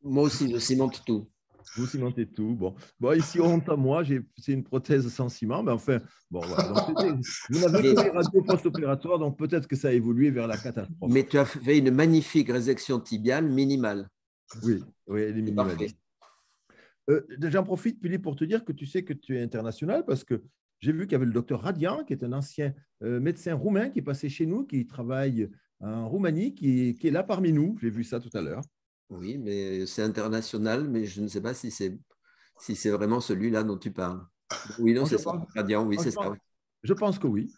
Moi aussi, je cimente tout. Vous cimentez tout. Bon, ici, honte à moi, c'est une prothèse sans ciment, mais enfin, voilà. Donc, vous n'avez que les radios post-opératoires, donc peut-être que ça a évolué vers la catastrophe. Mais tu as fait une magnifique résection tibiale minimale. Oui, elle est minimale. J'en profite, Philippe, pour te dire que tu sais que tu es international parce que j'ai vu qu'il y avait le docteur Radian, qui est un ancien médecin roumain qui est passé chez nous, qui travaille en Roumanie, qui est là parmi nous. J'ai vu ça tout à l'heure. Oui, mais c'est international, mais je ne sais pas si c'est vraiment celui-là dont tu parles. Oui, non, c'est ça. Radian, oui, c'est ça. Oui. Je pense que oui.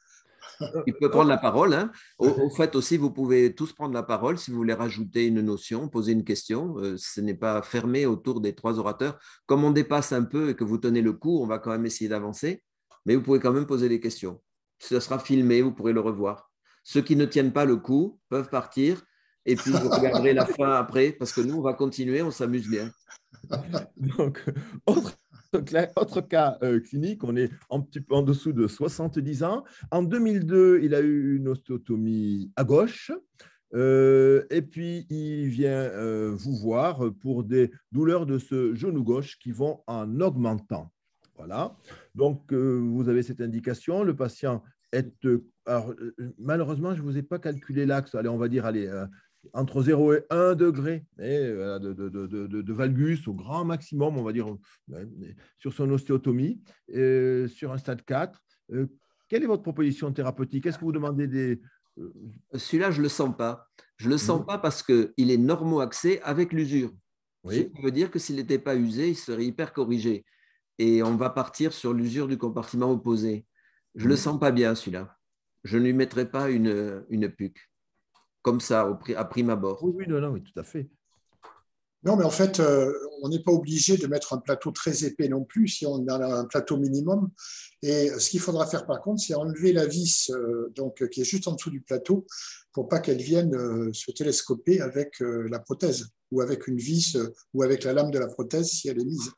Il peut prendre la parole. Hein. Au fait aussi, vous pouvez tous prendre la parole si vous voulez rajouter une notion, poser une question. Ce n'est pas fermé autour des trois orateurs. Comme on dépasse un peu et que vous tenez le coup, on va quand même essayer d'avancer. Mais vous pouvez quand même poser des questions. Ce sera filmé, vous pourrez le revoir. Ceux qui ne tiennent pas le coup peuvent partir. Et puis, vous regarderez la fin après, parce que nous, on va continuer, on s'amuse bien. Donc, autre cas clinique, on est un petit peu en dessous de 70 ans. En 2002, il a eu une ostéotomie à gauche. Et puis, il vient vous voir pour des douleurs de ce genou gauche qui vont en augmentant. Voilà. Donc, vous avez cette indication. Le patient est… Alors, malheureusement, je ne vous ai pas calculé l'axe. Allez, on va dire, entre 0 et 1 degré de valgus au grand maximum, on va dire, sur son ostéotomie, sur un stade 4. Quelle est votre proposition thérapeutique? Est-ce que vous demandez des… Celui-là, je ne le sens pas. Je ne le sens pas parce qu'il est normo-axé avec l'usure. Oui. Ce qui veut dire que s'il n'était pas usé, il serait hyper corrigé. Et on va partir sur l'usure du compartiment opposé. Je ne le sens pas bien, celui-là. Je ne lui mettrai pas une PUC. Comme ça, à prime abord. Oui, tout à fait. Non, mais en fait, on n'est pas obligé de mettre un plateau très épais non plus si on a un plateau minimum. Et ce qu'il faudra faire par contre, c'est enlever la vis qui est juste en dessous du plateau pour pas qu'elle vienne se télescoper avec la prothèse ou avec une vis ou avec la lame de la prothèse si elle est mise.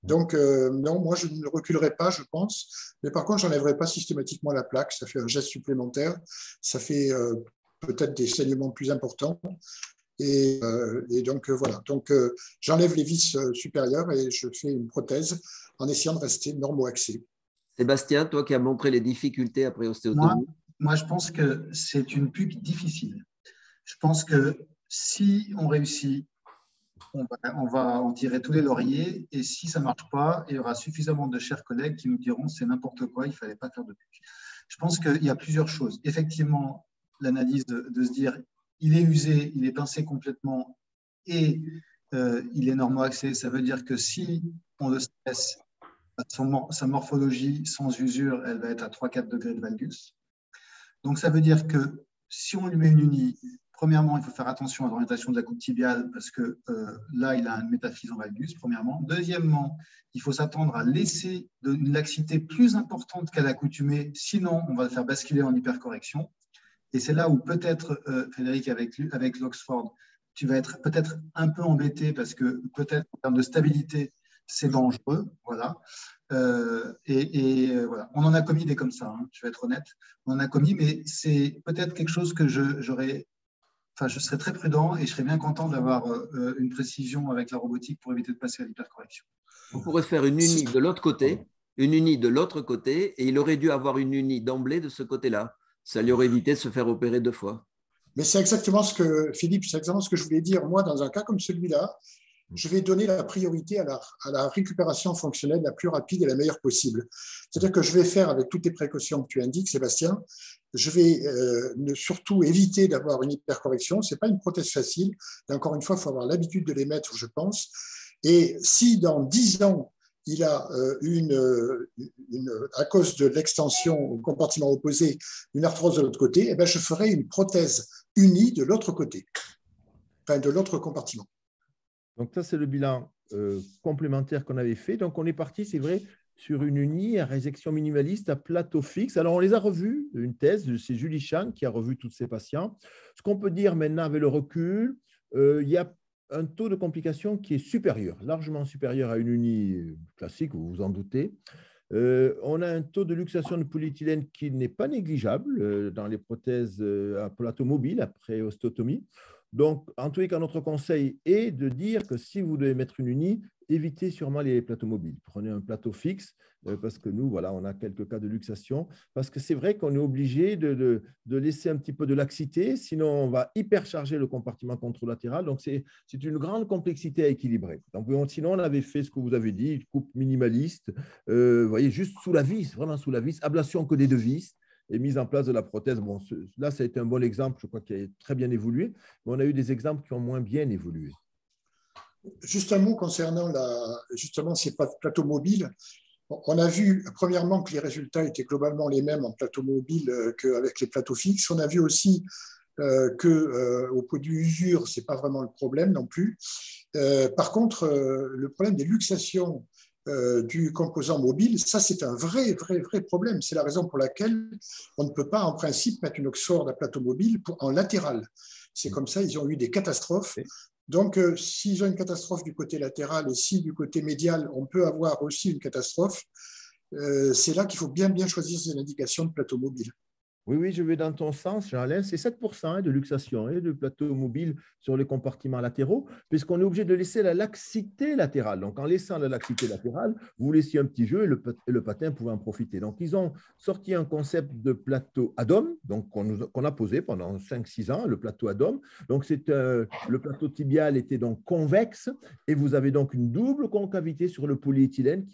Donc, non, moi, je ne reculerai pas, je pense. Mais par contre, je n'enlèverai pas systématiquement la plaque. Ça fait un geste supplémentaire. Ça fait… peut-être des saignements plus importants. Et donc, voilà. Donc, j'enlève les vis supérieures et je fais une prothèse en essayant de rester normo-axé. Sébastien, toi qui as montré les difficultés après ostéotomie. Moi, je pense que c'est une PUC difficile. Je pense que si on réussit, on va en tirer tous les lauriers. Et si ça ne marche pas, il y aura suffisamment de chers collègues qui nous diront c'est n'importe quoi, il ne fallait pas faire de PUC. Je pense qu'il y a plusieurs choses. Effectivement, l'analyse de se dire il est usé, il est pincé complètement et il est normo-axé. Ça veut dire que si on le stresse, sa morphologie sans usure, elle va être à 3-4 degrés de valgus. Donc, ça veut dire que si on lui met une uni, premièrement, il faut faire attention à l'orientation de la coupe tibiale parce que là, il a un métaphyse en valgus, premièrement. Deuxièmement, il faut s'attendre à laisser une laxité plus importante qu'à l'accoutumée, sinon on va le faire basculer en hypercorrection. Et c'est là où peut-être, Frédéric, avec l'Oxford, tu vas être peut-être un peu embêté parce que peut-être en termes de stabilité, c'est dangereux. Voilà. Voilà. On en a commis des comme ça, hein, je vais être honnête. On en a commis, mais c'est peut-être quelque chose que je serais très prudent et je serais bien content d'avoir une précision avec la robotique pour éviter de passer à l'hypercorrection. On pourrait faire une uni de l'autre côté, une uni de l'autre côté, et il aurait dû avoir une uni d'emblée de ce côté-là. Ça lui aurait évité de se faire opérer 2 fois. Mais c'est exactement ce que, Philippe, c'est exactement ce que je voulais dire. Moi, dans un cas comme celui-là, je vais donner la priorité à la récupération fonctionnelle la plus rapide et la meilleure possible. C'est-à-dire que je vais faire, avec toutes les précautions que tu indiques, Sébastien, je vais surtout éviter d'avoir une hypercorrection. Ce n'est pas une prothèse facile. Et encore une fois, il faut avoir l'habitude de les mettre, je pense. Et si dans 10 ans, il a à cause de l'extension au compartiment opposé, une arthrose de l'autre côté, eh bien, je ferai une prothèse unie de l'autre côté, enfin de l'autre compartiment. Donc ça, c'est le bilan complémentaire qu'on avait fait. Donc on est parti, c'est vrai, sur une unie à résection minimaliste à plateau fixe. Alors on les a revus, une thèse, c'est Julie Chang qui a revu tous ces patients. Ce qu'on peut dire maintenant avec le recul, il y a un taux de complication qui est supérieur, largement supérieur à une unie classique, vous vous en doutez. On a un taux de luxation de polyéthylène qui n'est pas négligeable dans les prothèses à plateau mobile après ostéotomie. Donc, en tous les cas, notre conseil est de dire que si vous devez mettre une unie, évitez sûrement les plateaux mobiles. Prenez un plateau fixe parce que nous, voilà, on a quelques cas de luxation. Parce que c'est vrai qu'on est obligé de laisser un petit peu de laxité, sinon on va hypercharger le compartiment contralatéral. Donc, c'est une grande complexité à équilibrer. Donc, sinon, on avait fait ce que vous avez dit, une coupe minimaliste, vous voyez, juste sous la vis, vraiment sous la vis, ablation que des 2 vis. Et mise en place de la prothèse. Bon, là, ça a été un bon exemple, je crois, qui a très bien évolué, mais on a eu des exemples qui ont moins bien évolué. Juste un mot concernant justement ces plateaux mobiles. On a vu, premièrement, que les résultats étaient globalement les mêmes en plateau mobile qu'avec les plateaux fixes. On a vu aussi qu'au produit usure, ce n'est pas vraiment le problème non plus. Par contre, le problème des luxations du composant mobile, ça c'est un vrai problème. C'est la raison pour laquelle on ne peut pas en principe mettre une Oxford à plateau mobile en latéral. C'est comme ça, ils ont eu des catastrophes. Donc, s'ils ont une catastrophe du côté latéral et si du côté médial, on peut avoir aussi une catastrophe, c'est là qu'il faut bien choisir ses indications de plateau mobile. Oui, je vais dans ton sens, Jean-Alain. C'est 7% de luxation et de plateau mobile sur les compartiments latéraux, puisqu'on est obligé de laisser la laxité latérale. Donc, en laissant la laxité latérale, vous laissiez un petit jeu et le patin pouvait en profiter. Donc, ils ont sorti un concept de plateau ADOM, donc qu'on a posé pendant 5-6 ans, le plateau ADOM. Donc, le plateau tibial était donc convexe et vous avez donc une double concavité sur le polyéthylène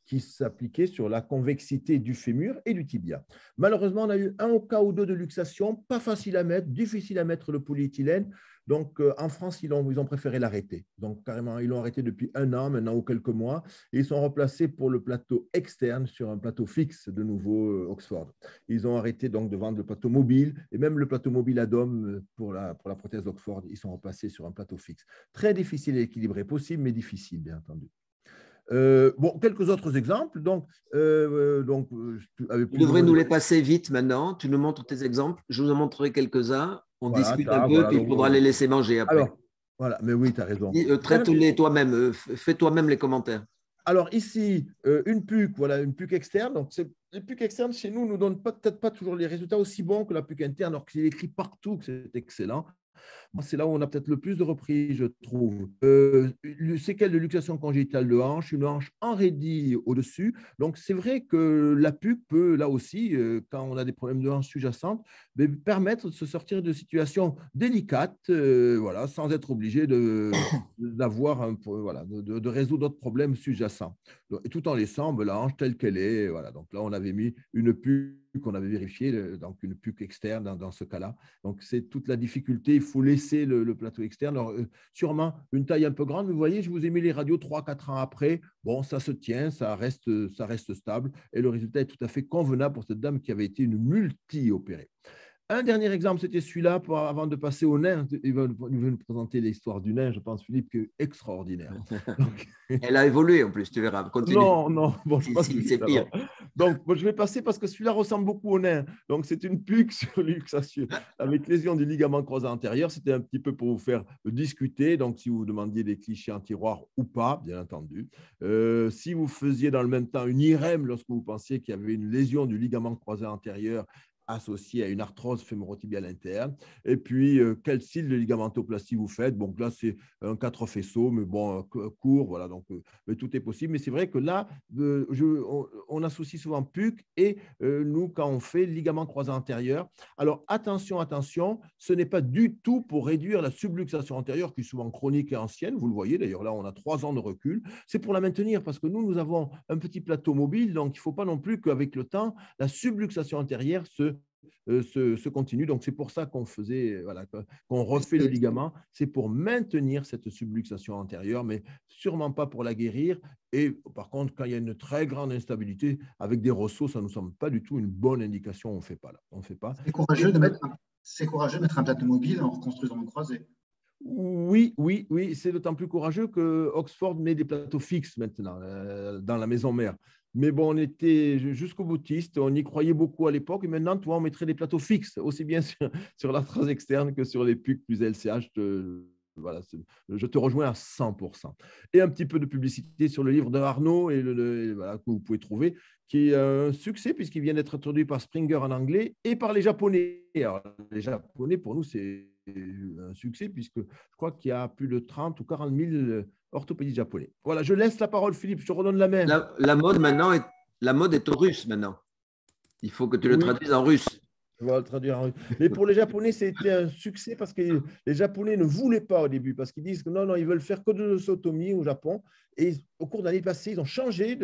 qui s'appliquait sur la convexité du fémur et du tibia. Malheureusement, on a eu un cas ou 2 de luxation, pas facile à mettre, difficile à mettre le polyéthylène. Donc, en France, ils ont préféré l'arrêter. Donc, carrément, ils l'ont arrêté depuis 1 an, maintenant ou quelques mois. Et ils sont remplacés pour le plateau externe sur un plateau fixe, de nouveau Oxford. Ils ont arrêté donc de vendre le plateau mobile et même le plateau mobile ADOM pour la prothèse Oxford. Ils sont remplacés sur un plateau fixe. Très difficile à équilibrer, possible, mais difficile, bien entendu. Quelques autres exemples. Tu devrais nous les passer vite maintenant. Tu nous montres tes exemples. Je vous en montrerai quelques-uns. On discute un peu, puis il faudra les laisser manger après. Alors, voilà, mais oui, tu as raison. Traite-les toi-même. Fais toi-même les commentaires. Alors ici, une PUC, voilà, une PUC externe. Donc, les PUC externes, chez nous, ne nous donnent peut-être pas toujours les résultats aussi bons que la PUC interne, alors qu'il est écrit partout que c'est excellent. C'est là où on a peut-être le plus de reprises, je trouve. Séquelles de luxation congénitale de hanche, une hanche enraidie au-dessus. Donc, c'est vrai que la PUC peut, là aussi, quand on a des problèmes de hanche sous-jacente, permettre de se sortir de situations délicates, voilà, sans être obligé d'avoir voilà, de résoudre d'autres problèmes sous-jacents. Et tout en laissant la hanche telle qu'elle est. Voilà. Donc là, on avait mis une PUC qu'on avait vérifiée, donc une PUC externe dans ce cas-là. Donc, c'est toute la difficulté. Il faut laisser le plateau externe. Alors, sûrement une taille un peu grande. Mais vous voyez, je vous ai mis les radios 3-4 ans après. Bon, ça se tient, ça reste stable. Et le résultat est tout à fait convenable pour cette dame qui avait été une multi-opérée. Un dernier exemple, c'était celui-là, avant de passer au nain. Il va nous présenter l'histoire du nain, je pense, Philippe, qui est extraordinaire. Donc... Elle a évolué en plus, tu verras. Continue. Non, bon, je pense que c'est pire. Donc, bon, je vais passer parce que celui-là ressemble beaucoup au nain. Donc, c'est une PUC sur luxation avec lésion du ligament croisé antérieur. C'était un petit peu pour vous faire discuter. Donc, si vous demandiez des clichés en tiroir ou pas, bien entendu. Si vous faisiez dans le même temps une IRM lorsque vous pensiez qu'il y avait une lésion du ligament croisé antérieur, associé à une arthrose fémorotibiale interne. Et puis, quel style de ligamentoplastie vous faites? Bon, là, c'est un 4 faisceaux, mais bon, court, voilà, donc mais tout est possible. Mais c'est vrai que là, on associe souvent PUC et nous, quand on fait ligament croisé antérieur. Alors, attention, ce n'est pas du tout pour réduire la subluxation antérieure, qui est souvent chronique et ancienne. Vous le voyez, d'ailleurs, là, on a 3 ans de recul. C'est pour la maintenir, parce que nous avons un petit plateau mobile, donc il ne faut pas non plus qu'avec le temps, la subluxation antérieure se continue. Donc, c'est pour ça qu'on faisait, voilà, qu'on refait le ligament. C'est pour maintenir cette subluxation antérieure, mais sûrement pas pour la guérir. Et par contre, quand il y a une très grande instabilité, avec des ressauts, ça ne nous semble pas du tout une bonne indication. On ne fait pas là. On fait pas. C'est courageux de mettre un plateau mobile en reconstruisant le croisé. Oui, c'est d'autant plus courageux que Oxford met des plateaux fixes maintenant dans la maison mère. Mais bon, on était jusqu'au boutiste, on y croyait beaucoup à l'époque, et maintenant, toi, on mettrait des plateaux fixes, aussi bien sur l'arthrose externe que sur les PUC plus LCH. Voilà, je te rejoins à 100%. Et un petit peu de publicité sur le livre de Arnaud voilà, que vous pouvez trouver, qui est un succès puisqu'il vient d'être traduit par Springer en anglais et par les Japonais. Alors, les Japonais, pour nous, c'est un succès puisque je crois qu'il y a plus de 30 ou 40 000 orthopédistes japonais. Voilà, je laisse la parole, Philippe, je te redonne la main. La mode maintenant la mode est au russe maintenant. Il faut que tu le traduises en russe. Je vais le traduire en russe. Mais pour les Japonais, c'était un succès parce que les Japonais ne voulaient pas au début, parce qu'ils disent que non, ils veulent faire que de l'ossotomie au Japon. Et au cours de l'année passée, ils ont changé.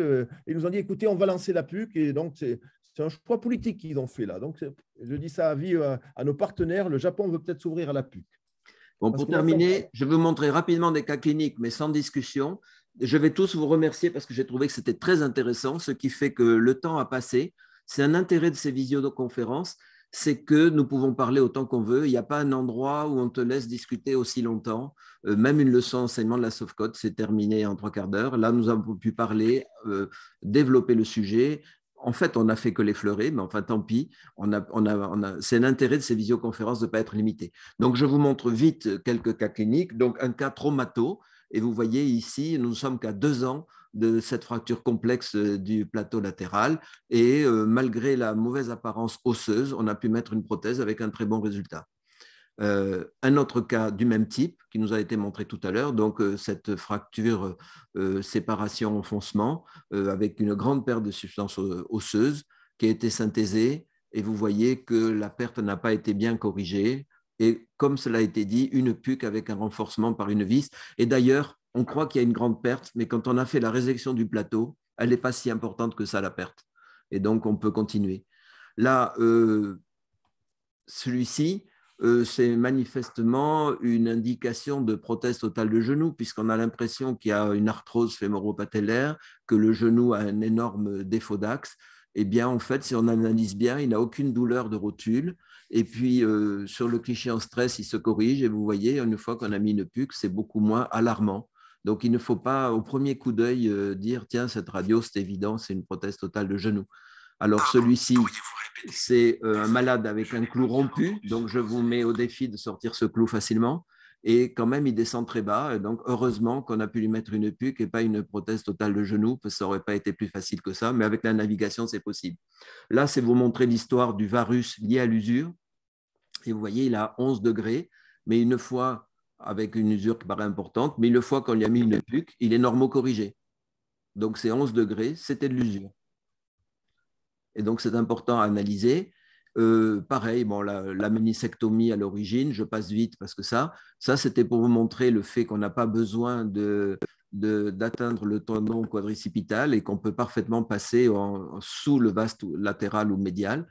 Ils nous ont dit, écoutez, on va lancer la PUC. Et donc, c'est un choix politique qu'ils ont fait là. Donc, je dis ça à nos partenaires. Le Japon veut peut-être s'ouvrir à la PUC. Bon, pour terminer, je vais vous montrer rapidement des cas cliniques, mais sans discussion. Je vais tous vous remercier parce que j'ai trouvé que c'était très intéressant, ce qui fait que le temps a passé. C'est un intérêt de ces visioconférences, c'est que nous pouvons parler autant qu'on veut. Il n'y a pas un endroit où on te laisse discuter aussi longtemps. Même une leçon enseignement de la Softcode, c'est terminé en 3 quarts d'heure. Là, nous avons pu parler, développer le sujet. En fait, on n'a fait que l'effleurer, mais enfin, tant pis. C'est l'intérêt de ces visioconférences de ne pas être limité. Donc, je vous montre vite quelques cas cliniques. Donc, un cas traumato. Et vous voyez ici, nous ne sommes qu'à 2 ans de cette fracture complexe du plateau latéral. Et malgré la mauvaise apparence osseuse, on a pu mettre une prothèse avec un très bon résultat. Un autre cas du même type qui nous a été montré tout à l'heure, donc cette fracture séparation-enfoncement avec une grande perte de substance osseuse qui a été synthésée et vous voyez que la perte n'a pas été bien corrigée et comme cela a été dit, une PUC avec un renforcement par une vis et d'ailleurs on croit qu'il y a une grande perte mais quand on a fait la résection du plateau, elle n'est pas si importante que ça la perte et donc on peut continuer. Là, celui-ci, c'est manifestement une indication de prothèse totale de genou, puisqu'on a l'impression qu'il y a une arthrose fémoro-patellaire, que le genou a un énorme défaut d'axe. Eh bien, en fait, si on analyse bien, il n'a aucune douleur de rotule. Et puis, sur le cliché en stress, il se corrige. Et vous voyez, une fois qu'on a mis une PUC, c'est beaucoup moins alarmant. Donc, il ne faut pas, au premier coup d'œil, dire, tiens, cette radio, c'est évident, c'est une prothèse totale de genou. Alors, celui-ci, c'est un malade avec un clou rompu. Donc, je vous mets au défi de sortir ce clou facilement. Et quand même, il descend très bas. Et donc, heureusement qu'on a pu lui mettre une PUC et pas une prothèse totale de genou, parce que ça n'aurait pas été plus facile que ça. Mais avec la navigation, c'est possible. Là, c'est vous montrer l'histoire du varus lié à l'usure. Et vous voyez, il a 11 degrés. mais une fois avec une usure qui paraît importante, mais une fois qu'on lui a mis une puque, il est normocorrigé. Donc c'est 11 degrés, c'était de l'usure. Et donc c'est important à analyser. Pareil, bon, la ménisectomie à l'origine, je passe vite parce que ça c'était pour vous montrer le fait qu'on n'a pas besoin d'atteindre le tendon quadricipital et qu'on peut parfaitement passer sous le vaste latéral ou médial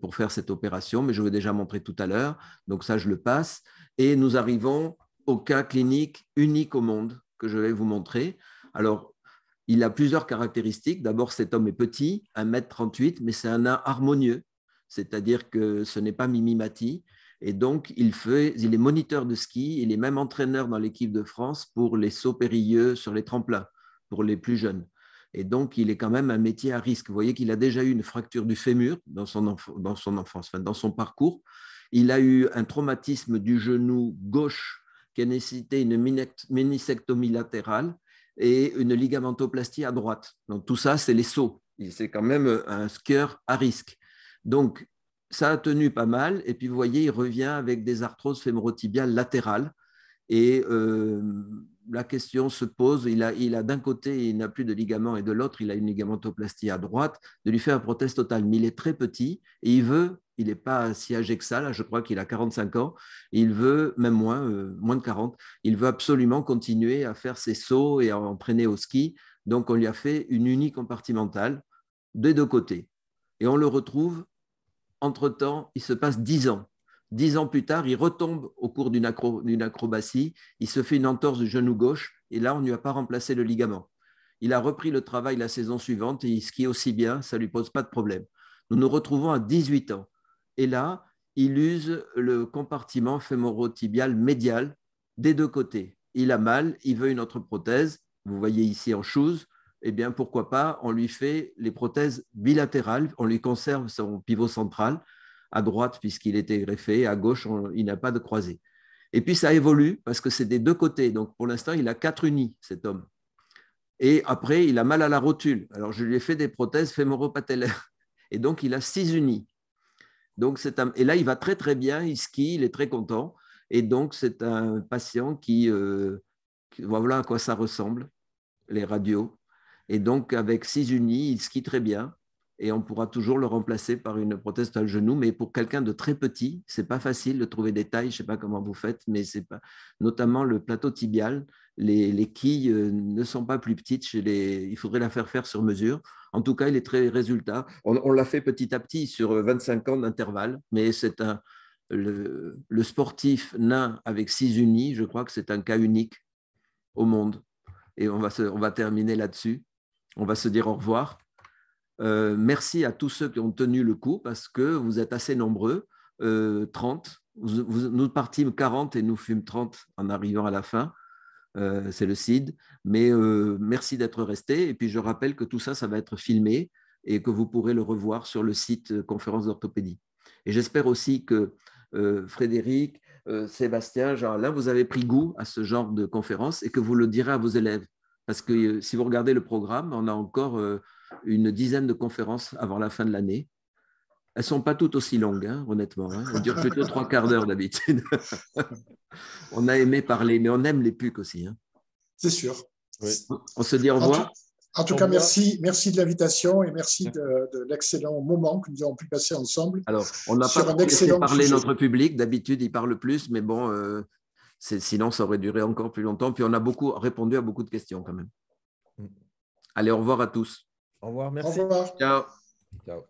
pour faire cette opération, mais je vous ai déjà montré tout à l'heure, donc ça je le passe. Et nous arrivons au cas clinique unique au monde que je vais vous montrer. Alors, il a plusieurs caractéristiques. D'abord, cet homme est petit, 1,38 m, mais c'est un nain harmonieux, c'est-à-dire que ce n'est pas mimimati. Et donc, il est moniteur de ski, il est même entraîneur dans l'équipe de France pour les sauts périlleux sur les tremplins, pour les plus jeunes. Et donc, il est quand même un métier à risque. Vous voyez qu'il a déjà eu une fracture du fémur dans son enfance, dans son parcours. Il a eu un traumatisme du genou gauche qui a nécessité une ménisectomie latérale et une ligamentoplastie à droite. Donc, tout ça, c'est les sauts. C'est quand même un skieur à risque. Donc, ça a tenu pas mal. Et puis, vous voyez, il revient avec des arthroses fémorotibiales latérales. Et la question se pose, il a d'un côté, il n'a plus de ligament et de l'autre, il a une ligamentoplastie à droite, de lui faire une prothèse totale. Mais il est très petit et il n'est pas si âgé que ça, là, je crois qu'il a 45 ans, et il veut, même moins de 40, il veut absolument continuer à faire ses sauts et à entraîner au ski. Donc, on lui a fait une unicompartimentale des deux côtés. Et on le retrouve, entre-temps, il se passe 10 ans. 10 ans plus tard, il retombe au cours d'une acrobatie, il se fait une entorse du genou gauche, et là, on ne lui a pas remplacé le ligament. Il a repris le travail la saison suivante et il skie aussi bien, ça ne lui pose pas de problème. Nous nous retrouvons à 18 ans. Et là, il use le compartiment fémorotibial médial des deux côtés. Il a mal, il veut une autre prothèse. Vous voyez ici en shoes. Eh bien, pourquoi pas, on lui fait les prothèses bilatérales, on lui conserve son pivot central à droite puisqu'il était greffé, à gauche, il n'a pas de croisée. Et puis, ça évolue parce que c'est des deux côtés. Donc, pour l'instant, il a 4 unis, cet homme. Et après, il a mal à la rotule. Alors, je lui ai fait des prothèses fémoro-patellaires. Et donc, il a 6 unis. Donc, et là, il va très, très bien. Il skie, il est très content. Et donc, c'est un patient qui voilà à quoi ça ressemble, les radios. Et donc, avec 6 unis, il skie très bien. Et on pourra toujours le remplacer par une prothèse à le genou. Mais pour quelqu'un de très petit, ce n'est pas facile de trouver des tailles. Je ne sais pas comment vous faites, mais c'est pas. Notamment le plateau tibial, les quilles ne sont pas plus petites. Il faudrait la faire sur mesure. En tout cas, il est très résultat. On l'a fait petit à petit sur 25 ans d'intervalle, mais c'est le sportif nain avec 6 unis, je crois que c'est un cas unique au monde. Et on va terminer là-dessus. On va se dire au revoir. Merci à tous ceux qui ont tenu le coup parce que vous êtes assez nombreux, 30. Nous partîmes 40 et nous fûmes 30 en arrivant à la fin. C'est le CID. Mais merci d'être restés. Et puis, je rappelle que tout ça, ça va être filmé et que vous pourrez le revoir sur le site Conférence d'orthopédie. Et j'espère aussi que Frédéric, Sébastien, Jean-Alain, vous avez pris goût à ce genre de conférence et que vous le direz à vos élèves. Parce que si vous regardez le programme, on a encore une dizaine de conférences avant la fin de l'année. Elles ne sont pas toutes aussi longues, hein, honnêtement. Hein. Elles durent plutôt 3/4 d'heure d'habitude. On a aimé parler, mais on aime les PUC aussi. Hein. C'est sûr. Oui. On se dit au revoir. En tout cas, merci de l'invitation et merci de l'excellent moment que nous avons pu passer ensemble. Alors, on n'a pas laissé parler notre public. D'habitude, il parle plus, mais bon, sinon, ça aurait duré encore plus longtemps. Puis, on a répondu à beaucoup de questions quand même. Allez, au revoir à tous. Au revoir, merci. Au revoir. Ciao. Ciao.